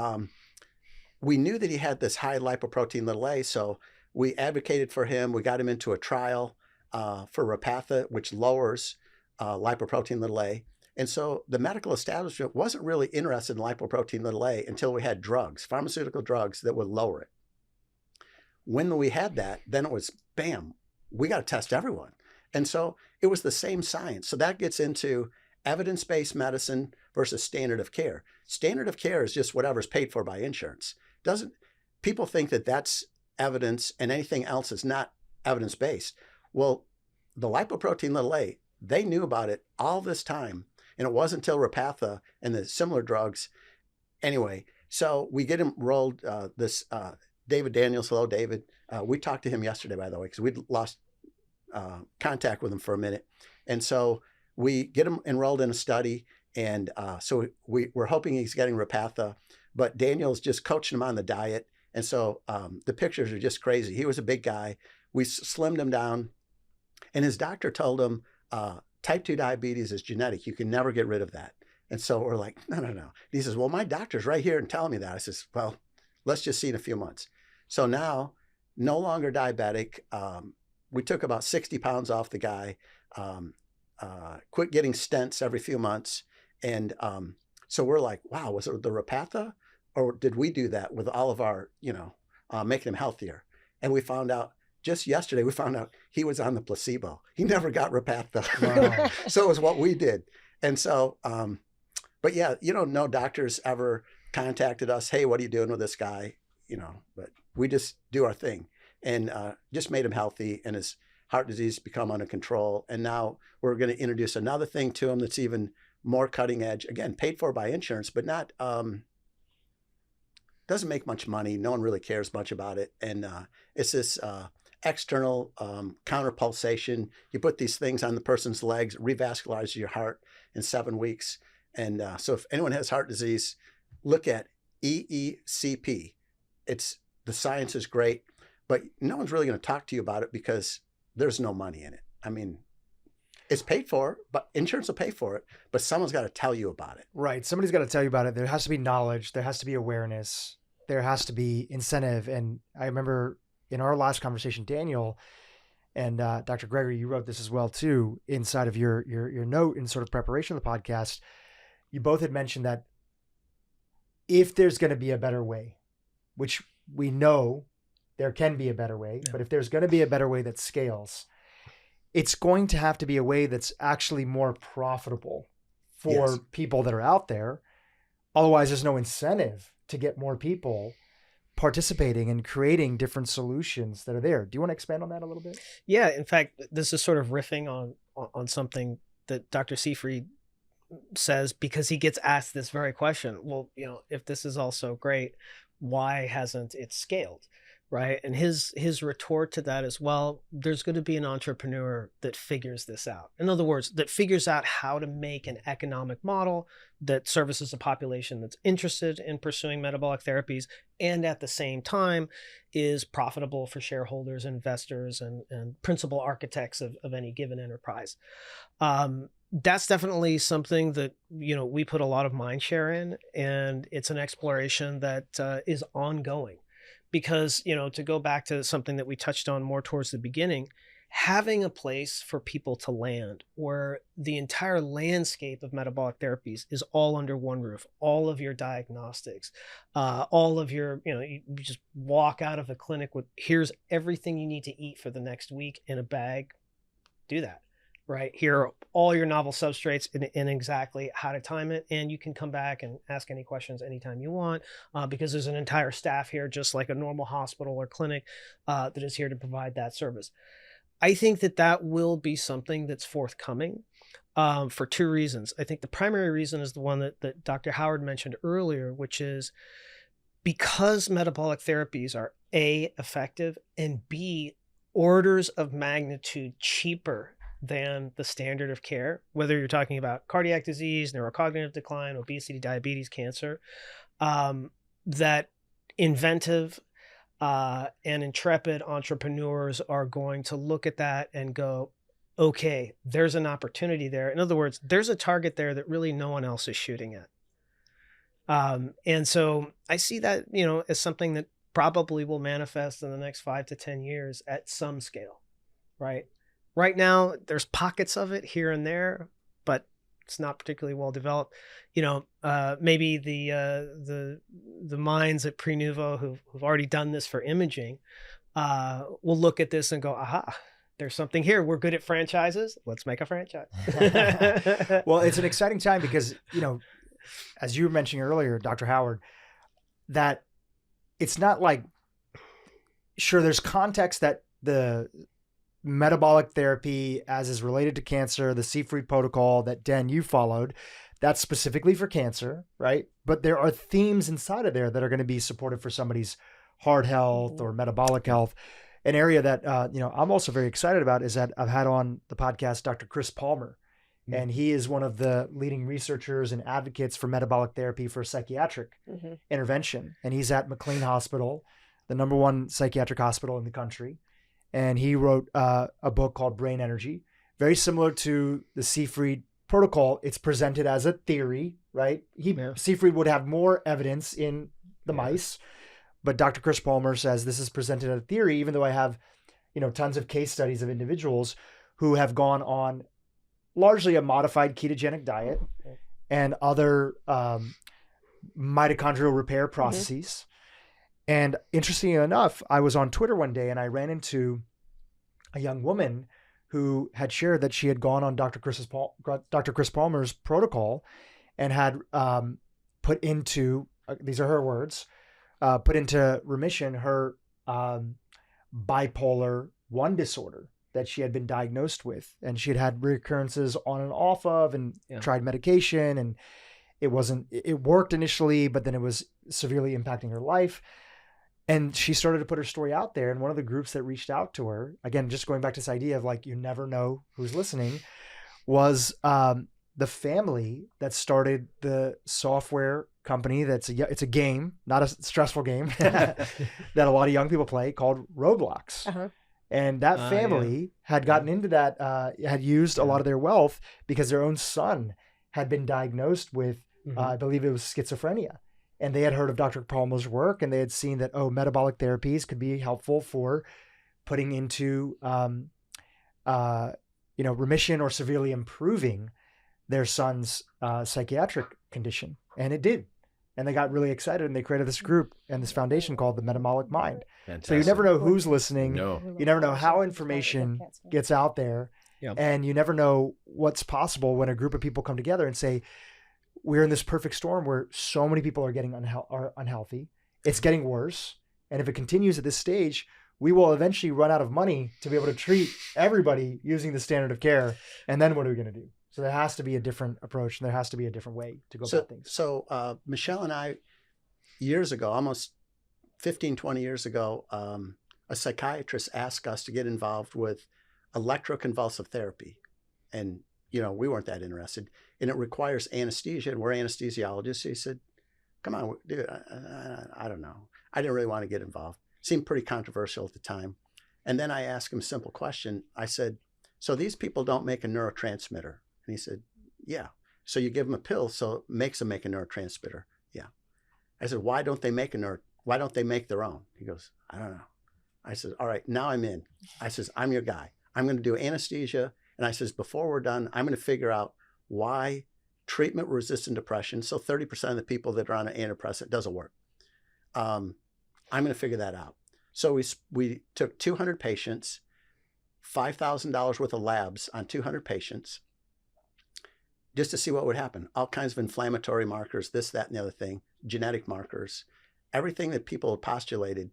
we knew that he had this high lipoprotein little a. So we advocated for him. We got him into a trial for Repatha, which lowers lipoprotein little a. And so the medical establishment wasn't really interested in lipoprotein little a until we had drugs, pharmaceutical drugs that would lower it. When we had that, then it was, bam, we got to test everyone. And so it was the same science. So that gets into evidence-based medicine versus standard of care. Standard of care is just whatever's paid for by insurance. People think that that's evidence and anything else is not evidence-based. Well, the lipoprotein little a, they knew about it all this time. And it wasn't until Repatha and the similar drugs. Anyway, so we get him rolled, David Daniels. Hello, David. We talked to him yesterday, by the way, because we'd lost contact with him for a minute. And so we get him enrolled in a study. And so we're hoping he's getting Repatha, but Daniel's just coaching him on the diet. And so the pictures are just crazy. He was a big guy. We slimmed him down. And his doctor told him, type 2 diabetes is genetic. You can never get rid of that. And so we're like, no. He says, well, my doctor's right here and telling me that. I says, well, let's just see in a few months. So now, no longer diabetic. We took about 60 pounds off the guy, quit getting stents every few months. And so we're like, wow, was it the Repatha? Or did we do that with all of our, making him healthier? And we found out just yesterday, he was on the placebo. He never got Repatha. Wow. So it was what we did. And so, but yeah, no doctors ever contacted us. Hey, what are you doing with this guy? But we just do our thing and just made him healthy, and his heart disease become under control. And now we're going to introduce another thing to him that's even more cutting edge. Again, paid for by insurance, but not, doesn't make much money. No one really cares much about it. And it's this external counter pulsation. You put these things on the person's legs, revascularizes your heart in 7 weeks. And so if anyone has heart disease, look at EECP. The science is great, but no one's really going to talk to you about it because there's no money in it. I mean, it's paid for, but insurance will pay for it, but someone's got to tell you about it. Right. Somebody's got to tell you about it. There has to be knowledge. There has to be awareness. There has to be incentive. And I remember in our last conversation, Daniel and Dr. Gregory, you wrote this as well too, inside of your note in sort of preparation of the podcast. You both had mentioned that if there's going to be a better way, which we know there can be a better way, but if there's going to be a better way that scales, it's going to have to be a way that's actually more profitable for people that are out there. Otherwise, there's no incentive to get more people participating and creating different solutions that are there. Do you want to expand on that a little bit? Yeah, in fact, this is sort of riffing on something that Dr. Seyfried says, because he gets asked this very question. Well, if this is all so great, why hasn't it scaled? Right. And his retort to that is, well, there's going to be an entrepreneur that figures this out. In other words, that figures out how to make an economic model that services a population that's interested in pursuing metabolic therapies and at the same time is profitable for shareholders, investors, and principal architects of any given enterprise. That's definitely something that, we put a lot of mind share in, and it's an exploration that is ongoing. Because, to go back to something that we touched on more towards the beginning, having a place for people to land where the entire landscape of metabolic therapies is all under one roof, all of your diagnostics, all of your, you just walk out of a clinic with, here's everything you need to eat for the next week in a bag, do that. Right? Here are all your novel substrates and exactly how to time it. And you can come back and ask any questions anytime you want, because there's an entire staff here, just like a normal hospital or clinic, that is here to provide that service. I think that will be something that's forthcoming for two reasons. I think the primary reason is the one that Dr. Howard mentioned earlier, which is because metabolic therapies are A, effective, and B, orders of magnitude cheaper than the standard of care, whether you're talking about cardiac disease, neurocognitive decline, obesity, diabetes, cancer, that inventive and intrepid entrepreneurs are going to look at that and go, okay, there's an opportunity there. In other words, there's a target there that really no one else is shooting at. And so I see that, as something that probably will manifest in the next 5 to 10 years at some scale, right? Right now, there's pockets of it here and there, but it's not particularly well developed. Maybe the minds at Prenuvo who've already done this for imaging will look at this and go, aha, there's something here. We're good at franchises. Let's make a franchise. Well, it's an exciting time because, as you were mentioning earlier, Dr. Howard, that it's not like, sure, there's context that the metabolic therapy as is related to cancer, the Seyfried protocol that Den, you followed, that's specifically for cancer, right? But there are themes inside of there that are going to be supportive for somebody's heart health or metabolic health. An area that, I'm also very excited about is that I've had on the podcast, Dr. Chris Palmer, and he is one of the leading researchers and advocates for metabolic therapy for psychiatric intervention. And he's at McLean Hospital, the #1 psychiatric hospital in the country. And he wrote a book called Brain Energy, very similar to the Seyfried protocol. It's presented as a theory, right? Seyfried would have more evidence in the mice, but Dr. Chris Palmer says this is presented as a theory, even though I have, tons of case studies of individuals who have gone on largely a modified ketogenic diet and other mitochondrial repair processes. And interestingly enough, I was on Twitter one day and I ran into a young woman who had shared that she had gone on Dr. Chris Palmer's protocol and had put into, these are her words, put into remission her bipolar 1 disorder that she had been diagnosed with. And she had recurrences on and off of and tried medication, and it worked initially, but then it was severely impacting her life. And she started to put her story out there. And one of the groups that reached out to her, again, just going back to this idea of like, you never know who's listening, was the family that started the software company it's a game, not a stressful game, that a lot of young people play, called Roblox. Uh-huh. And that family had gotten into that, had used a lot of their wealth because their own son had been diagnosed with, I believe it was schizophrenia. And they had heard of Dr. Palmer's work, and they had seen that, metabolic therapies could be helpful for putting into, remission or severely improving their son's psychiatric condition. And it did. And they got really excited, and they created this group and this foundation called the Metabolic Mind. Fantastic. So you never know who's listening. No. You never know how information gets out there. Yep. And you never know what's possible when a group of people come together and say, we're in this perfect storm where so many people are getting unhealthy. It's getting worse. And if it continues at this stage, we will eventually run out of money to be able to treat everybody using the standard of care. And then what are we going to do? So there has to be a different approach, and there has to be a different way to go about things. So Michelle and I, years ago, almost 15, 20 years ago, a psychiatrist asked us to get involved with electroconvulsive therapy. And, we weren't that interested. And it requires anesthesia, and we're anesthesiologists. He said, come on, dude, I don't know. I didn't really want to get involved. Seemed pretty controversial at the time. And then I asked him a simple question. I said, so these people don't make a neurotransmitter? And he said, yeah. So you give them a pill, so it makes them make a neurotransmitter. Yeah. I said, why don't they make their own? He goes, I don't know. I said, all right, now I'm in. I says, I'm your guy. I'm going to do anesthesia. And I says, before we're done, I'm going to figure out why treatment-resistant depression, so 30% of the people that are on an antidepressant, doesn't work. I'm going to figure that out. So we took 200 patients, $5,000 worth of labs on 200 patients, just to see what would happen. All kinds of inflammatory markers, this, that, and the other thing, genetic markers, everything that people had postulated.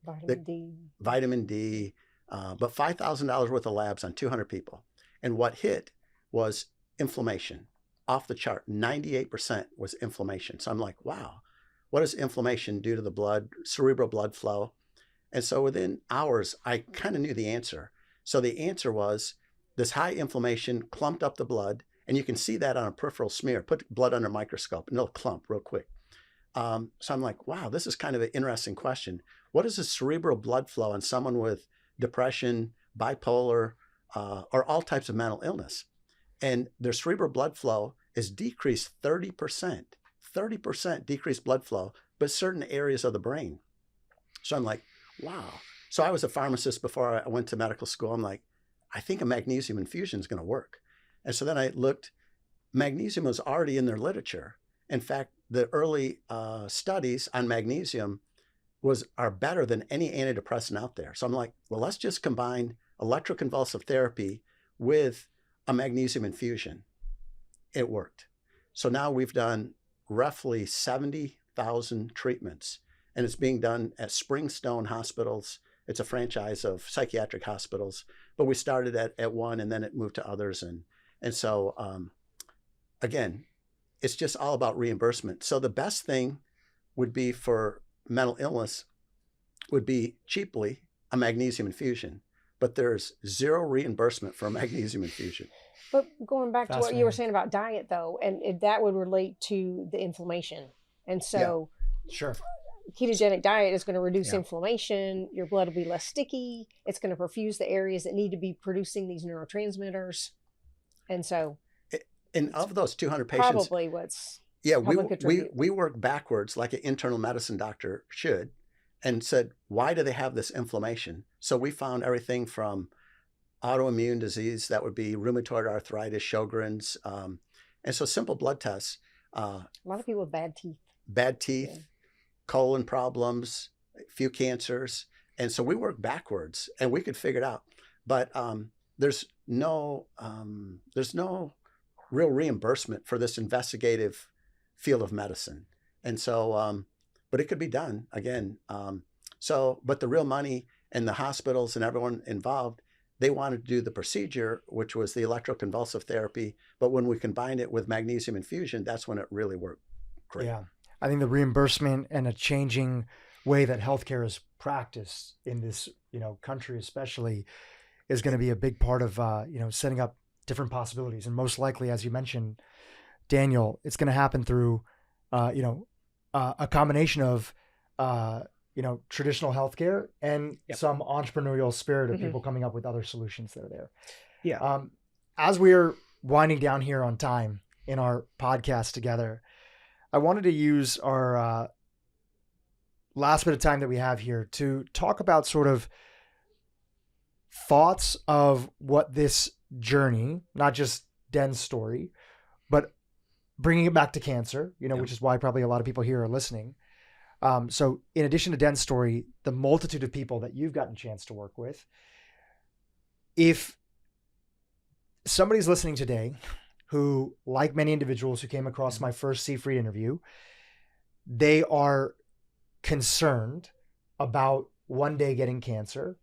Vitamin D, but $5,000 worth of labs on 200 people. And what hit was inflammation. Off the chart, 98% was inflammation. So I'm like, wow, what does inflammation do to the blood, cerebral blood flow? And so within hours, I kind of knew the answer. So the answer was this high inflammation clumped up the blood, and you can see that on a peripheral smear. Put blood under a microscope, and it'll clump real quick. So I'm like, wow, this is kind of an interesting question. What is the cerebral blood flow on someone with depression, bipolar, or all types of mental illness? And their cerebral blood flow is decreased 30%. 30% decreased blood flow, but certain areas of the brain. So I'm like, wow. So I was a pharmacist before I went to medical school. I'm like, I think a magnesium infusion is going to work. And so then I looked, magnesium was already in their literature. In fact, the early studies on magnesium are better than any antidepressant out there. So I'm like, well, let's just combine electroconvulsive therapy with a magnesium infusion. It worked. So now we've done roughly 70,000 treatments, and it's being done at Springstone hospitals. It's a franchise of psychiatric hospitals, but we started at one, and then it moved to others. And so, again, it's just all about reimbursement. So the best thing would be for mental illness would be cheaply a magnesium infusion, but there's zero reimbursement for a magnesium infusion. But going back to what you were saying about diet, though, and that would relate to the inflammation. And so sure, ketogenic diet is going to reduce inflammation. Your blood will be less sticky. It's going to perfuse the areas that need to be producing these neurotransmitters. And so... And of those 200 patients... Probably what's... Yeah, Help them contribute. we work backwards like an internal medicine doctor should, and said, why do they have this inflammation? So we found everything from autoimmune disease, that would be rheumatoid arthritis, Sjogren's, and so simple blood tests. A lot of people with bad teeth. Bad teeth, Yeah. colon problems, a few cancers. And so we work backwards and we could figure it out. But there's no real reimbursement for this investigative field of medicine. And so, but it could be done again. But the real money and the hospitals and everyone involved, they wanted to do the procedure, which was the electroconvulsive therapy. But when we combined it with magnesium infusion, that's when it really worked great. Yeah. I think the reimbursement and a changing way that healthcare is practiced in this, country especially, is going to be a big part of, setting up different possibilities. And most likely, as you mentioned, Daniel, it's going to happen through, a combination of, traditional healthcare and some entrepreneurial spirit of people coming up with other solutions that are there. Yeah. As we're winding down here on time in our podcast together, I wanted to use our last bit of time that we have here to talk about sort of thoughts of what this journey, not just Den's story, but bringing it back to cancer, which is why probably a lot of people here are listening. So in addition to Den's story, the multitude of people that you've gotten a chance to work with, if somebody's listening today who, like many individuals who came across my first Seyfried interview, they are concerned about one day getting cancer,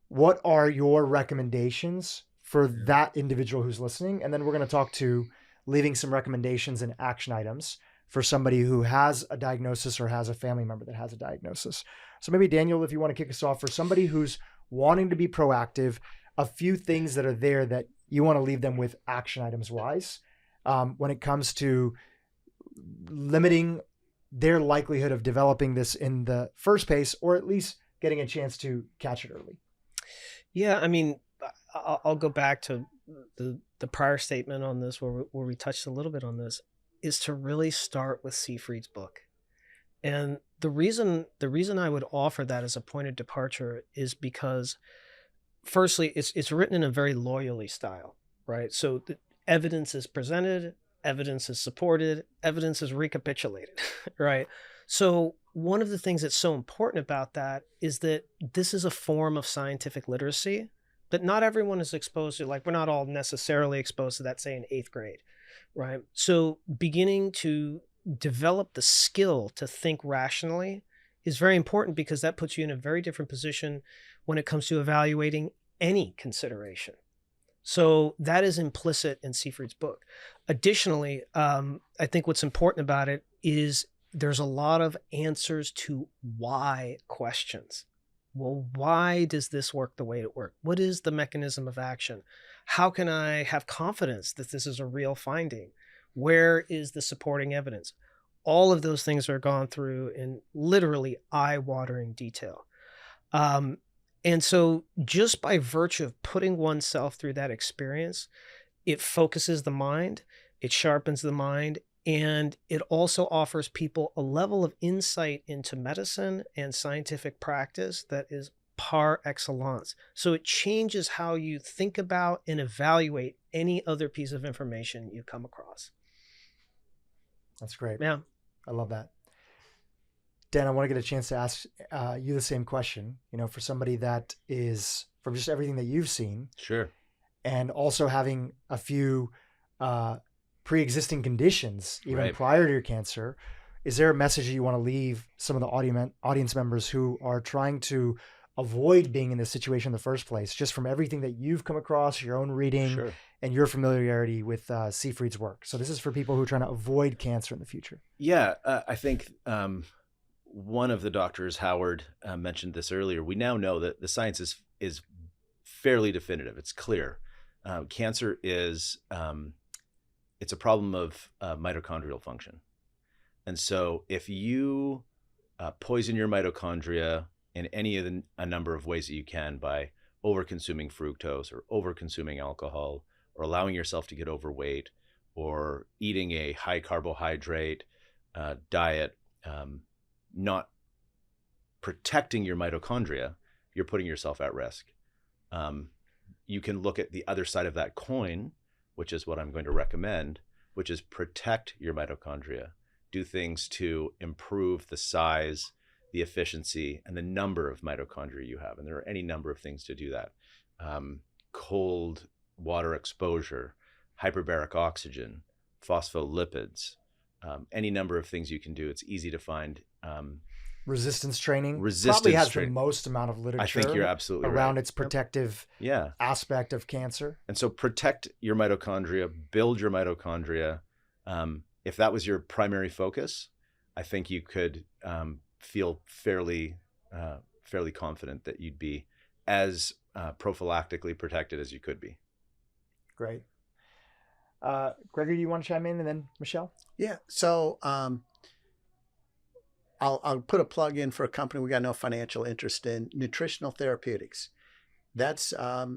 what are your recommendations for that individual who's listening? And then we're going to talk to leaving some recommendations and action items for somebody who has a diagnosis or has a family member that has a diagnosis. So maybe Daniel, if you want to kick us off, for somebody who's wanting to be proactive, a few things that are there that you want to leave them with action items wise, when it comes to limiting their likelihood of developing this in the first place, or at least getting a chance to catch it early. Yeah. I mean, I'll go back to the prior statement on this where we touched a little bit on this, is to really start with Seyfried's book. And the reason I would offer that as a point of departure is because, firstly, it's written in a very lawyerly style, right? So the evidence is presented, evidence is supported, evidence is recapitulated, right? So one of the things that's so important about that is that this is a form of scientific literacy that not everyone is exposed to. Like, we're not all necessarily exposed to that, say, in 8th grade, right? So beginning to develop the skill to think rationally is very important, because that puts you in a very different position when it comes to evaluating any consideration. So that is implicit in Seyfried's book. Additionally, I think what's important about it is there's a lot of answers to why questions. Well, why does this work the way it works? What is the mechanism of action? How can I have confidence that this is a real finding? Where is the supporting evidence? All of those things are gone through in literally eye-watering detail. And so just by virtue of putting oneself through that experience, it focuses the mind, it sharpens the mind, and it also offers people a level of insight into medicine and scientific practice that is par excellence. So it changes how you think about and evaluate any other piece of information you come across. That's great. Yeah. I love that. Dan, I want to get a chance to ask you the same question, for somebody that is, from just everything that you've seen. Sure. And also having a few pre-existing conditions, even Right. prior to your cancer, is there a message that you want to leave some of the audience members who are trying to avoid being in this situation in the first place, just from everything that you've come across, your own reading, Sure. and your familiarity with Seyfried's work? So this is for people who are trying to avoid cancer in the future. Yeah, I think one of the doctors, Howard, mentioned this earlier. We now know that the science is fairly definitive. It's clear. Cancer is it's a problem of mitochondrial function. And so if you poison your mitochondria in any of a number of ways that you can, by over-consuming fructose or over-consuming alcohol, or allowing yourself to get overweight, or eating a high carbohydrate diet, not protecting your mitochondria, you're putting yourself at risk. You can look at the other side of that coin, which is what I'm going to recommend, which is protect your mitochondria. Do things to improve the size, the efficiency, and the number of mitochondria you have. And there are any number of things to do that. Cold water exposure, hyperbaric oxygen, phospholipids, any number of things you can do. It's easy to find. Resistance training probably has the most amount of literature. I think you're absolutely around right. its protective aspect of cancer. And so protect your mitochondria, build your mitochondria. If that was your primary focus, I think you could feel fairly confident that you'd be as prophylactically protected as you could be. Great. Gregory, do you want to chime in, and then Michelle? Yeah. So I'll put a plug in for a company we got no financial interest in, Nutritional Therapeutics. That's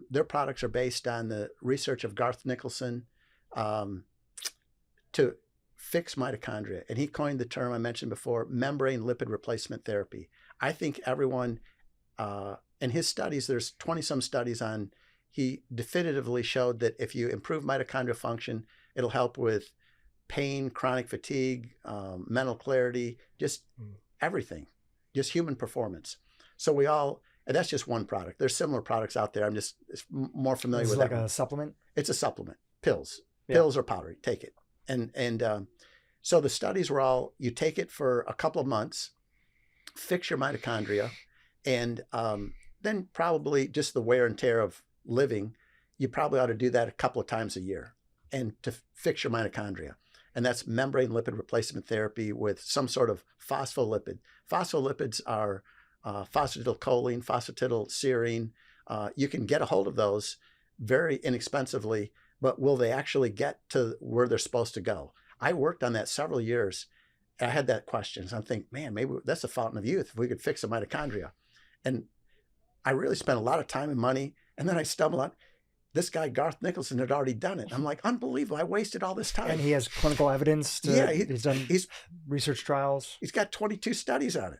their products are based on the research of Garth Nicholson to fix mitochondria. And he coined the term I mentioned before, membrane lipid replacement therapy. I think everyone, in his studies, there's 20 some studies on, he definitively showed that if you improve mitochondrial function, it'll help with pain, chronic fatigue, mental clarity, just everything, just human performance. So and that's just one product. There's similar products out there. I'm just more familiar with it. It's like a supplement? It's a supplement, pills or powder, take it. And so the studies were all, you take it for a couple of months, fix your mitochondria, and then probably just the wear and tear of living, you probably ought to do that a couple of times a year and to fix your mitochondria. And that's membrane lipid replacement therapy with some sort of phospholipid. Phospholipids are phosphatidylcholine, phosphatidylserine. You can get a hold of those very inexpensively, but will they actually get to where they're supposed to go? I worked on that several years. And I had that question. So I'm thinking, man, maybe that's a fountain of youth if we could fix the mitochondria. And I really spent a lot of time and money. And then I stumbled on this guy, Garth Nicholson, had already done it. I'm like, unbelievable. I wasted all this time. And he has clinical evidence. He's done research trials. He's got 22 studies on it.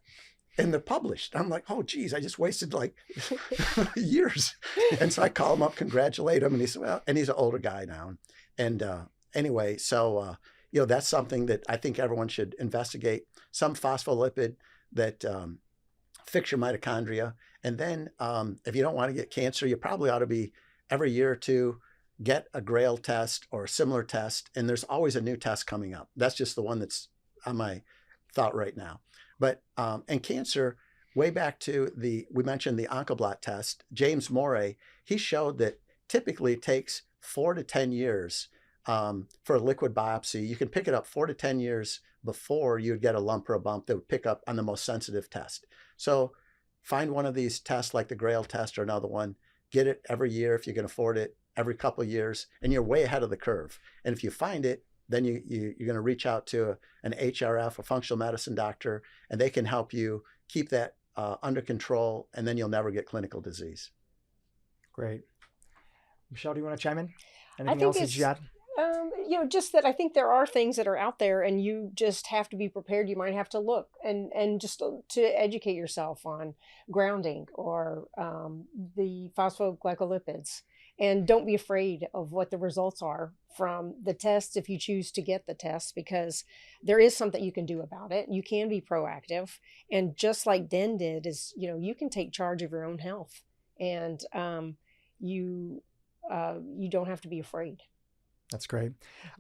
And they're published. I'm like, oh, geez, I just wasted like years. And so I call him up, congratulate him. And he said, well, and he's an older guy now. And anyway, so, that's something that I think everyone should investigate. Some phospholipid that fix your mitochondria. And then if you don't want to get cancer, you probably ought to be every year or two, get a GRAIL test or a similar test. And there's always a new test coming up. That's just the one that's on my thought right now. But, and cancer, way back to we mentioned the Oncoblot test, James Morey, he showed that typically it takes 4 to 10 years for a liquid biopsy. You can pick it up 4 to 10 years before you'd get a lump or a bump that would pick up on the most sensitive test. So find one of these tests like the GRAIL test or another one, get it every year if you can afford it, every couple of years, and you're way ahead of the curve. And if you find it, then you're going to reach out to an HRF, a functional medicine doctor, and they can help you keep that under control, and then you'll never get clinical disease. Great. Michelle, do you want to chime in? Anything else that you got? Just that I think there are things that are out there and you just have to be prepared. You might have to look and just to educate yourself on grounding or the phosphoglycolipids. And don't be afraid of what the results are from the tests if you choose to get the test, because there is something you can do about it. You can be proactive. And just like Den did is, you can take charge of your own health and you don't have to be afraid. That's great.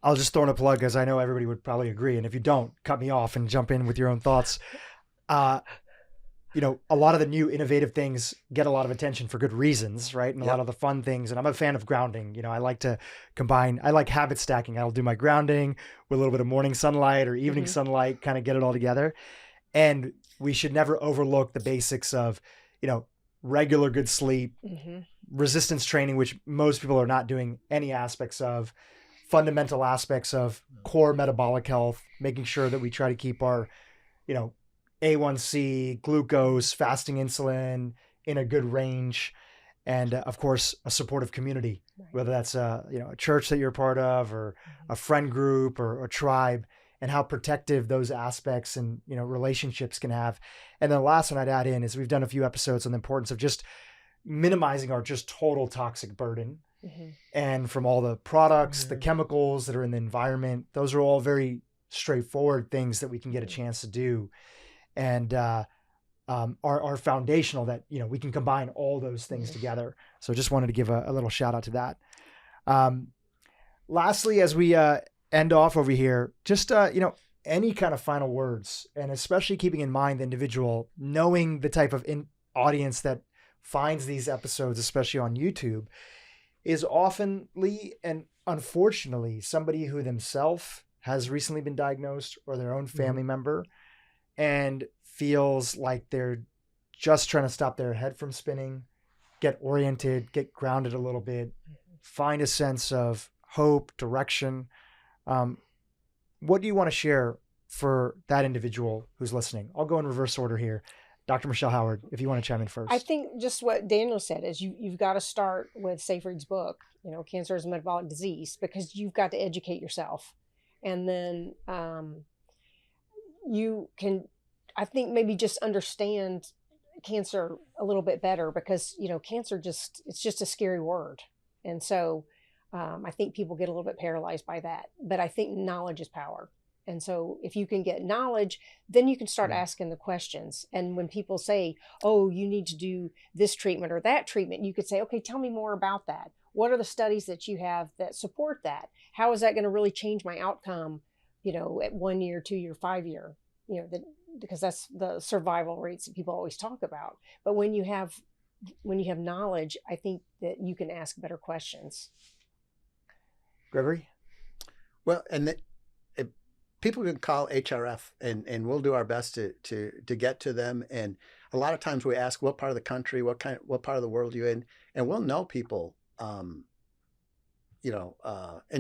I'll just throw in a plug because I know everybody would probably agree. And if you don't, cut me off and jump in with your own thoughts. A lot of the new innovative things get a lot of attention for good reasons, right? And a lot of the fun things. And I'm a fan of grounding. I like to combine, I like habit stacking. I'll do my grounding with a little bit of morning sunlight or evening sunlight, kind of get it all together. And we should never overlook the basics of, regular good sleep, resistance training, which most people are not doing any aspects of, fundamental aspects of core metabolic health, making sure that we try to keep our, A1C, glucose, fasting insulin in a good range, and of course, a supportive community whether that's a church that you're a part of, or a friend group, or a tribe, and how protective those aspects and relationships can have. And then the last one I'd add in is we've done a few episodes on the importance of just minimizing our just total toxic burden. And from all the products, the chemicals that are in the environment, those are all very straightforward things that we can get a chance to do, and are foundational, that we can combine all those things together. So just wanted to give a little shout out to that. Lastly, as we end off over here, just any kind of final words, and especially keeping in mind the individual, knowing the type of audience that finds these episodes, especially on YouTube, is oftenly and unfortunately somebody who themselves has recently been diagnosed, or their own family member, and feels like they're just trying to stop their head from spinning, get oriented, get grounded a little bit, find a sense of hope, direction. What do you want to share for that individual who's listening? I'll go in reverse order here. Dr. Michelle Howard, if you want to chime in first. I think just what Daniel said is you've got to start with Seyfried's book, Cancer is a Metabolic Disease, because you've got to educate yourself. And then you can, I think, maybe just understand cancer a little bit better, because, cancer it's just a scary word. And so I think people get a little bit paralyzed by that. But I think knowledge is power. And so if you can get knowledge, then you can start asking the questions. And when people say, oh, you need to do this treatment or that treatment, you could say, okay, tell me more about that. What are the studies that you have that support that? How is that going to really change my outcome, at 1 year, 2 year, 5 year, because that's the survival rates that people always talk about. But when you have knowledge, I think that you can ask better questions. Gregory? Well, and people can call HRF, and we'll do our best to get to them. And a lot of times we ask, what part of the country, what part of the world are you in? And we'll know people, in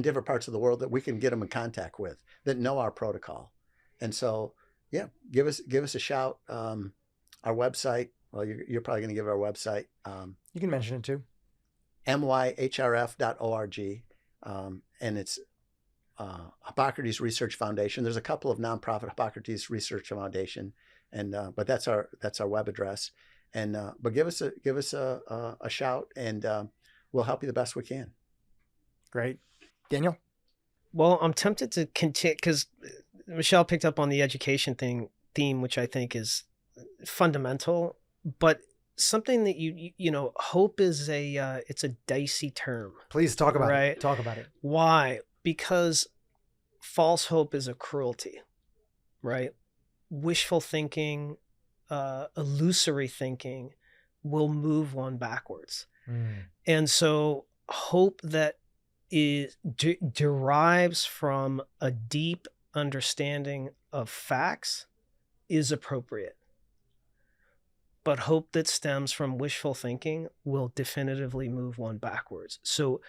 different parts of the world that we can get them in contact with, that know our protocol. And so, yeah, give us a shout. Our website, well, you're probably going to give our website. You can mention it too. myhrf.org. And it's Hippocrates Research Foundation. There's a couple of nonprofit Hippocrates Research Foundation, and but that's our web address. And but give us a shout, and we'll help you the best we can. Great, Daniel. Well, I'm tempted to continue, because Michelle picked up on the education theme, which I think is fundamental, but something that hope is it's a dicey term. Please talk about right? it. Talk about it. Why? Because false hope is a cruelty, right? Wishful thinking, illusory thinking will move one backwards. And so hope that derives from a deep understanding of facts is appropriate. But hope that stems from wishful thinking will definitively move one backwards. So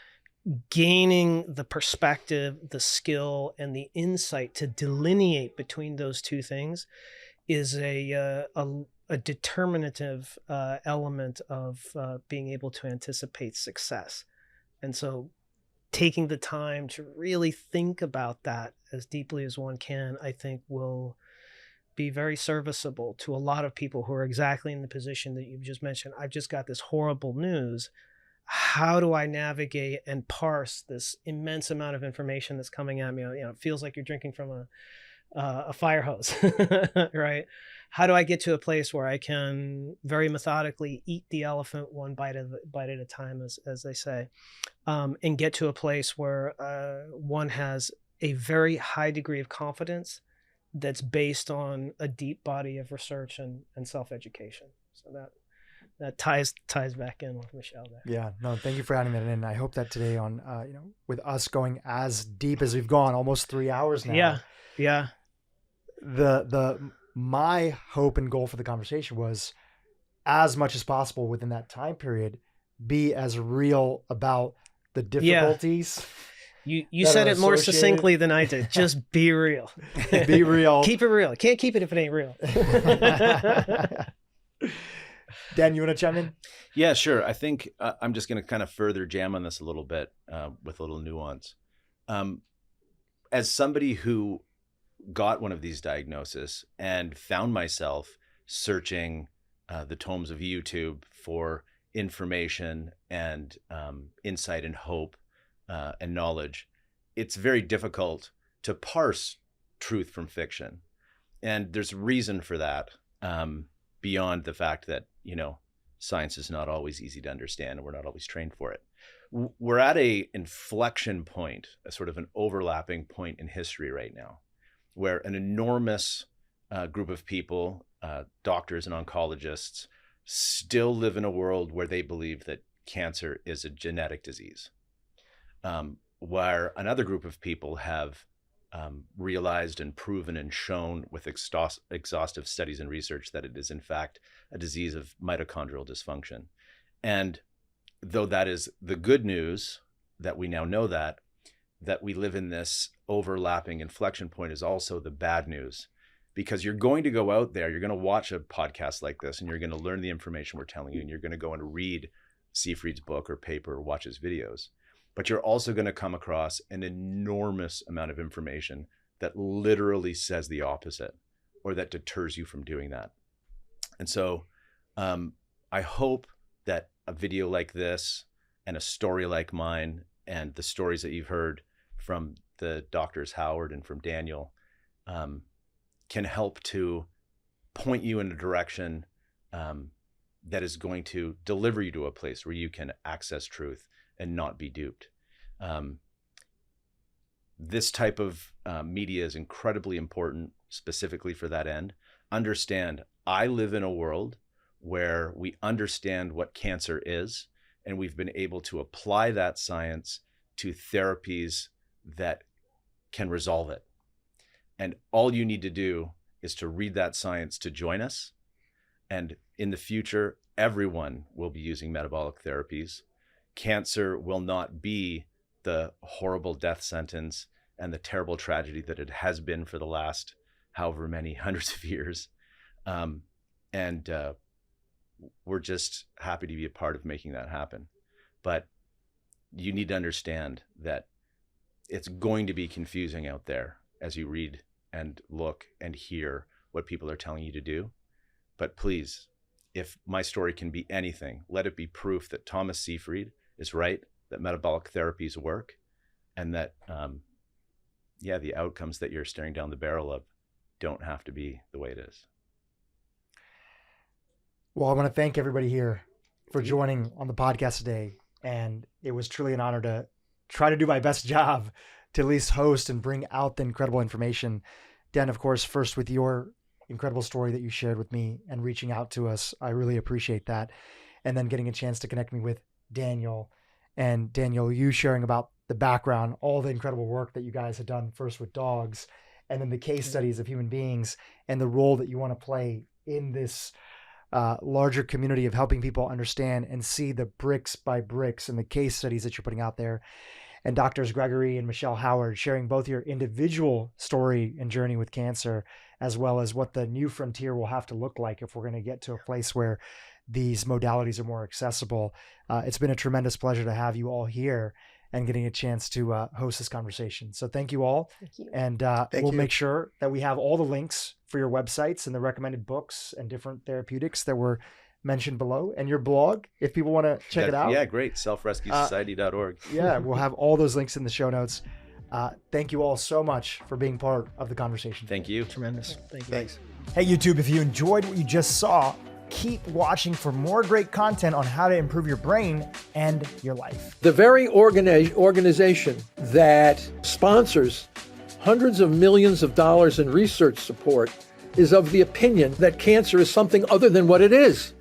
gaining the perspective, the skill, and the insight to delineate between those two things is a determinative element of being able to anticipate success. And so taking the time to really think about that as deeply as one can, I think will be very serviceable to a lot of people who are exactly in the position that you've just mentioned. I've just got this horrible news. How do I navigate and parse this immense amount of information that's coming at me? It feels like you're drinking from a fire hose, right? How do I get to a place where I can very methodically eat the elephant one bite at a time, as they say, and get to a place where one has a very high degree of confidence that's based on a deep body of research and self-education. So that ties back in with Michelle there. Yeah, no, thank you for adding that in. I hope that today on, with us going as deep as we've gone, almost 3 hours now. Yeah. My hope and goal for the conversation was, as much as possible within that time period, be as real about the difficulties. You said it more succinctly than I did. Just be real. Be real. Keep it real. Can't keep it if it ain't real. Dan, you want to chime in? Yeah, sure. I think I'm just going to kind of further jam on this a little bit with a little nuance. As somebody who got one of these diagnoses and found myself searching the tomes of YouTube for information and insight and hope and knowledge, it's very difficult to parse truth from fiction. And there's reason for that, beyond the fact that, science is not always easy to understand and we're not always trained for it. We're at a inflection point, a sort of an overlapping point in history right now, where an enormous group of people, doctors and oncologists, still live in a world where they believe that cancer is a genetic disease, where another group of people have realized and proven and shown with exhaustive studies and research that it is in fact a disease of mitochondrial dysfunction. And though that is the good news, that we now know that we live in this overlapping inflection point, is also the bad news, because you're going to go out there, you're going to watch a podcast like this, and you're going to learn the information we're telling you, and you're going to go and read Seyfried's book or paper or watch his videos. But you're also going to come across an enormous amount of information that literally says the opposite, or that deters you from doing that. And so I hope that a video like this and a story like mine and the stories that you've heard from the doctors Howard and from Daniel can help to point you in a direction that is going to deliver you to a place where you can access truth and not be duped. This type of media is incredibly important, specifically for that end. Understand, I live in a world where we understand what cancer is, and we've been able to apply that science to therapies that can resolve it. And all you need to do is to read that science to join us. And in the future, everyone will be using metabolic therapies. Cancer will not be the horrible death sentence and the terrible tragedy that it has been for the last however many hundreds of years. We're just happy to be a part of making that happen. But you need to understand that it's going to be confusing out there as you read and look and hear what people are telling you to do. But please, if my story can be anything, let it be proof that Thomas Seyfried is right, that metabolic therapies work, and that, the outcomes that you're staring down the barrel of don't have to be the way it is. Well, I want to thank everybody here for joining on the podcast today. And it was truly an honor to try to do my best job to at least host and bring out the incredible information. Den, of course, first with your incredible story that you shared with me and reaching out to us. I really appreciate that. And then getting a chance to connect me with Daniel. And Daniel, you sharing about the background, all the incredible work that you guys have done, first with dogs, and then the case studies of human beings and the role that you want to play in this larger community of helping people understand and see the bricks by bricks and the case studies that you're putting out there. And Doctors Gregory and Michelle Howard sharing both your individual story and journey with cancer, as well as what the new frontier will have to look like if we're going to get to a place where these modalities are more accessible. It's been a tremendous pleasure to have you all here and getting a chance to host this conversation. So thank you all. Thank you. And we'll make sure that we have all the links for your websites and the recommended books and different therapeutics that were mentioned below, and your blog, if people want to check it out. Yeah, great. selfrescuesociety.org. Yeah, we'll have all those links in the show notes. Thank you all so much for being part of the conversation. Thank you. Tremendous. Thank you. Thanks. Hey, YouTube, if you enjoyed what you just saw, keep watching for more great content on how to improve your brain and your life. The very organization that sponsors hundreds of millions of dollars in research support is of the opinion that cancer is something other than what it is.